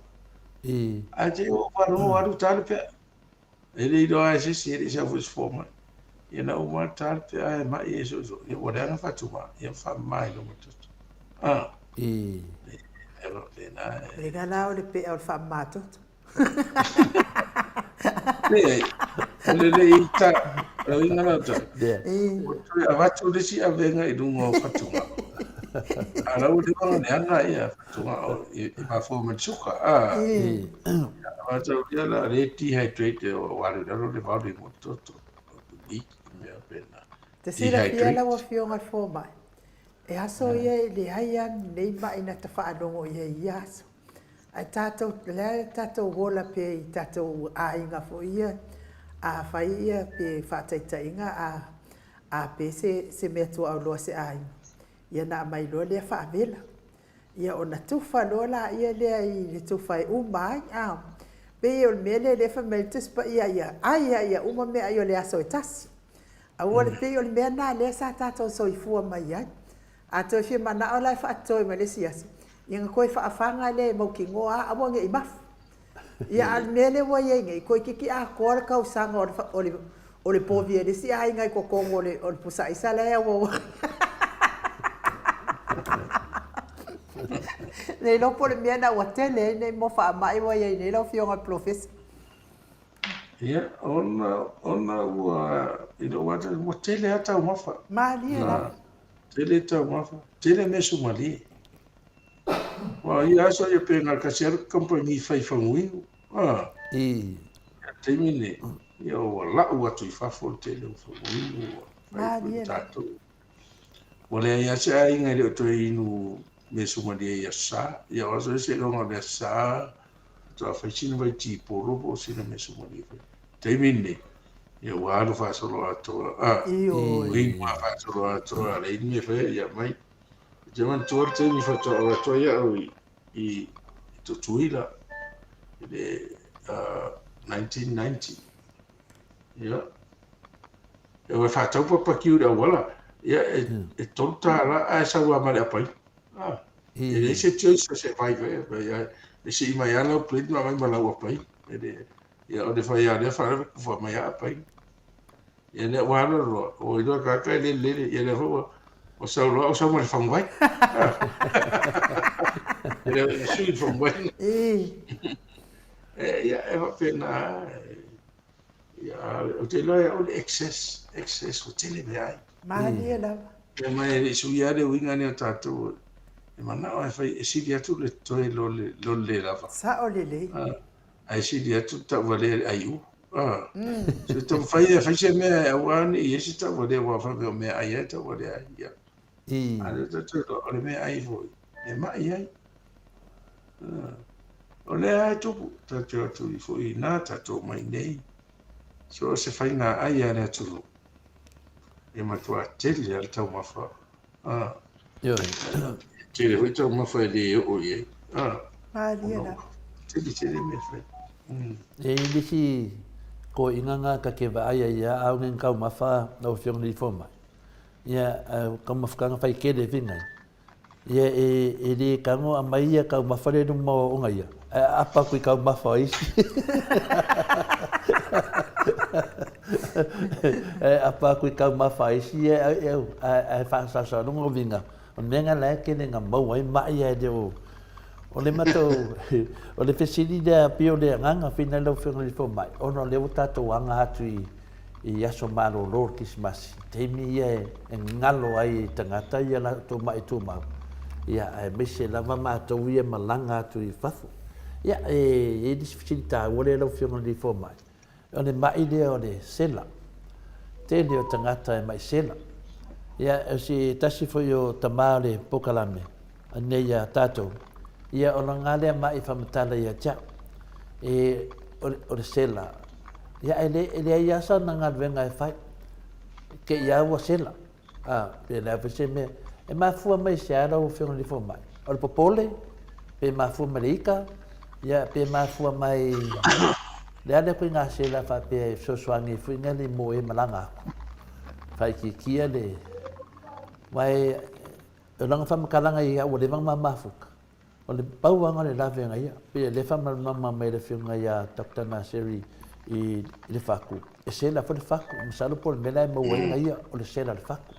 Aje o varo aru talpe. Ele do a se se já foi forma. E na uma talpe ai ma isso. E o dela fatuma. E fa mai no muito. I. Ewa pena. E ngana o le pe o le whaamatoto. Le ita. O inga na ta. A watu le si a venga I dunga o fatunga. Ala o le wanga neanga ia fatunga o I ma suka. Watu ia la le dehydrate o wale lalo le wale mo toto. I mea pena. Te sira fia la wa fionga fo mai. E aso ia le haia nei mai na te whaanongo ia I aso. Ai tātou, le tātou wola pe I tātou ainga fo ia, a whai ia pe whātaitainga a pe se mea tua au loa se ainga. Ia na mai loa lea whaamela. Ia o na tuwha loa la ia lea I le tuwha e umai, pe o le mele le whamelitus pa ia, ia uma mea I o le aso e tasi. A ua le pe o le mea nā lea sa tātou soifua mai ai. A toi fia mana o lai whaatoi ma le siasa. Ia koe whaafanga le mau ki ngoa a wange I mafu. Ia al mele wa yenga I koe kiki a kora kau sanga o le povie le si a ingai ko kongo o le pusa isa le wa. Nei lopo le mea na watele nei mo wha mai wa yenga nei lau fionga professor. Ia ona ua ilo wata watele hata umafa. Mali la. Tele ta umafa. Tele mesu mali. Wa ia so ia pe ngal kasiar company fai fangui. Te mine. Ia o la ua tu fa fo tele fangui. Mali la. Wale ia se ai ngai to inu mesu mali ia sa. Ia o so se longa le sa. To fa chino vai ti poro po sina mesu mali. Te mine. Ia wa no fa solo ato. Io ma fa solo ato le ni fe ia mai. Jaman tuarte ni fa to ia I to tuila le 1990 ya e fa tau pa ki ura wala ya e tonta la a sa wa male apai e se tio se vai ya le si mai ala plate ma mai mala apai e ya o de fa ya le fa mai apai ya le wala ro o do ka ka le ya le ho o sa mo le fa mai Ele shoot from when. Ja, wat pena. Ja, hotel ja o excess hotel ja. Mali la. Ja, maar so ja de winga ne tatu. Ma na o fa si dia tu le toi lo le la fa. Sa o le. Ai si dia tu ta vale ai u. So to fa se me wan e si ta vale wa fa me ai ta vale ai. Ja. Ale to o me ai vo. E ma ai. O lea e tupu, tātou atu I fui nā tātou mai nei. So se whainga ai ane atulu. E matua tele al tau mawha. Tele hui tau mawha e le o iei. Mālia. Tele me whai. E nisi ko inganga ka ke wa ai ia au ngen kau mawha au whiong ni fōmai. Ia kau mawhakanga whai kere vingai. Ia e le kango a mai ia kau mawhare no mo o ngai ia. Apa kui kau mawha isi. Apa kui kau mawha isi e whaasasa nungo vinga. O menga lai kene ngā mau ai mai ai de o. O le matou, o le whesiri dea pio le nganga whina lau whingari fo mai. O no leo tātou anga atu I aso maro lor kisimasi. Teimi ia e ngalo ai tangata ia la tō mai tō mau. Ia e mese lava mātou ia malanga atu I whafu. Ia e disi whisilita ore lau whiongari fo mai. O le mai lea o le sela. Tēne o tangata e mai sela. Ia e si tasi fo o tamā le pokalame. Anei a tātou. Ia o la ngale mai whamatala ia tia. E o le sela. Ia e le ia sa na ngalwenga e whai. Ke ia ua sela. Pe lea whese me. E mafua mai se ara o whiongari fo mai. O le popole. Pe mafua mai ika. Ia pe mafua mai. Le ale koe ngā sela wha pe sosoangi whinga le mo e malanga. Whai ki kia le. Mai o langa whamakalanga I au le wanga mafuka. O le pauanga le lawenga ia. Pe le whamamama mai le whiunga ia Dr. Naseri I le whaku. E sela fo le whaku. Masalo po le mela e mauenga ia o le sela le whaku.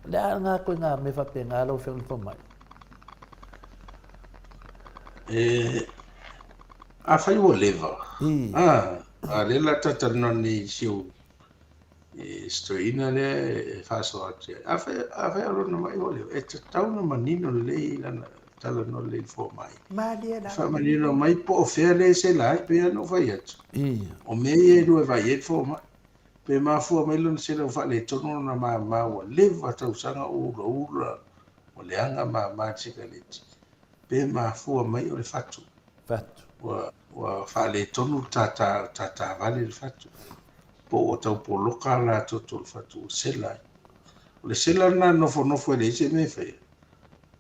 Le a ngā koe ngā me whape ngā lau whiunga fo mai. a fai ua leva a le la tatanani siu stoina le fasoatia a fai alona mai ua leva e tatauna manino lelei lana tala no le fo mai Malia la. fa manino mai po o fea le se lai pe no fai atu o me e lua vai e fo mai pe mafua mai lona se lau fa le tono na ma ua leva tausanga ura o le anga ma tikaleti pe mafua mai o le fatu wa fa le tonu tata vale le fatu po o tau po loka la toto le fatu sela o le sela na nofo le se me fe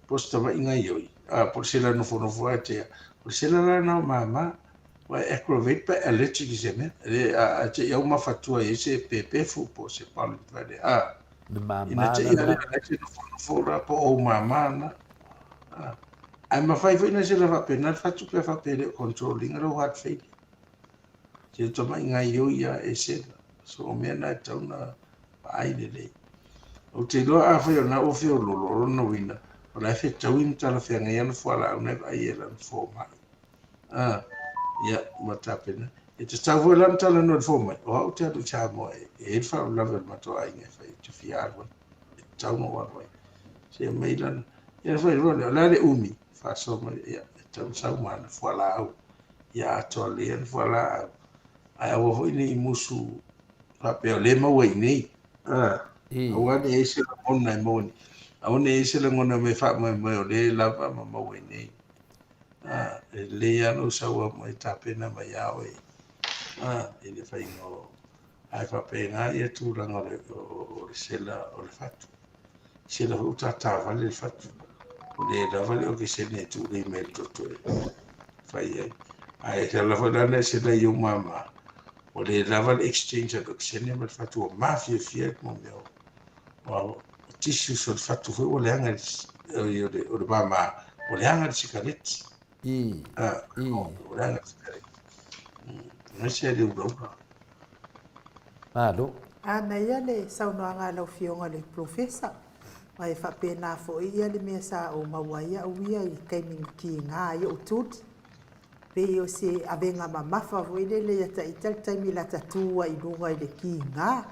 posta va inga yoi po sela nofo ate o sela la na mama wa aggravate pa allergic se me le a te ia uma fatua e se pepe fu po se palo vale ina te ia le nofo ra po o mama na ai ma fai foi na se lava pena fatu pe fa pele controlling ro hat fake se to mai ngai yo ya e se so me na tauna ai le o te lo a foi na o fio lo no wina o la fe tawin tala fe ngai no fala o ne ai era fo mai ya mata pena e te tau lan tala no fo mai o te atu cha mo e fa lava ma to ai ngai fai te fiar tau no wa se mai lan ya foi la le umi fa so ma ya tau sau mana fala au ya to le fala ai o ho ni musu pa pe le ma we ni o wa ni se on na mo ni o ni se le ngona me fa ma o le la ma we ni le ya no sa wa mo ta pena ma ya we ele fa no ai fa pe nga ya tu la ngore o se la o le fatu se la uta ta vale il fatu le davali o che se ne tu le metto tu fai ai te la foda ne se da io mama o le davali exchange o che se ne met fatu mafia fiat mo mio wow tissu sul fatto fu o le anga io de o mama o le anga sigaretti o le anga sigaretti non si è di Europa ana ia le saunoaga lau fioga le profesa mai fa pena fo ia le mea sa o mawaia o ia i kaiming ki ngā i o tūt. Pe o se abenga mamafa fo ile le yata i taimi la tatua i lunga i le ki ngā.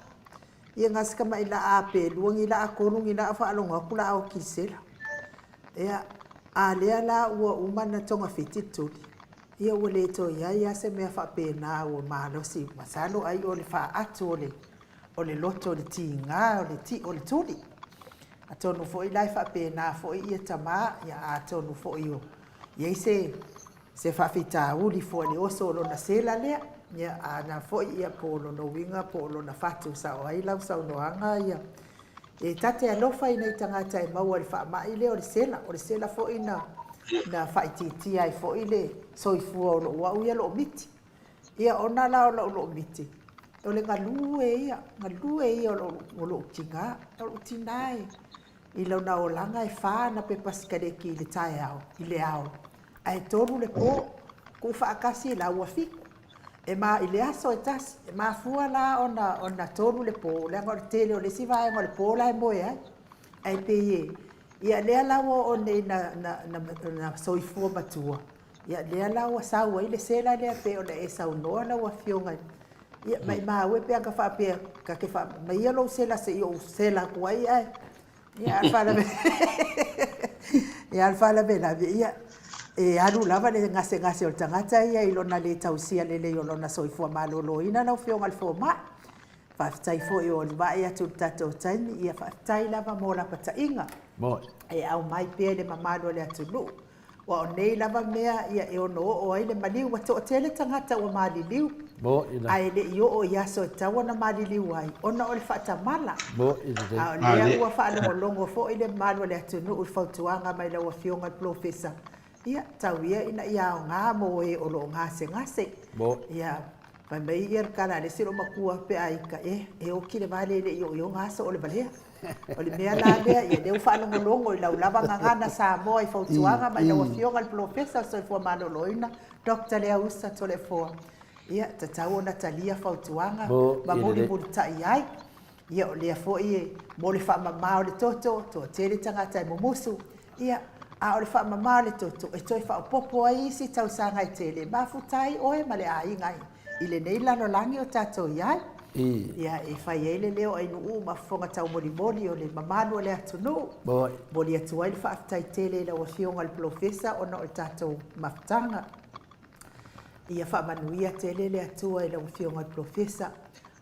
Ia ngaska mai la ape luangi la akorungi la afa alonga kula au kisela. Ia a lea la ua umana tonga fitituli. Ia ua le to ia se mea fa pena o malosi masalo ai o le fa atu o le loto o le ti ngā o le tuli. Atonu fo i lai fa pena fo i ia tama ia atonu fo i o ia se fa fita uli fo le oso lo na sela lea ia ana fo i ia polo no winga polo na fatu sa o ai lau sa no anga ia e tate alofa i nei tangata e mau le fa mai le o le sela fo i na fa ititi ai fo i le soifu o lo wa ia lo miti ia ona la o lo miti o le ngalue ia o lo tinga o tinai i launa o langa e wha na pe pasikareki i le tae au, i le au. Ai tonu le po, ku whaakasi la ua fiku. E ma i le aso e tasi, e ma fua la ona tonu le po, le anga o le tele o le siva e le po la e moe ai. Ai pe ie, ia lea lawa o ne na soifua matua. Ia lea lawa saua i le sela lea pe o le e saunoa lawa fionga. Ia mai maa ue pe anga wha pe, ka ke wha, mai ia lo sela se i o sela kuai ai. Ia alfala be la ia e alu lava le ngase o tangata ia i lona le tausia lele i lona soifua maloloina na fionga al foma faafetai foʻi o le vaʻi atu le tatou taimi ia faafetai lava mo lapataʻiga e au mai pea le mamalu o le atunuu ua o nei lava mea ia e ono oo ai le maliu ua toʻatele le tagata ua maliliu ae leʻi oo i aso e tau ona maliliu ai ona o le faatamala a o lea ua faalogologo foʻi le mamalu o le atunuu i fautuaga mai laua fioga le profesa ia tauia ina ia aogā mo e o loo gasegase ia mai mai ia le kalalesi lo makua pe aika e oki le vale leʻi oʻioga aso o le valea o le mea la mea ia leu faalogologo i laulava gagana sa moa i fautuaga mai laua fioga le profesa soifua maloloina Dr. Leausa Tolefoa ia tatau ona talia fautuaga ma mulimulitaʻi ai ia o lea foʻi mo le faamamā o le toto toʻatele tagata e mumusu ia A o le whaamama le toto, e toi whaapopo ai si tausanga i tele. Mafutai oe ma le a ingai. I le nei lano langi o tātou iai. Ia e whai eile leo ai nu ma whonga tau mori mori o le mamanu o le atunu. Mori atu ai le whaafitai tele la wafionga le profesa o na o tātou mafutanga. Ia whaamanuia tele le atua i la wafionga le profesa.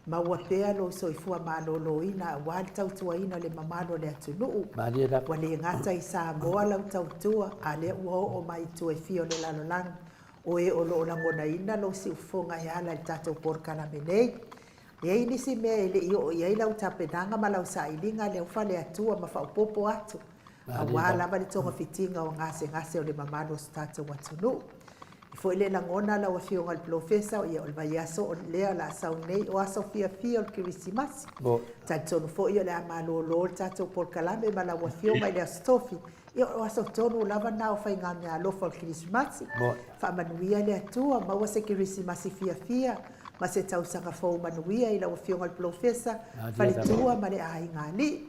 Maua pea lo soifua malolo ina wale tautua ina le mamano le atunu. Wale ngata i Samoa lau tautua a le ua o mai tu e fio le lalolang. O e o lo langona ina lo si ufonga e ala le tatou porkana menei. E ini si mea ele i o iei lau tapenanga ma lau sa ilinga le ufa le atua ma whaupopo atu. A wala ma le tonga fitinga o ngase o le mamano sa tatou atunu. Foi le langona la wafionga le profesa o ia o le vaiaso o lea la saunei o aso fia o le kirisimasi. Tonu fo ia le amalolo o tatou porkalame ma la wafionga i le astofi. Ia o aso tonu lava na o whai ngā mea alofa o le kirisimasi. Whaamanuia le atua ma wa se kirisimasi fia ma se tausanga fau manuia i la wafionga le profesa. Whalitua ma le ai ngāli.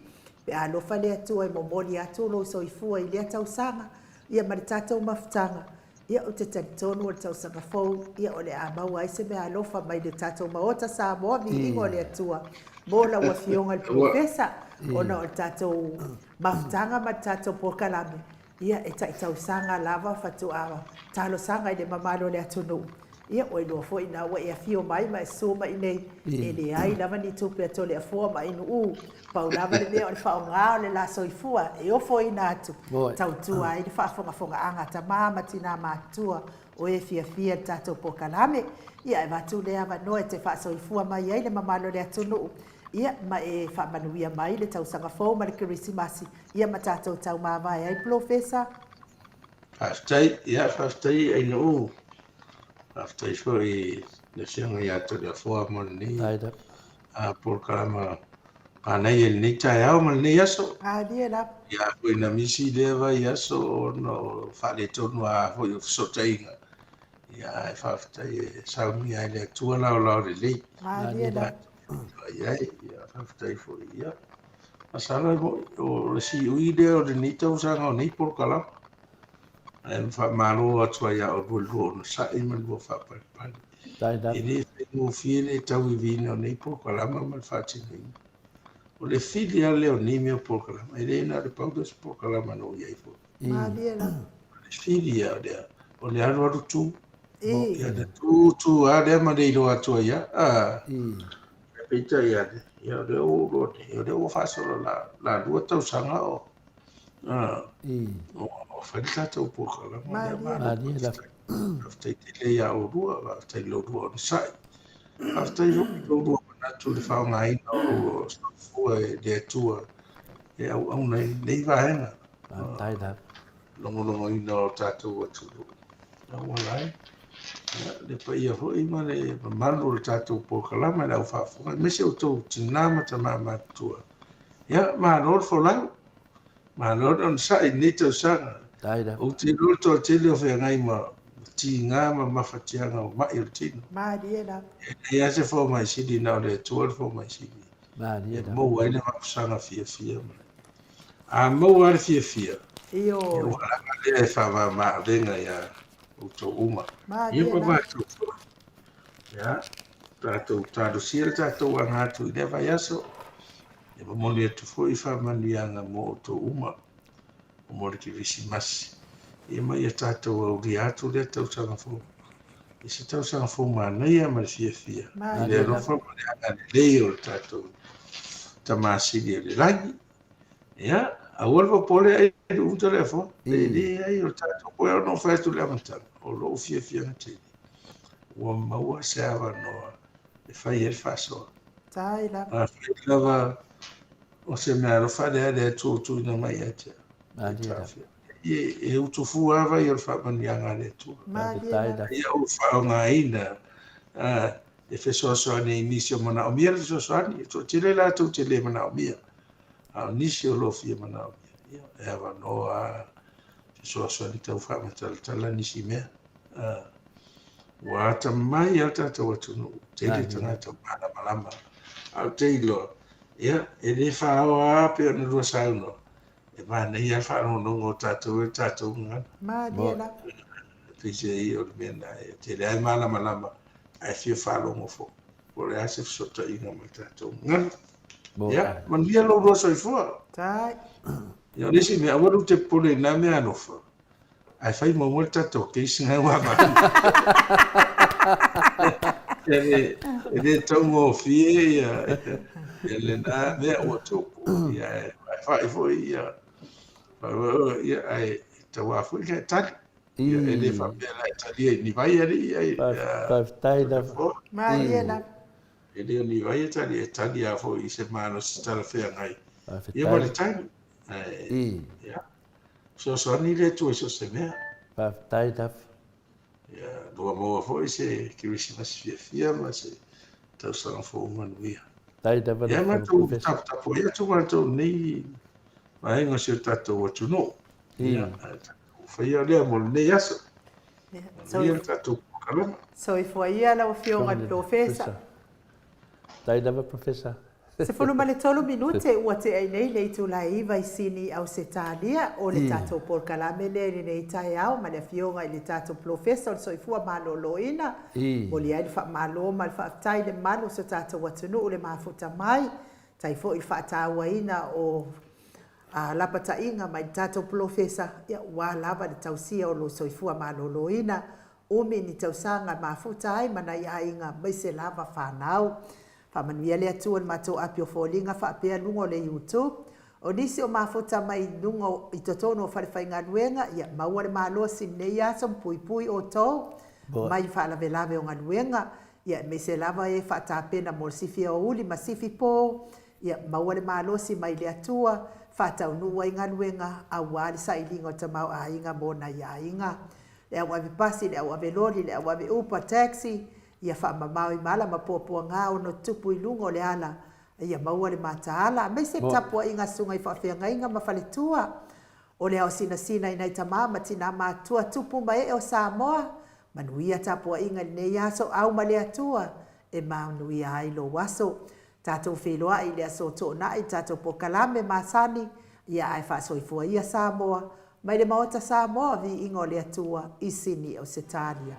Pe alofa le atua i momoli atu lo soifua i le tausanga. Ia ma le tatou mafutanga. Ia o te talitonu o le tausanga fau, ia o le amau ai se mea alofa mai le tatou maota Samoa mi ingo le atua. Mo la wafionga le profesa, ona o le tatou mafutanga ma tatou pokalame. Ia e tausanga lava fatu awa, talo sanga i le mamalo le atunu. Ia o ilo fo ina wa ia fio mai ma e soma i nei. E le ai lava ni tupe ato le afua ma inu pau lava le mea o le whaonga o le la soifua. E o fo ina atu. Tautua ai le whaafonga anga ta mama tina matua o e fia tatou pokalame. Ia e watu le awa noe te wha soifua mai ai le mamalo le atunu. Ia ma e whaamanuia mai le tausanga fo ma le kirisimasi. Ia ma tatou tau mawai ai profesa. Whaftai ai no after foi le sianga ya to le fo mo ni a por kalama ana ye ni cha ya mo ni yaso dia la ya foi na misi leva yaso no fa le to no a foi so tainga ya fa fa sa mi ai le tu la le le dia la ya fa fa foi ya asala o le si ui de o ni to sa no ni por kalama en fa malo atua ya o bulu no sa i man bo fa pa ini no file tau vino nei po kalama mal fati ni o le filia le o ni me po kalama ele na le pau dos po kalama no ia fo Mariela le filia de o le aro tu ya de tu a de ma de lo atua ya pita ya de o fa solo la dua tau sanga o o falta tau po kalama Mariela after te ya o rua after lo rua o sai after lo rua na tu le fa mai no foi de tua e au nei va hena longo i no tatu o tu no wala le pa ia ho i mane malu tatu po kalama la fa me se o tu tinama tama tua ya ma no fo la ma no on sai ni to sanga o te roto te le fe ngai ma ti nga ma mafatianga o mai o tino. Mariela. E a se fo mai sidi na le tuol fo mai sidi. Mariela. Mo wai le mapusanga fia. A mo wai fia. Io. E wala le fa ma venga ya o to uma. Mariela. Io pa tu. Ya. Tato sir tato anga tu le vai aso. E mo le tu fo i fa manianga mo to uma. O mo ki visimasi. E mai e tātou au riatu le tausanga fo. E se tausanga fo mānei a mara fia. I le rofa mare anga leo tātou tamasiri le rangi. Ia, a warwa pole ai le uta le fo. E le ai o tātou koe o no whaitu le amantanga. O lo fia na te. Ua maua se awa noa. E whai e whasoa. Taila. A whai lava o se mea rofa le tūtu ina mai atea. E utufu ava i o whamanianga le tu. Ia o whaongaina. E whesoasoani nisi o mana o mia le whesoasoani. E to tele la tau tele mana o mia. A nisi o lofi mana o mia. E awa noa whesoasoani tau whamatalatala nisi mea. Wa ata mai alta tau atunu. Tele tangata mana malama. Au te iloa. Ia, e le whaoa ape o na rua sauno. e mana ia whanonongo tātou e tātou ngana. Maria la. Pise i o le mena e te le ai malama lama ai fia whalongo fo. O le ase fsota inga mai tātou ngana. Ia, manuia lo roa soifua. Tai. Ia nisi mea waru te pole na mea anofa. Ai whai maua tātou keisi ngai wama. Ele tau ngō fie ia. Ele nā mea ua tōku. Ia e whai fwoi ia. Ia ai tau a fwoi kai tali. Ia ele whapea lai tali e ni vai ari ia. Paftai da. Maria la. Ele ni vai e tali a fwoi se mano se tala whea ngai. Ia wale tali. Ia. So ani le tu so se mea. Paftai da. Ia, loa moa fwoi se Kirisimas fia ma se tau sanga fwoi manuia. Tai da wale. Ia mātou tapu ia tu mātou nei maenga se tātou atu no. Ia, whaia lea mo nei aso. Ia tātou kalama. So i fua ia la o fionga profesa. Tai da profesa. Se fulu ma le tolu minute ua te ai nei le itu la iwa i sini au se tālia o le tātou por kalame le nei tai au ma le fionga i le tātou profesa o so i fua malo loina. O le ai fa malo ma le fa tai le malo so tātou atunu o le mafuta mai. Tai fo i fa tāua ina o lapa ta inga mai tātou profesa ia wa lava le tausia o lo so i fua malo loina. Umi ni tausanga mafuta ai mana ia inga mai se lava whanau. Whamanuia lea tua ni matou api o fōlinga whaapea lungo le YouTube. O nisi o mafuta mai lungo i totono o wharewhainga nuenga. Ia maua le māloa simnei aso mpui pui o tō. Mai whaalawe lawe o ngā nuenga. Ia me se lava e whaatapena mo sifi o uli ma sifi pō. Ia maua le māloa si mai lea tua. Whaatau nua i ngā nuenga a wāli sa ilingo ta mau a inga mōna i a inga. Le au ave pasi, le au ave lori, le au ave upa taxi. Ia whaamamau i mala ma pōpua ngā o no tupu i lungo le ala. Ia maua le mataala. Me se tapua inga sunga i whaafenga inga ma whaletua. O le au sina sina i nei tamama tina mātua tupu mai e o Samoa. Manuia tapua inga i nei aso au ma le atua. E manuia ai lo waso. Tātou wheloa i le aso tō nai, tātou po kalame māsani. Ia ai whaasoifua ia Samoa. Mai le maota Samoa vi ingo le atua i sini o Setalia.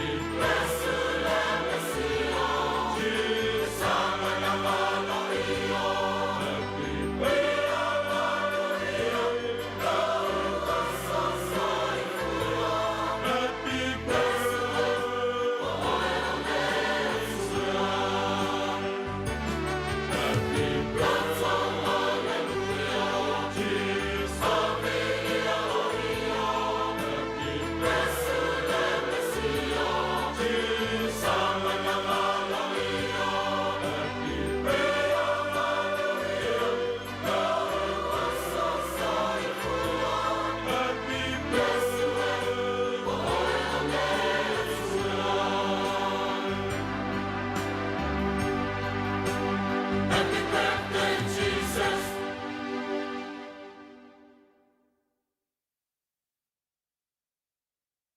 Emmanuel.